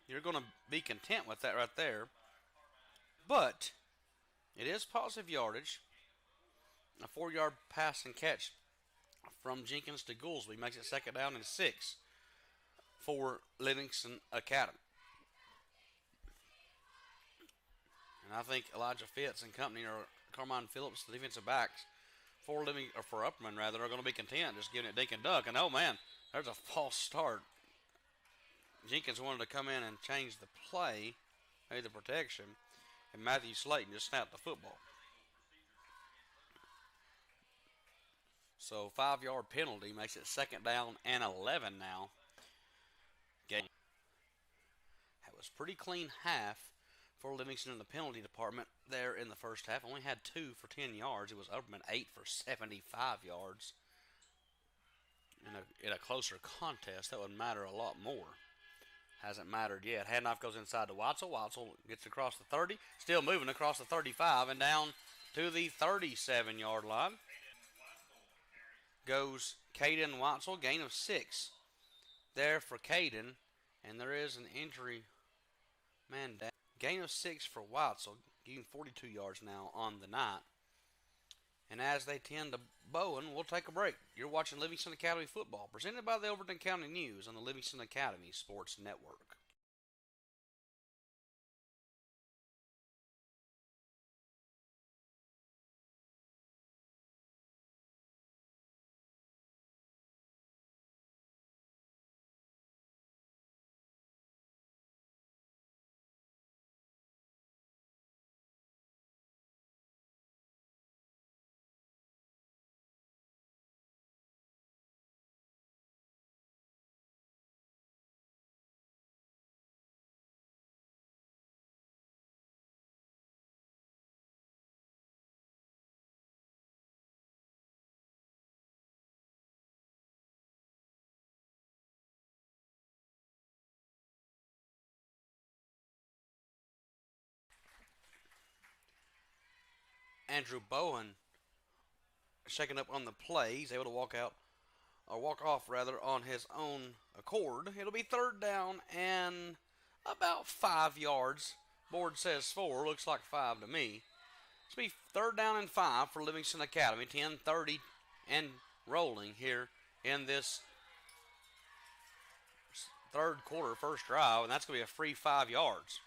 you're going to be content with that right there. But it is positive yardage. A 4-yard pass and catch from Jenkins to Goolsby makes it second down and 6 for Livingston Academy. And I think Elijah Fitz and company, or Carmine Phillips, the defensive backs for Upperman rather, are going to be content just giving it dink and dunk. And oh man, there's a false start. Jenkins wanted to come in and change the play, maybe the protection, and Matthew Slayton just snapped the football. So 5-yard penalty makes it second down and 11 now. Game. That was pretty clean half for Livingston in the penalty department there in the first half. Only had 2 for 10 yards. It was Upperman 8 for 75 yards. In a closer contest, that would matter a lot more. Hasn't mattered yet. Handoff goes inside to Watzel. Watzel gets across the 30. Still moving across the 35 and down to the 37-yard line. Goes Caden Watzel. Gain of 6 there for Caden. And there is an injury man down. Gain of 6 for Watzel. Getting 42 yards now on the night. And as they tend to Bowen, we'll take a break. You're watching Livingston Academy football, presented by the Overton County News on the Livingston Academy Sports Network. Andrew Bowen shaking up on the play. He's able to walk off on his own accord. It'll be third down and about 5 yards. Board says 4. Looks like 5 to me. It'll be third down and 5 for Livingston Academy. 10:30 and rolling here in this third quarter, first drive, and that's going to be a free 5 yards.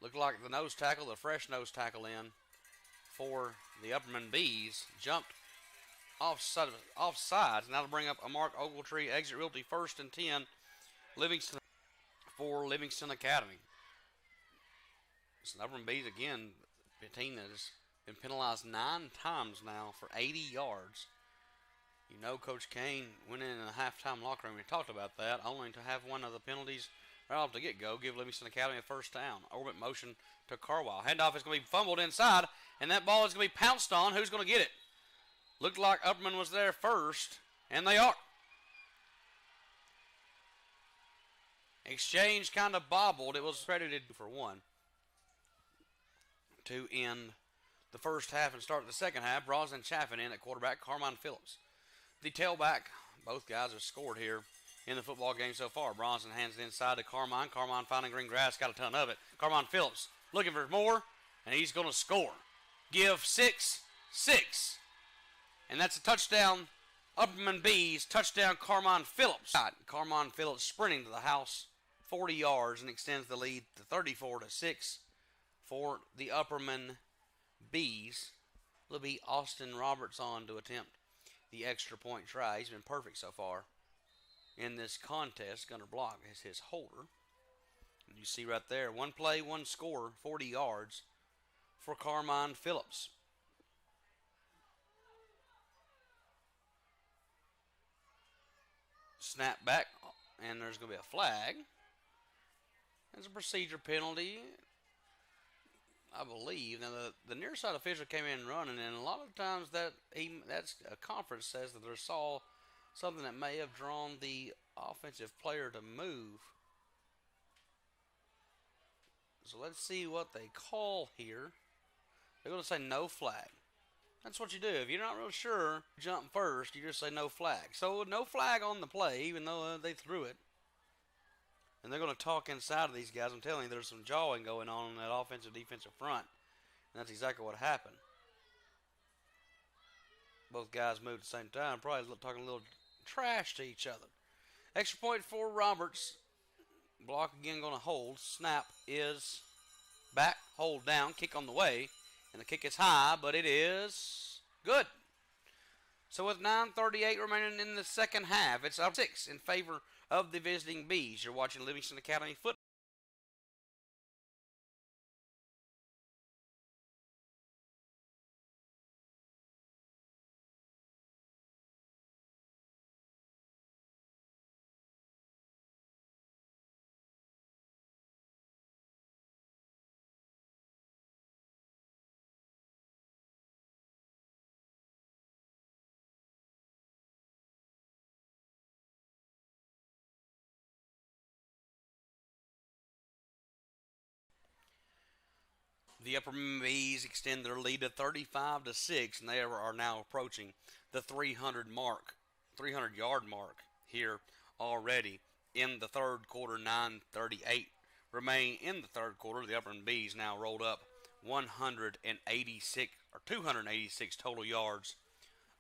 Looked like the fresh nose tackle in for the Upperman Bees, jumped offsides, and that'll bring up a Mark Ogletree, exit realty, 1st and 10, Livingston for Livingston Academy. So Upperman Bees, again, a team that has been penalized 9 times now for 80 yards. You know, Coach Kane went in a halftime locker room. We talked about that, only to have one of the penalties right off the get-go give Livingston Academy a first down. Orbit motion to Carwile. Handoff is going to be fumbled inside, and that ball is going to be pounced on. Who's going to get it? Looked like Upperman was there first, and they are. Exchange kind of bobbled. It was credited for 1 to end the first half and start the second half. Brosnan Chaffin in at quarterback, Carmine Phillips. The tailback, both guys have scored here in the football game so far. Bronson hands it inside to Carmine. Carmine finding green grass, got a ton of it. Carmine Phillips looking for more, and he's going to score. Give 6. And that's a touchdown. Upperman Bees, touchdown Carmine Phillips. Carmine Phillips sprinting to the house, 40 yards, and extends the lead to 34-6 for the Upperman Bees. It'll be Austin Roberts on to attempt the extra point try. He's been perfect so far in this contest. Gunner Block is his holder. And you see right there, 1 play, 1 score, 40 yards for Carmine Phillips. Snap back, and there's going to be a flag. There's a procedure penalty, I believe. Now, the near side official came in running, and a lot of times that's a conference says that they saw something that may have drawn the offensive player to move. So let's see what they call here. They're going to say no flag. That's what you do. If you're not real sure, jump first, you just say no flag. So no flag on the play, even though they threw it. And they're going to talk inside of these guys. I'm telling you, there's some jawing going on that offensive-defensive front. And that's exactly what happened. Both guys moved at the same time, probably talking a little trash to each other. Extra point for Roberts. Block again going to hold. Snap is back, hold down, kick on the way. And the kick is high, but it is good. So with 9:38 remaining in the second half, it's up 6 in favor of the visiting Bees. You're watching Livingston Academy football. The Upperman Bees extend their lead to 35-6, and they are now approaching the 300-yard mark here already in the third quarter. 9:38 remain in the third quarter. The Upperman Bees now rolled up 286 total yards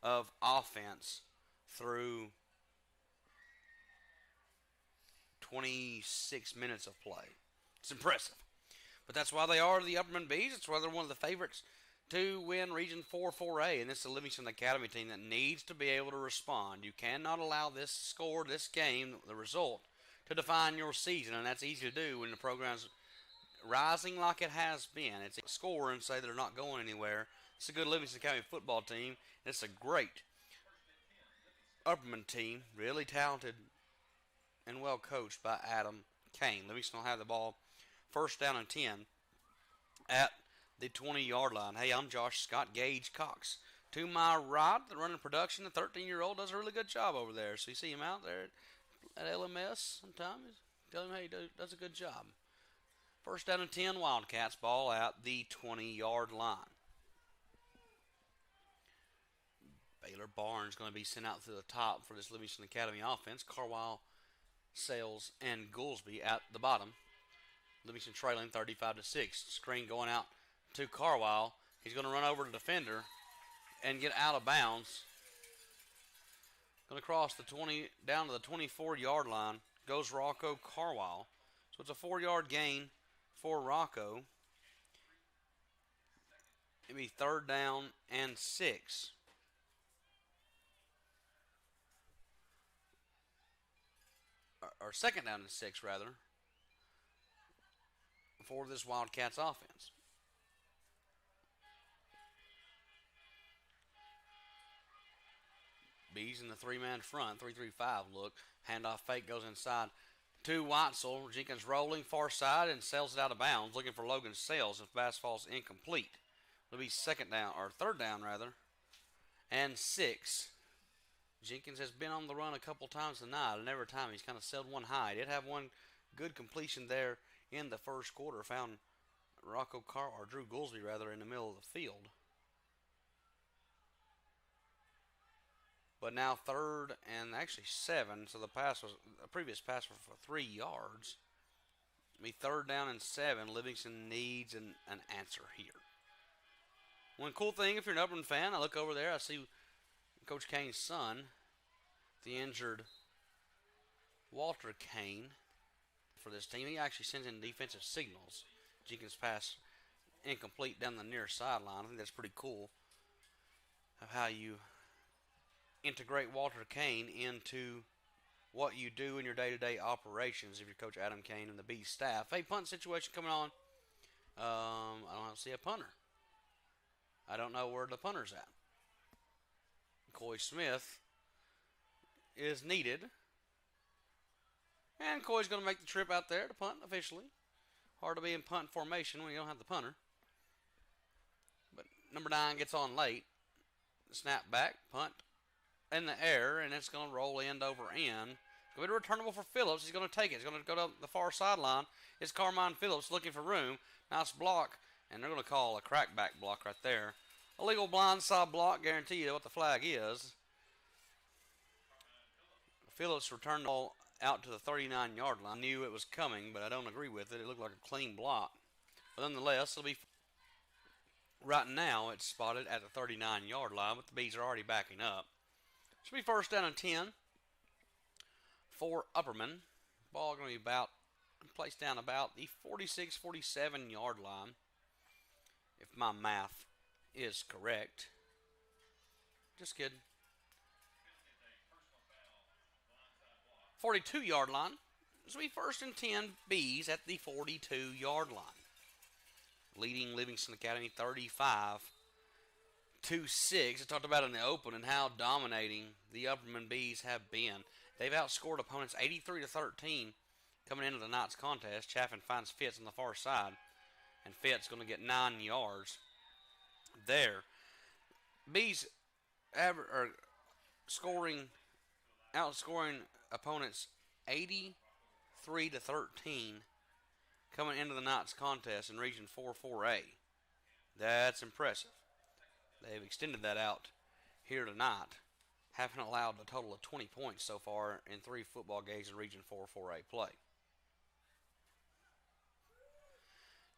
of offense through 26 minutes of play. It's impressive. But that's why they are the Upperman Bees. It's why they're one of the favorites to win Region 4-4A. And it's the Livingston Academy team that needs to be able to respond. You cannot allow this score, this game, the result, to define your season. And that's easy to do when the program's rising like it has been. It's a score and say they're not going anywhere. It's a good Livingston Academy football team. It's a great Upperman team, really talented and well coached by Adam Kane. Livingston will have the ball first down and 10 at the 20-yard line. Hey, I'm Josh Scott Gage Cox. To my right, the running production, the 13-year-old does a really good job over there. So you see him out there at LMS sometimes. Tell him, hey, he does a good job. First down and 10, Wildcats, ball at the 20-yard line. Baylor Barnes going to be sent out to the top for this Livingston Academy offense. Carwile, Sales, and Goolsby at the bottom. Livingston trailing 35-6. Screen going out to Carwile. He's going to run over the defender and get out of bounds. Going to cross the 20 down to the 24-yard line. Goes Rocco Carwile. So it's a 4-yard gain for Rocco. It'll be third down and 6. Or second down and 6, rather, for this Wildcats offense. Bees in the three-man front, 3-3-5 look. Handoff fake goes inside to Weitzel. Jenkins rolling far side and sails it out of bounds, looking for Logan Sales, and pass falls incomplete. It'll be third down, and 6. Jenkins has been on the run a couple times tonight, and every time he's kind of sailed one high. He did have one good completion there in the first quarter. Found Drew Goolsby in the middle of the field. But now third and actually 7, so the previous pass was for 3 yards. It'll be third down and 7. Livingston needs an answer here. One cool thing, if you're an Upperman fan, I look over there, I see Coach Kane's son, the injured Walter Kane, for this team. He actually sends in defensive signals. Jenkins pass incomplete down the near sideline. I think that's pretty cool of how you integrate Walter Kane into what you do in your day-to-day operations if you're Coach Adam Kane and the Bees staff. Hey, punt situation coming on. I don't see a punter. I don't know where the punter's at. Coy Smith is needed. And Coy's going to make the trip out there to punt officially. Hard to be in punt formation when you don't have the punter. But number 9 gets on late. Snap back, punt in the air, and it's going to roll end over end. It's going to be returnable for Phillips. He's going to take it. He's going to go to the far sideline. It's Carmine Phillips looking for room. Nice block, and they're going to call a crackback block right there. Illegal blindside block, guarantee you what the flag is. Phillips returned the ball out to the 39-yard line. Knew it was coming, but I don't agree with it. It looked like a clean block. But nonetheless, it'll be right now it's spotted at the 39-yard line, but the Bees are already backing up. Should be first down and 10 for Upperman. Ball going to be placed down about the 46-47-yard line, if my math is correct. Just kidding. 42-yard line. This will be first and 10 Bees at the 42-yard line. Leading Livingston Academy 35-6. I talked about in the open and how dominating the Upperman Bees have been. They've outscored opponents 83-13 coming into the night's contest. Chaffin finds Fitz on the far side, and Fitz going to get 9 yards there. Bees are outscoring opponents 83-13 coming into the night's contest in Region 4-4A. That's impressive. They've extended that out here tonight, having allowed a total of 20 points so far in 3 football games in Region 4 4A play.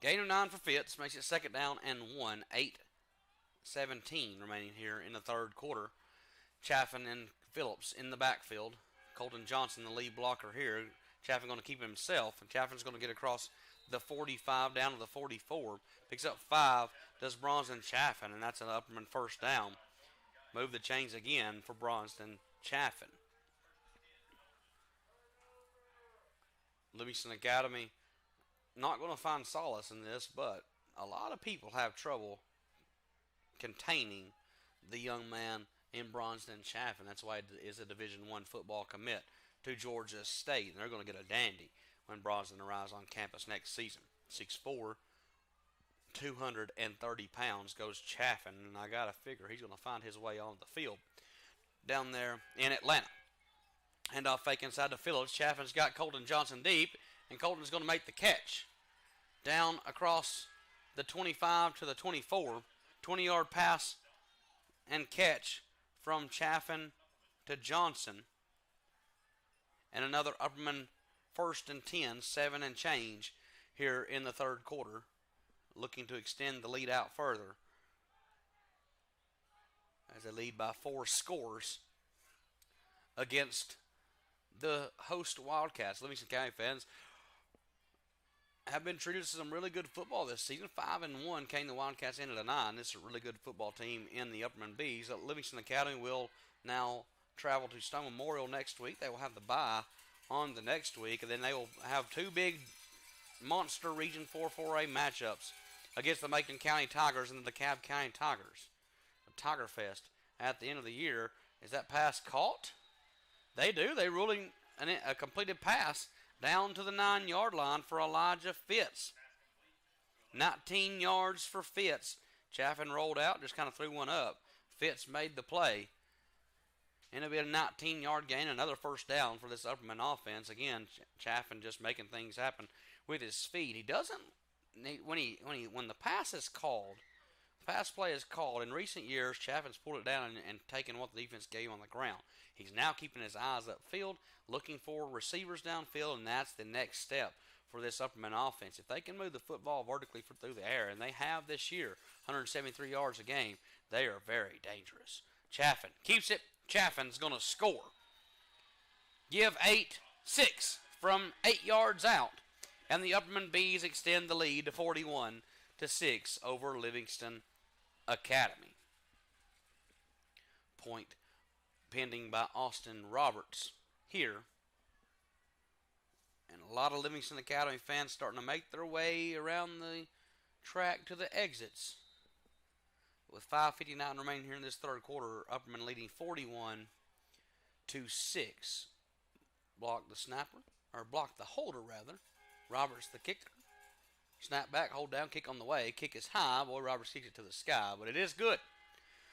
Gain of 9 for Fitz makes it second down and 1, 8:17 remaining here in the third quarter. Chaffin and Phillips in the backfield. Colton Johnson, the lead blocker here. Chaffin going to keep himself, and Chaffin's going to get across the 45 down to the 44. Picks up 5, does Bronston Chaffin, and that's an Upperman first down. Move the chains again for Bronston Chaffin. Livingston Academy not going to find solace in this, but a lot of people have trouble containing the young man in Bronston Chaffin. That's why it is a Division I football commit to Georgia State, and they're going to get a dandy when Bronston arrives on campus next season. 6'4", 230 pounds goes Chaffin, and I got to figure he's going to find his way on the field down there in Atlanta. Handoff fake inside to Phillips. Chaffin's got Colton Johnson deep, and Colton's going to make the catch. Down across the 25 to the 24. 20-yard pass and catch from Chaffin to Johnson. And another Upperman first and 10, 7 and change here in the third quarter. Looking to extend the lead out further as they lead by 4 scores against the host Wildcats. Livingston County fans have been treated to some really good football this season. 5-1 came the Wildcats into the 9. This is a really good football team in the Upperman Bees. Livingston Academy will now travel to Stone Memorial next week. They will have the bye on the next week, and then they will have 2 big monster Region 4 4A matchups against the Macon County Tigers and the DeKalb County Tigers. A Tiger Fest at the end of the year. Is that pass caught? They do. They ruling a completed pass down to the 9-yard line for Elijah Fitz. 19 yards for Fitz. Chaffin rolled out, just kind of threw one up. Fitz made the play. And it'll be a 19-yard gain, another first down for this Upperman offense. Again, Chaffin just making things happen with his feet. He doesn't when the pass is called, pass play is called. In recent years, Chaffin's pulled it down and taken what the defense gave on the ground. He's now keeping his eyes upfield, looking for receivers downfield, and that's the next step for this Upperman offense. If they can move the football vertically through the air, and they have this year, 173 yards a game, they are very dangerous. Chaffin keeps it. Chaffin's going to score. Give 8-6 from 8 yards out. And the Upperman Bees extend the lead to 41-6 over Livingston Academy. Point pending by Austin Roberts here. And a lot of Livingston Academy fans starting to make their way around the track to the exits. With 5:59 remaining here in this third quarter, Upperman leading 41-6. Block the holder rather. Roberts the kicker. Snap back, hold down, kick on the way. Kick is high. Boy, Roberts kicks it to the sky, but it is good.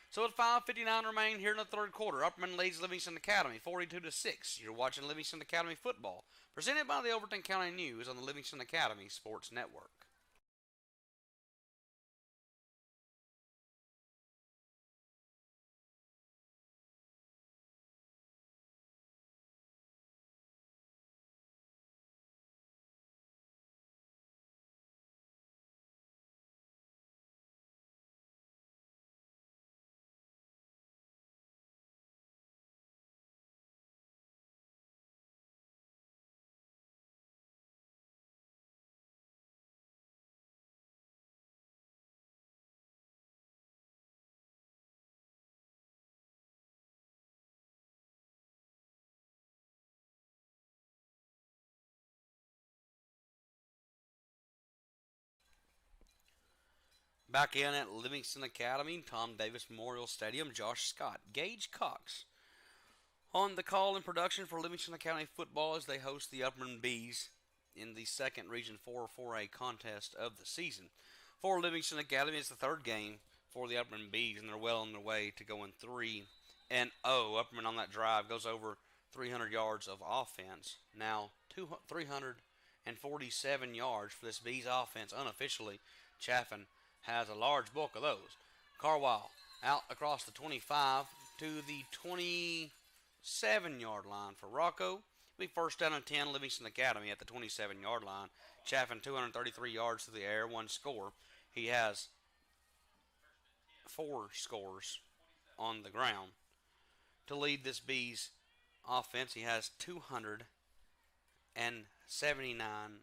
So with 5:59 remaining here in the third quarter, Upperman leads Livingston Academy 42-6. You're watching Livingston Academy football, presented by the Overton County News on the Livingston Academy Sports Network. Back in at Livingston Academy, Tom Davis Memorial Stadium, Josh Scott, Gage Cox on the call and production for Livingston Academy football as they host the Upperman Bees in the second Region 4 4A contest of the season. For Livingston Academy, it's the third game for the Upperman Bees, and they're well on their way to going 3-0. Upperman on that drive goes over 300 yards of offense. Now 347 yards for this Bees offense unofficially. Chaffin has a large bulk of those. Carwile out across the 25 to the 27-yard line for Rocco. It'll be first down and 10, Livingston Academy at the 27-yard line. Chaffin 233 yards through the air, one score. He has 4 scores on the ground. To lead this Bees offense, he has 279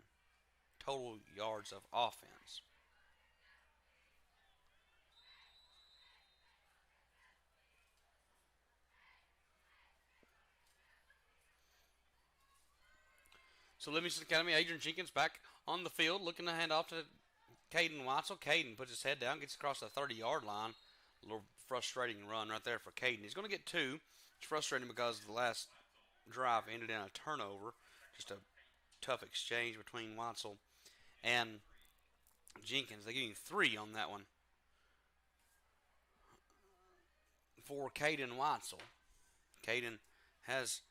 total yards of offense. So Livingston Academy, Adrian Jenkins back on the field, looking to hand off to Caden Watzel. Caden puts his head down, gets across the 30-yard line. A little frustrating run right there for Caden. He's going to get 2. It's frustrating because the last drive ended in a turnover. Just a tough exchange between Watzel and Jenkins. They give him 3 on that one for Caden Watzel. Caden has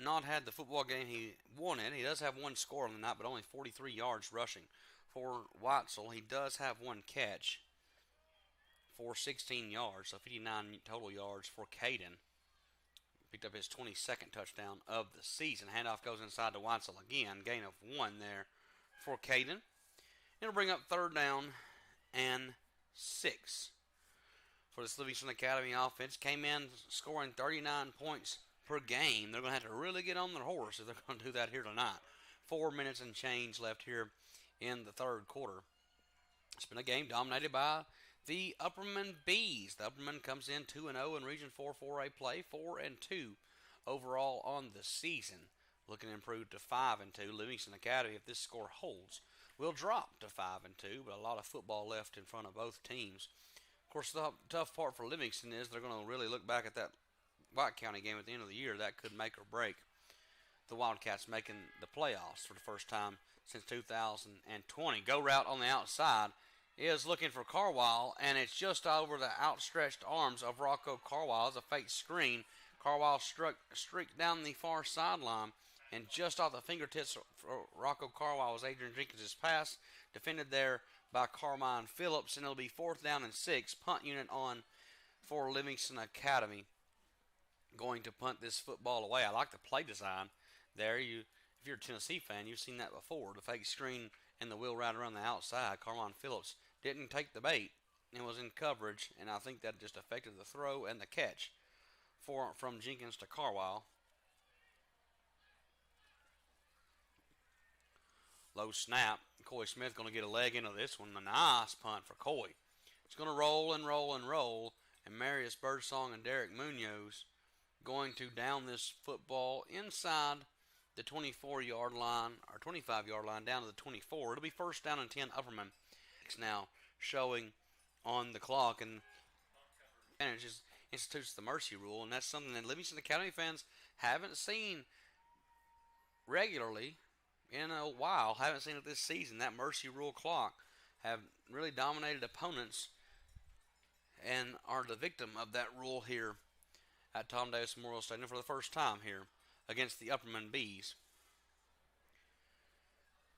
not had the football game he wanted. He does have 1 score on the night, but only 43 yards rushing. For Watzel, he does have 1 catch for 16 yards, so 59 total yards for Caden. Picked up his 22nd touchdown of the season. Handoff goes inside to Watzel again. Gain of 1 there for Caden. It'll bring up third down and 6 for this Livingston Academy offense. Came in scoring 39 points per game. They're going to have to really get on their horse if they're going to do that here tonight. 4 minutes and change left here in the third quarter. It's been a game dominated by the Upperman Bees. The Upperman comes in 2-0 in Region 4 4A play, 4-2 overall on the season. Looking to improve to 5-2. Livingston Academy, if this score holds, will drop to 5-2, but a lot of football left in front of both teams. Of course, the tough part for Livingston is they're going to really look back at that White County game at the end of the year. That could make or break the Wildcats making the playoffs for the first time since 2020. Go route on the outside is looking for Carwile, and it's just over the outstretched arms of Rocco Carwile. It's a fake screen. Carwile streaked down the far sideline, and just off the fingertips of Rocco Carwile was Adrian Jenkins' pass, defended there by Carmine Phillips, and it'll be fourth down and 6. Punt unit on for Livingston Academy. Going to punt this football away. I like the play design there. If you're a Tennessee fan, you've seen that before. The fake screen and the wheel right around the outside. Carmine Phillips didn't take the bait and was in coverage, and I think that just affected the throw and the catch from Jenkins to Carwile. Low snap. Coy Smith going to get a leg into this one. A nice punt for Coy. It's going to roll and roll and roll, and Marius Birdsong and Derek Munoz going to down this football inside the 24-yard line, or 25-yard line, down to the 24. It'll be first down and 10, Upperman. It's now showing on the clock, and it just institutes the mercy rule, and that's something that Livingston Academy fans haven't seen regularly in a while. Haven't seen it this season. That mercy rule clock have really dominated opponents and are the victim of that rule here at Tom Davis Memorial Stadium for the first time here against the Upperman Bees.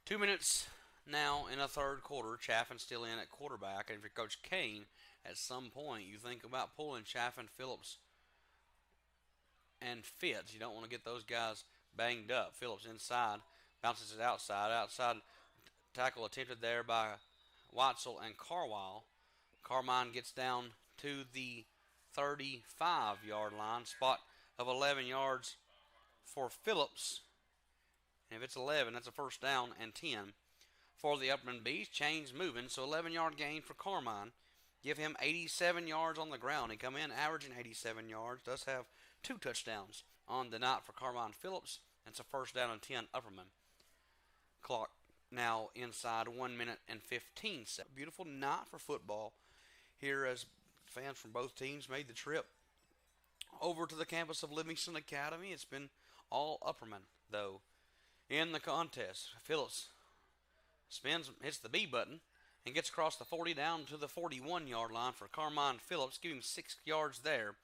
2 minutes now in a third quarter. Chaffin still in at quarterback. And if you're Coach Kane, at some point you think about pulling Chaffin, Phillips, and Fitz. You don't want to get those guys banged up. Phillips inside, bounces it outside. Outside tackle attempted there by Watzel and Carwile. Carmine gets down to the 35-yard line. Spot of 11 yards for Phillips. And if it's 11, that's a first down and 10 for the Upperman Bees. Chains moving, so 11-yard gain for Carmine. Give him 87 yards on the ground. He come in averaging 87 yards. Does have 2 touchdowns on the night for Carmine Phillips. That's a first down and 10, Upperman. Clock now inside 1 minute and 15 seconds. Beautiful night for football here as fans from both teams made the trip over to the campus of Livingston Academy. It's been all Upperman, though, in the contest. Phillips spins, hits the B button, and gets across the 40 down to the 41-yard line for Carmine Phillips. Give him 6 yards there,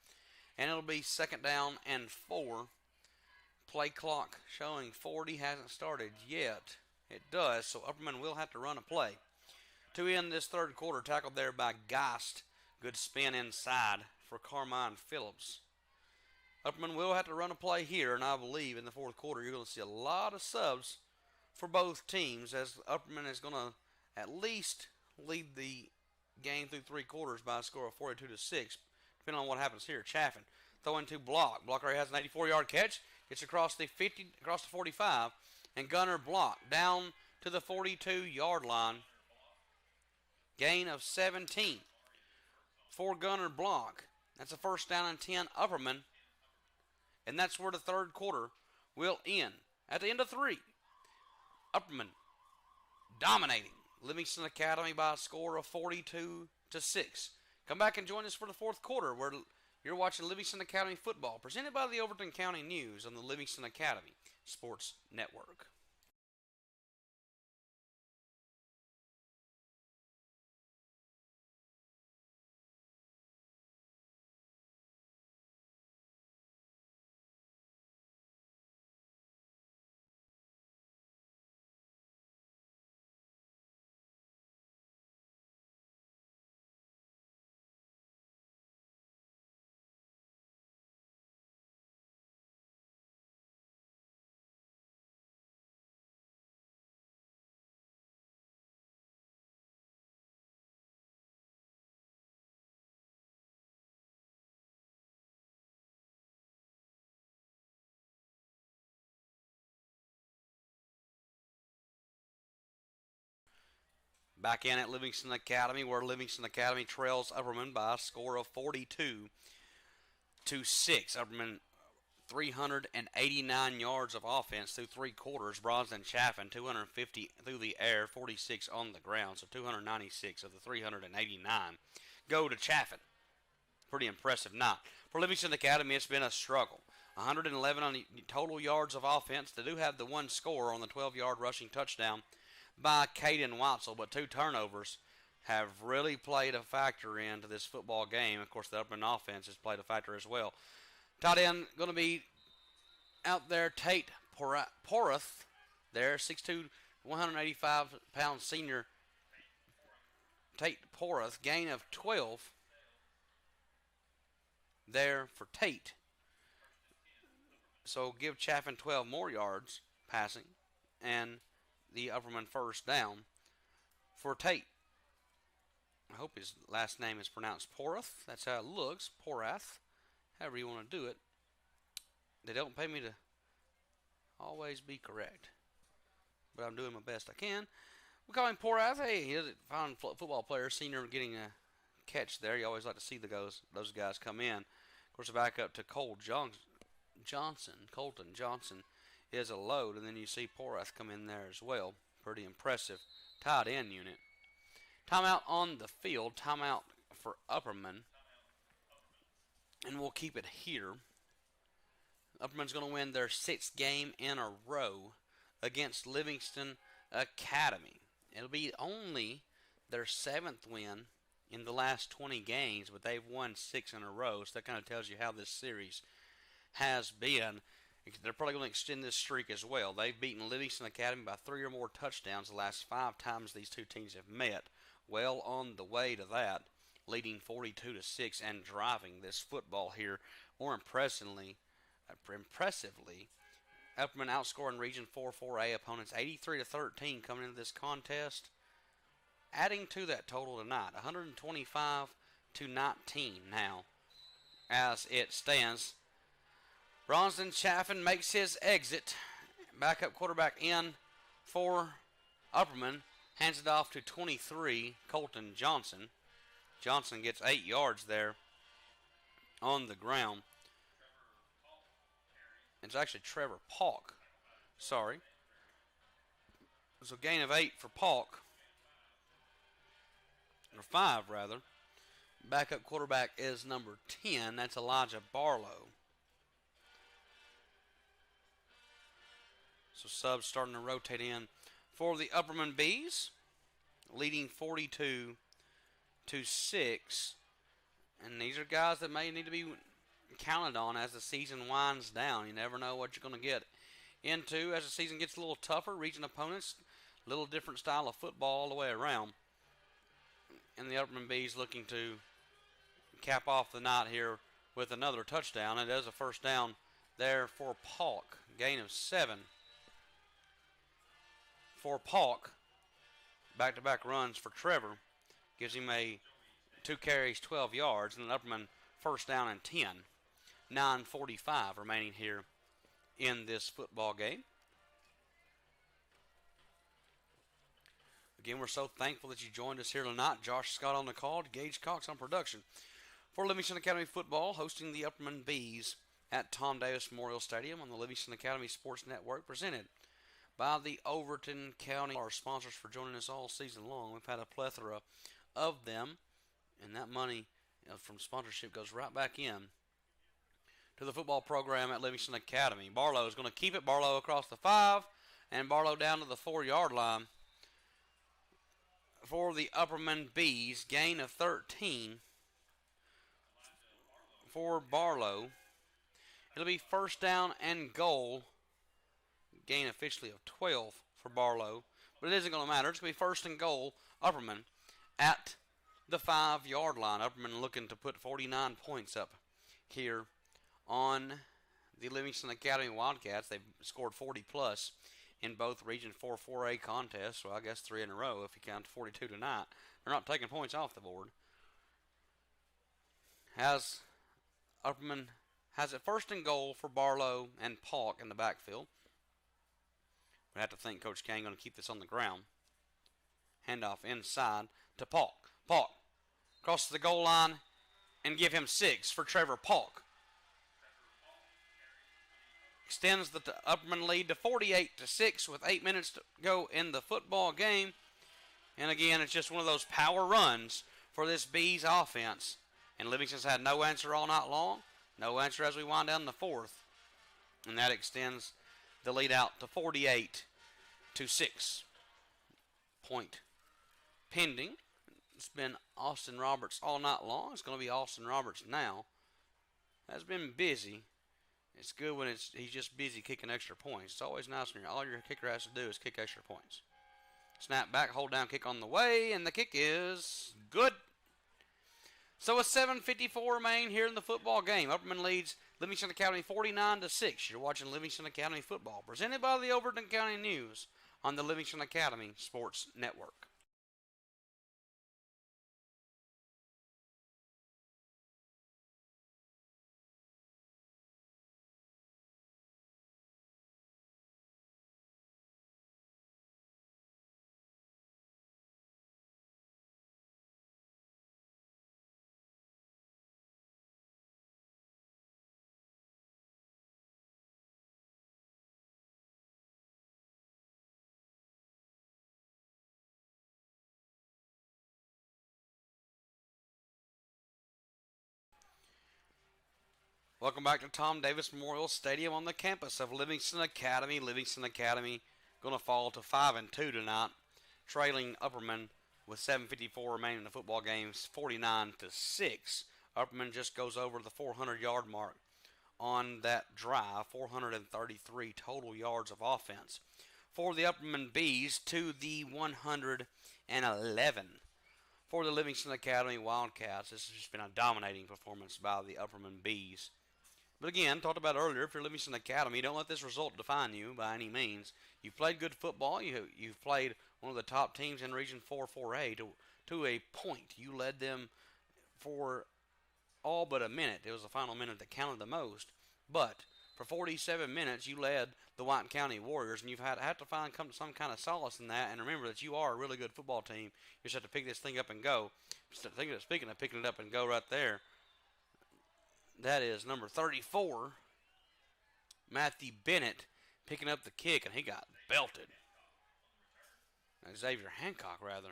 and it'll be second down and 4. Play clock showing 40 hasn't started yet. It does, so Upperman will have to run a play. to end this third quarter. Tackled there by Geist. Good spin inside for Carmine Phillips. Upperman will have to run a play here, and I believe in the fourth quarter you're going to see a lot of subs for both teams, as Upperman is going to at least lead the game through three quarters by a score of 42-6, depending on what happens here. Chaffin throwing to Block. Block already has an 84-yard catch. Gets across the 50, across the 45, and Gunner Block down to the 42-yard line. Gain of 17 for Gunner Block. That's a first down and 10, Upperman. And that's where the third quarter will end. At the end of three, Upperman dominating Livingston Academy by a score of 42-6. Come back and join us for the fourth quarter, where you're watching Livingston Academy football, presented by the Overton County News on the Livingston Academy Sports Network. Back in at Livingston Academy, where Livingston Academy trails Upperman by a score of 42-6. Upperman 389 yards of offense through three quarters. Bronson Chaffin 250 through the air, 46 on the ground, so 296 of the 389 go to Chaffin. Pretty impressive night. For Livingston Academy, it's been a struggle. 111 on the total yards of offense. They do have the one score on the 12-yard rushing touchdown by Caden Watzel, but two turnovers have really played a factor into this football game. Of course, the Upperman offense has played a factor as well. Tight end going to be out there, Tate Porath there, 6'2", 185-pound senior Tate Porath. Gain of 12 there for Tate. So give Chaffin 12 more yards passing, and the Upperman first down for Tate. I hope his last name is pronounced Porath. That's how it looks, Porath, however you want to do it. They don't pay me to always be correct, but I'm doing my best I can. We call him Porath. Hey, he's a fine football player, senior, getting a catch there. You always like to see those guys come in. Of course, back up to Colton Johnson is a load, and then you see Porath come in there as well. Pretty impressive tight end unit. Timeout on the field. Timeout for Upperman, and we'll keep it here. Upperman's going to win their sixth game in a row against Livingston Academy. It'll be only their seventh win in the last 20 games, but they've won 6 in a row, so that kind of tells you how this series has been. They're probably going to extend this streak as well. They've beaten Livingston Academy by 3 or more touchdowns the last 5 times these two teams have met. Well on the way to that, leading 42-6 and driving this football here. More impressively, Upperman outscoring Region 4-4A opponents 83-13 coming into this contest. Adding to that total tonight, 125-19 now as it stands. Bronson Chaffin makes his exit. Backup quarterback in for Upperman. Hands it off to 23, Colton Johnson. Johnson gets 8 yards there on the ground. It's actually Trevor Polk. Sorry. So gain of 8 for Polk. Or 5, rather. Backup quarterback is number 10. That's Elijah Barlow. So subs starting to rotate in for the Upperman Bees, leading 42-6. And these are guys that may need to be counted on as the season winds down. You never know what you're going to get into as the season gets a little tougher. Region opponents, a little different style of football all the way around. and the Upperman Bees looking to cap off the night here with another touchdown. It is a first down there for Polk. Gain of 7 for Polk. Back-to-back runs for Trevor. Gives him a 2 carries, 12 yards, and an Upperman first down and 10. 9:45 remaining here in this football game. Again, we're so thankful that you joined us here tonight. Josh Scott on the call, Gage Cox on production. For Livingston Academy football, hosting the Upperman Bees at Tom Davis Memorial Stadium on the Livingston Academy Sports Network, presented by the Overton County. Our sponsors for joining us all season long. We've had a plethora of them, and that money from sponsorship goes right back in to the football program at Livingston Academy. Barlow is going to keep it. Barlow across the 5, and Barlow down to the 4-yard line for the Upperman Bees. Gain of 13 for Barlow. It'll be first down and goal. Gain officially of 12 for Barlow, but it isn't going to matter. It's going to be first and goal, Upperman, at the 5-yard line. Upperman looking to put 49 points up here on the Livingston Academy Wildcats. They've scored 40-plus in both Region 4 4A contests, so I guess 3 in a row if you count 42 tonight. They're not taking points off the board. Upperman has it first and goal for Barlow and Polk in the backfield. We have to think Coach Kane going to keep this on the ground. Handoff inside to Polk. Polk crosses the goal line and give him 6 for Trevor Polk. Extends the Upperman lead to 48-6 with 8 minutes to go in the football game. And again, it's just one of those power runs for this Bees offense. And Livingston's had no answer all night long. No answer as we wind down the 4th. And that extends the lead out to 48-6. Point pending. It's been Austin Roberts all night long. It's going to be Austin Roberts now. Has been busy. It's good when he's just busy kicking extra points. It's always nice when all your kicker has to do is kick extra points. Snap back, hold down, kick on the way, and the kick is good. So a 7:54 remain here in the football game. Upperman leads Livingston Academy 49-6. You're watching Livingston Academy football, presented by the Overton County News on the Livingston Academy Sports Network. Welcome back to Tom Davis Memorial Stadium on the campus of Livingston Academy. Livingston Academy going to fall to 5-2 tonight, trailing Upperman with 7:54 remaining in the football game, 49-6. Upperman just goes over the 400-yard mark on that drive, 433 total yards of offense. For the Upperman Bees to the 111. For the Livingston Academy Wildcats, this has just been a dominating performance by the Upperman Bees. But again, talked about earlier, if you're Livingston Academy, don't let this result define you by any means. You've played good football. You've played one of the top teams in Region 4 4A to a point. You led them for all but a minute. It was the final minute that counted the most. But for 47 minutes, you led the White County Warriors, and you've had to find some kind of solace in that. And remember that you are a really good football team. You just have to pick this thing up and go. Speaking of picking it up and go right there, that is number 34, Matthew Bennett, picking up the kick, and he got belted. Xavier Hancock, rather,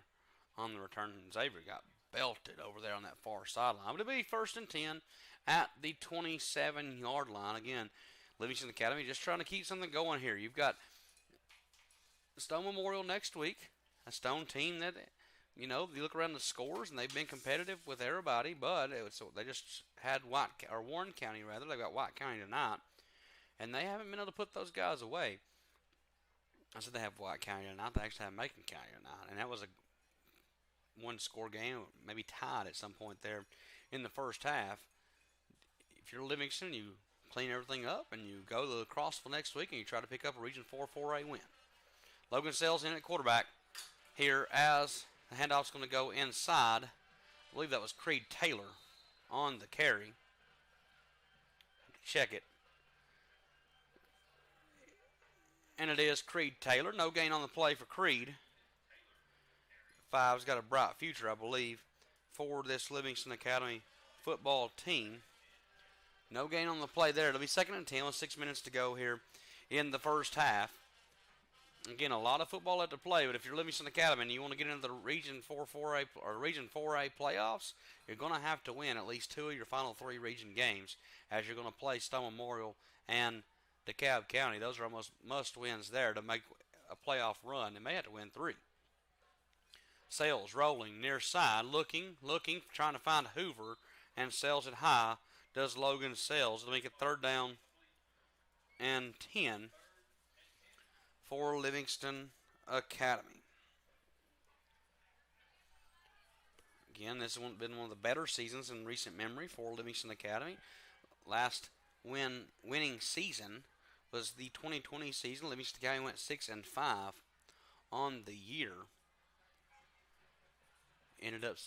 on the return. Xavier got belted over there on that far sideline. But it'll be first and 10 at the 27-yard line. Again, Livingston Academy just trying to keep something going here. You've got Stone Memorial next week, a Stone team that, you look around the scores, and they've been competitive with everybody, but they just had Warren County, rather. They've got White County tonight, and they haven't been able to put those guys away. I said they have White County tonight. They actually have Macon County tonight, and one-score game, maybe tied at some point there in the first half. If you're Livingston, you clean everything up and you go to the Crossville next week and you try to pick up a Region 4 4A win. Logan Sells in at quarterback here as the handoff's going to go inside. I believe that was Creed Taylor on the carry. Check it. And it is Creed Taylor. No gain on the play for Creed. Five's got a bright future, I believe, for this Livingston Academy football team. No gain on the play there. It'll be 2nd and 10 with 6 minutes to go here in the first half. Again, a lot of football left to play, but if you're Livingston Academy and you want to get into the Region 4 4A or Region 4A playoffs, you're going to have to win at least 2 of your final 3 region games, as you're going to play Stone Memorial and DeKalb County. Those are almost must-wins there to make a playoff run. They may have to win 3. Sales rolling near side, looking, trying to find Hoover, and Sales it high. Does Logan Sales to make it 3rd down and 10 for Livingston Academy. Again, this has been one of the better seasons in recent memory for Livingston Academy. Last winning season was the 2020 season. Livingston Academy went 6-5 on the year. Ended up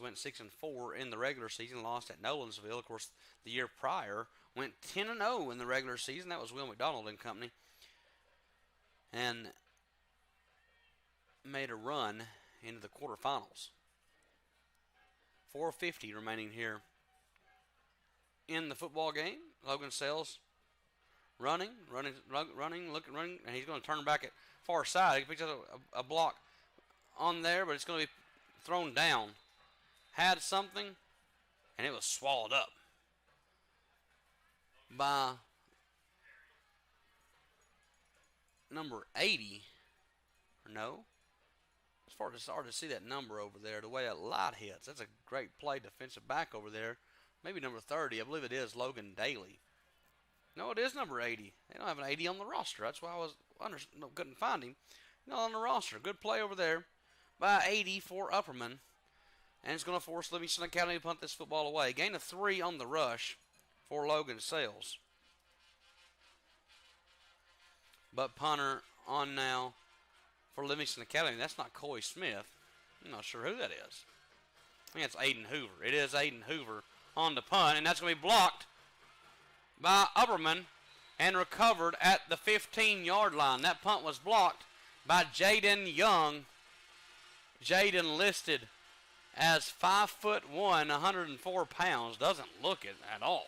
went 6-4 in the regular season. Lost at Nolansville. Of course, the year prior went 10-0 in the regular season. That was Will McDonald and company, and made a run into the quarterfinals. 4:50 remaining here in the football game. Logan Sells running, and he's going to turn back at far side. He picks up a block on there, but it's going to be thrown down. Had something, and it was swallowed up by number 80. Or no? It's hard to see that number over there, the way that light hits. That's a great play, defensive back over there. Maybe number 30. I believe it is Logan Daly. No, it is number 80. They don't have an 80 on the roster. That's why couldn't find him. Not on the roster. Good play over there by 80 for Upperman. And it's going to force Livingston Academy to punt this football away. Gain of 3 on the rush for Logan Sales. But punter on now for Livingston Academy. That's not Coy Smith. I'm not sure who that is. I think it's Aiden Hoover. It is Aiden Hoover on the punt, and that's going to be blocked by Upperman and recovered at the 15-yard line. That punt was blocked by Jaden Young. Jaden listed as 5'1", 104 pounds. Doesn't look it at all.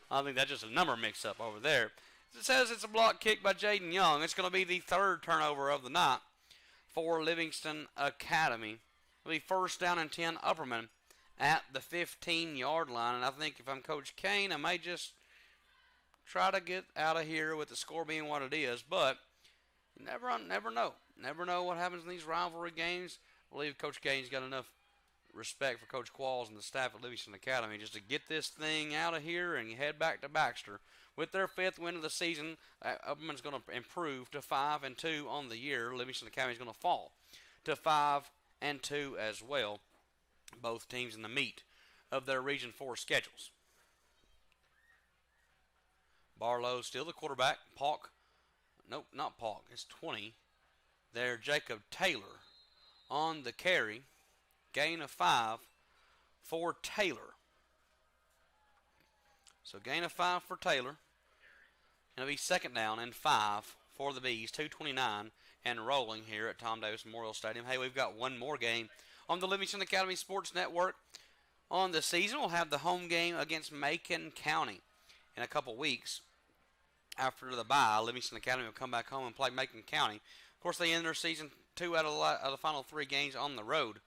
I think that's just a number mix-up over there. It says it's a block kick by Jaden Young. It's going to be the 3rd turnover of the night for Livingston Academy. It'll be 1st down and 10 Upperman at the 15-yard line. And I think if I'm Coach Kane, I may just try to get out of here with the score being what it is. But you never know. Never know what happens in these rivalry games. I believe Coach Kane's got enough respect for Coach Qualls and the staff at Livingston Academy just to get this thing out of here and head back to Baxter. With their 5th win of the season, Upperman's going to improve to 5-2 on the year. Livingston Academy is going to fall to 5-2 as well. Both teams in the meat of their Region 4 schedules. Barlow still the quarterback. Nope, not Paulk. It's 20. There, Jacob Taylor on the carry. Gain of 5 for Taylor. So gain of 5 for Taylor. And it'll be 2nd down and 5 for the Bees. 2:29 and rolling here at Tom Davis Memorial Stadium. Hey, we've got one more game on the Livingston Academy Sports Network on the season. We'll have the home game against Macon County in a couple weeks. After the bye, Livingston Academy will come back home and play Macon County. Of course, they end their season 2 out of the final 3 games on the road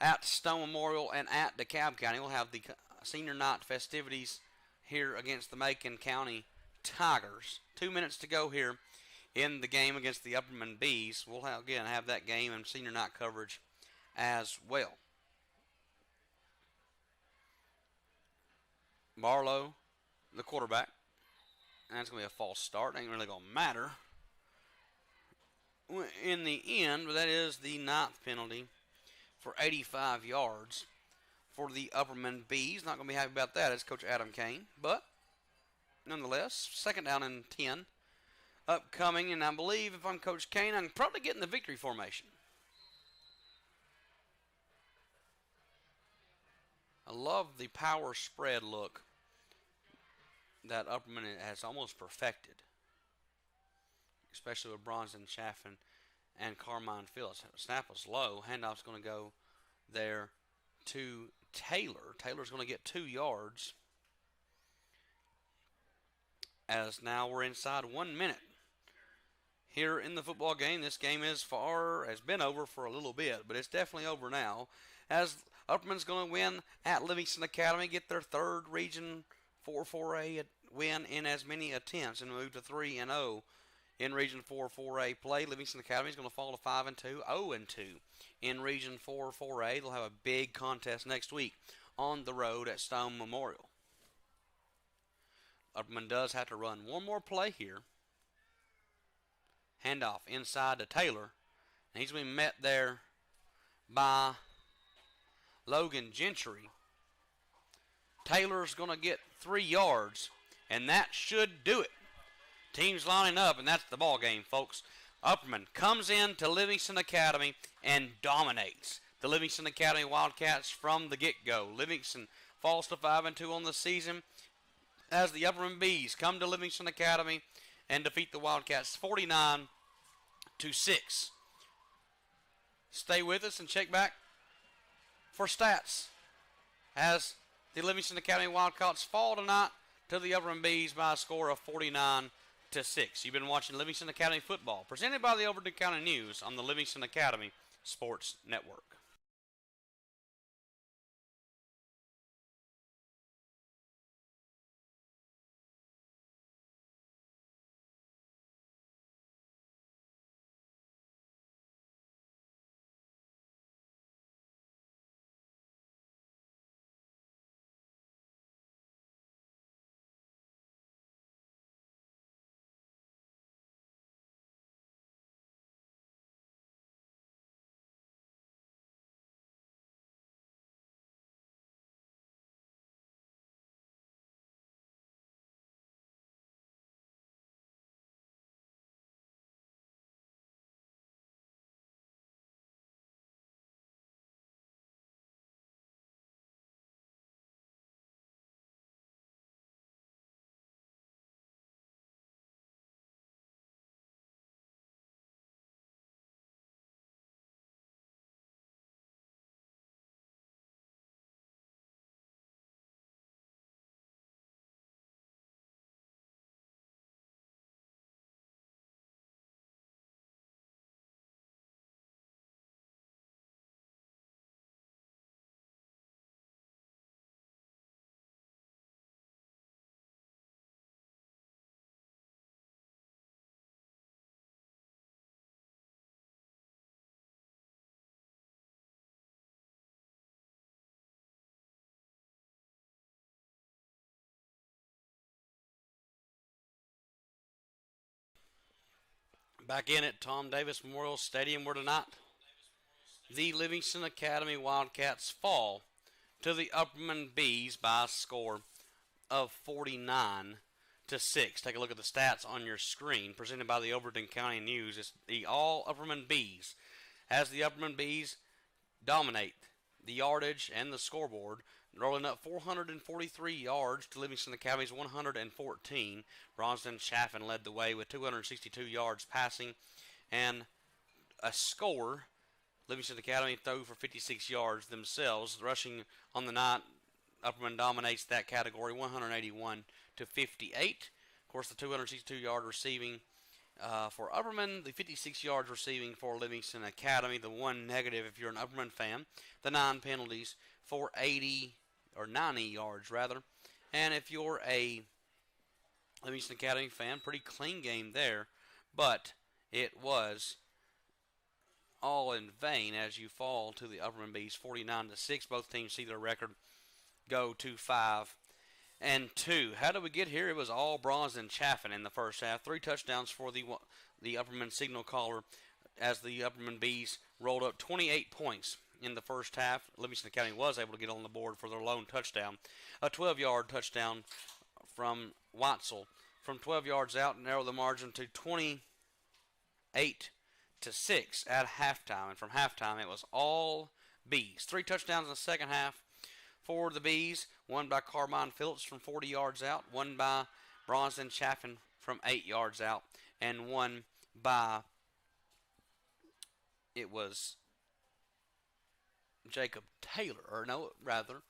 at Stone Memorial and at DeKalb County. We'll have the senior night festivities here against the Macon County Tigers. 2 minutes to go here in the game against the Upperman Bees. We'll have that game and senior night coverage as well. Barlow, the quarterback. And that's going to be a false start. Ain't really going to matter in the end, but that is the 9th penalty for 85 yards for the Upperman Bees. Not going to be happy about that as Coach Adam Kane. But nonetheless, second down and 10 upcoming. And I believe if I'm Coach Kane, I'm probably getting the victory formation. I love the power spread look that Upperman has almost perfected, especially with Bronson Chaffin and Carmine Phillips. Snap was low. Handoff's going to go there to Taylor. Taylor's going to get 2 yards. As now we're inside 1 minute here in the football game. This game has been over for a little bit, but it's definitely over now. As Upperman's going to win at Livingston Academy, get their third Region 4-4A win in as many attempts, and move to 3-0 in Region 4-4A play. Livingston Academy is going to fall to 5-2, 0-2 in Region 4-4A. They'll have a big contest next week on the road at Stone Memorial. Upperman does have to run one more play here. Handoff inside to Taylor. And he's been met there by Logan Gentry. Taylor's going to get 3 yards, and that should do it. Teams lining up, and that's the ball game, folks. Upperman comes in to Livingston Academy and dominates the Livingston Academy Wildcats from the get-go. Livingston falls to 5-2 on the season as the Upperman Bees come to Livingston Academy and defeat the Wildcats 49-6. Stay with us and check back for stats as the Livingston Academy Wildcats fall tonight to the Upperman Bees by a score of 49-6. You've been watching Livingston Academy football, presented by the Overton County News on the Livingston Academy Sports Network. Back in at Tom Davis Memorial Stadium where tonight the Livingston Academy Wildcats fall to the Upperman Bees by a score of 49-6. Take a look at the stats on your screen, presented by the Overton County News. It's the all Upperman Bees, as the Upperman Bees dominate the yardage and the scoreboard, rolling up 443 yards to Livingston Academy's 114. Bronson Chaffin led the way with 262 yards passing and a score. Livingston Academy threw for 56 yards themselves. Rushing on the night, Upperman dominates that category, 181 to 58. Of course, the 262-yard receiving for Upperman, the 56 yards receiving for Livingston Academy. The one negative, if you're an Upperman fan, the 9 penalties for 80 or 90 yards rather. And if you're a Livingston Academy fan, pretty clean game there, but it was all in vain as you fall to the Upperman Bees 49-6. Both teams see their record go to 5-2. How did we get here? It was all Bronson Chaffin in the first half. 3 touchdowns for the Upperman signal caller as the Upperman Bees rolled up 28 points in the first half. Livingston Academy was able to get on the board for their lone touchdown. A 12-yard touchdown from Watzel from 12 yards out, and narrow the margin to 28 to 6 at halftime. And from halftime, it was all Bees. 3 touchdowns in the second half for the Bees. One by Carmine Phillips from 40 yards out. One by Bronson Chaffin from 8 yards out. And one by, it was Jacob Taylor, or no, rather,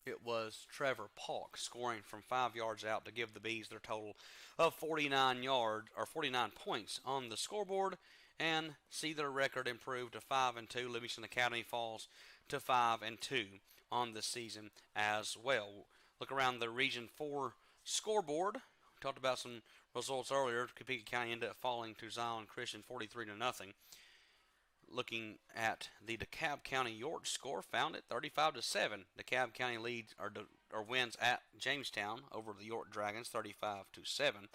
it was Trevor Polk scoring from 5 yards out to give the Bees their total of 49 points on the scoreboard, and see their record improve to 5-2. Livingston Academy falls to 5-2 on the season as well. Look around the Region 4 scoreboard. We talked about some results earlier. Topeka County ended up falling to Zion Christian 43-0. Looking at the DeKalb County York score, found it 35-7. DeKalb County leads or wins at Jamestown over the York Dragons 35-7.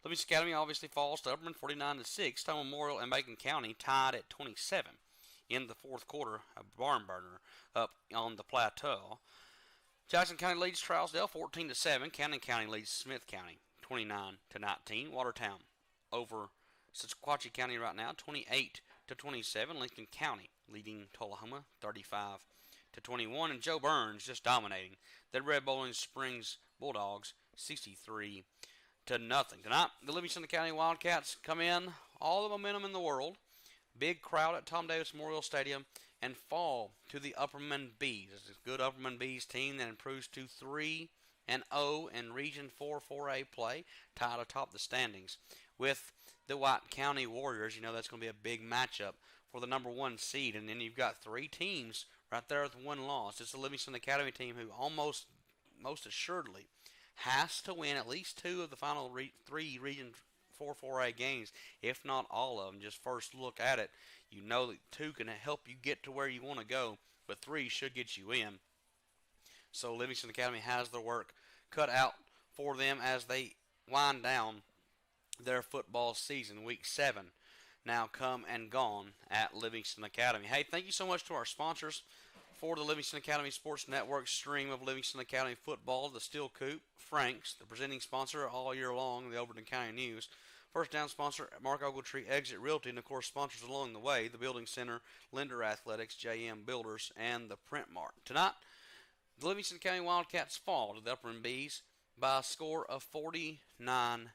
Livingston Academy obviously falls to Upperman 49-6. Stone Memorial and Macon County tied at 27 in the fourth quarter. A barn burner up on the plateau. Jackson County leads Trousdale 14-7. Cannon County leads Smith County 29-19. Watertown over Sequatchie County right now 28-27. Lincoln County leading Tullahoma 35-21, and Joe Burns just dominating the Red Bowling Springs Bulldogs 63-0. Tonight, the Livingston County Wildcats come in, all the momentum in the world, big crowd at Tom Davis Memorial Stadium, and fall to the Upperman Bees. It's a good Upperman Bees team that improves to 3-0 in Region 4 4A play, tied atop the standings with the White County Warriors. You know that's going to be a big matchup for the number 1 seed. And then you've got 3 teams right there with 1 loss. It's the Livingston Academy team who most assuredly has to win at least 2 of the final 3 Region 4 4A games, if not all of them. Just first look at it, you know that 2 can help you get to where you want to go, but 3 should get you in. So Livingston Academy has their work cut out for them as they wind down their football season. Week 7 now come and gone at Livingston Academy. Hey, thank you so much to our sponsors for the Livingston Academy Sports Network stream of Livingston Academy football. The Steel Coop, Frank's, the presenting sponsor all year long, the Overton County News. First down sponsor, Mark Ogletree Exit Realty, and of course sponsors along the way, the Building Center, Linder Athletics, JM Builders, and the Print Mart. Tonight, the Livingston County Wildcats fall to the Upperman Bees by a score of 49-6,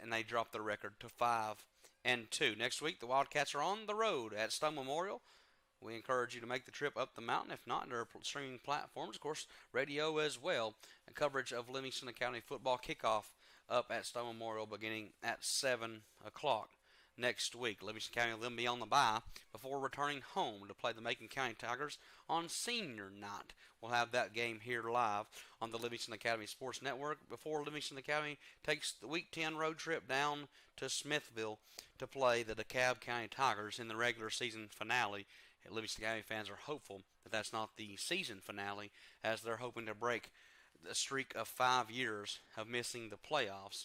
and they drop their record to 5-2. Next week, the Wildcats are on the road at Stone Memorial. We encourage you to make the trip up the mountain. If not, there are streaming platforms, of course, radio as well, and coverage of Livingston County football kickoff up at Stone Memorial beginning at 7 o'clock next week. Livingston County will then be on the bye before returning home to play the Macon County Tigers on senior night. We'll have that game here live on the Livingston Academy Sports Network before Livingston Academy takes the Week 10 road trip down to Smithville to play the DeKalb County Tigers in the regular season finale. Livingston Academy fans are hopeful that that's not the season finale, as they're hoping to break the streak of 5 years of missing the playoffs.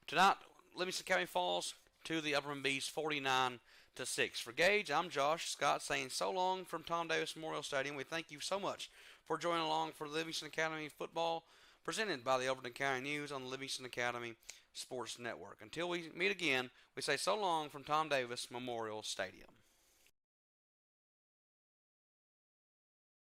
Tonight, Livingston Academy falls to the Upperman Bees 49-6. For Gage, I'm Josh Scott saying so long from Tom Davis Memorial Stadium. We thank you so much for joining along for Livingston Academy football, presented by the Overton County News on the Livingston Academy Sports Network. Until we meet again, we say so long from Tom Davis Memorial Stadium.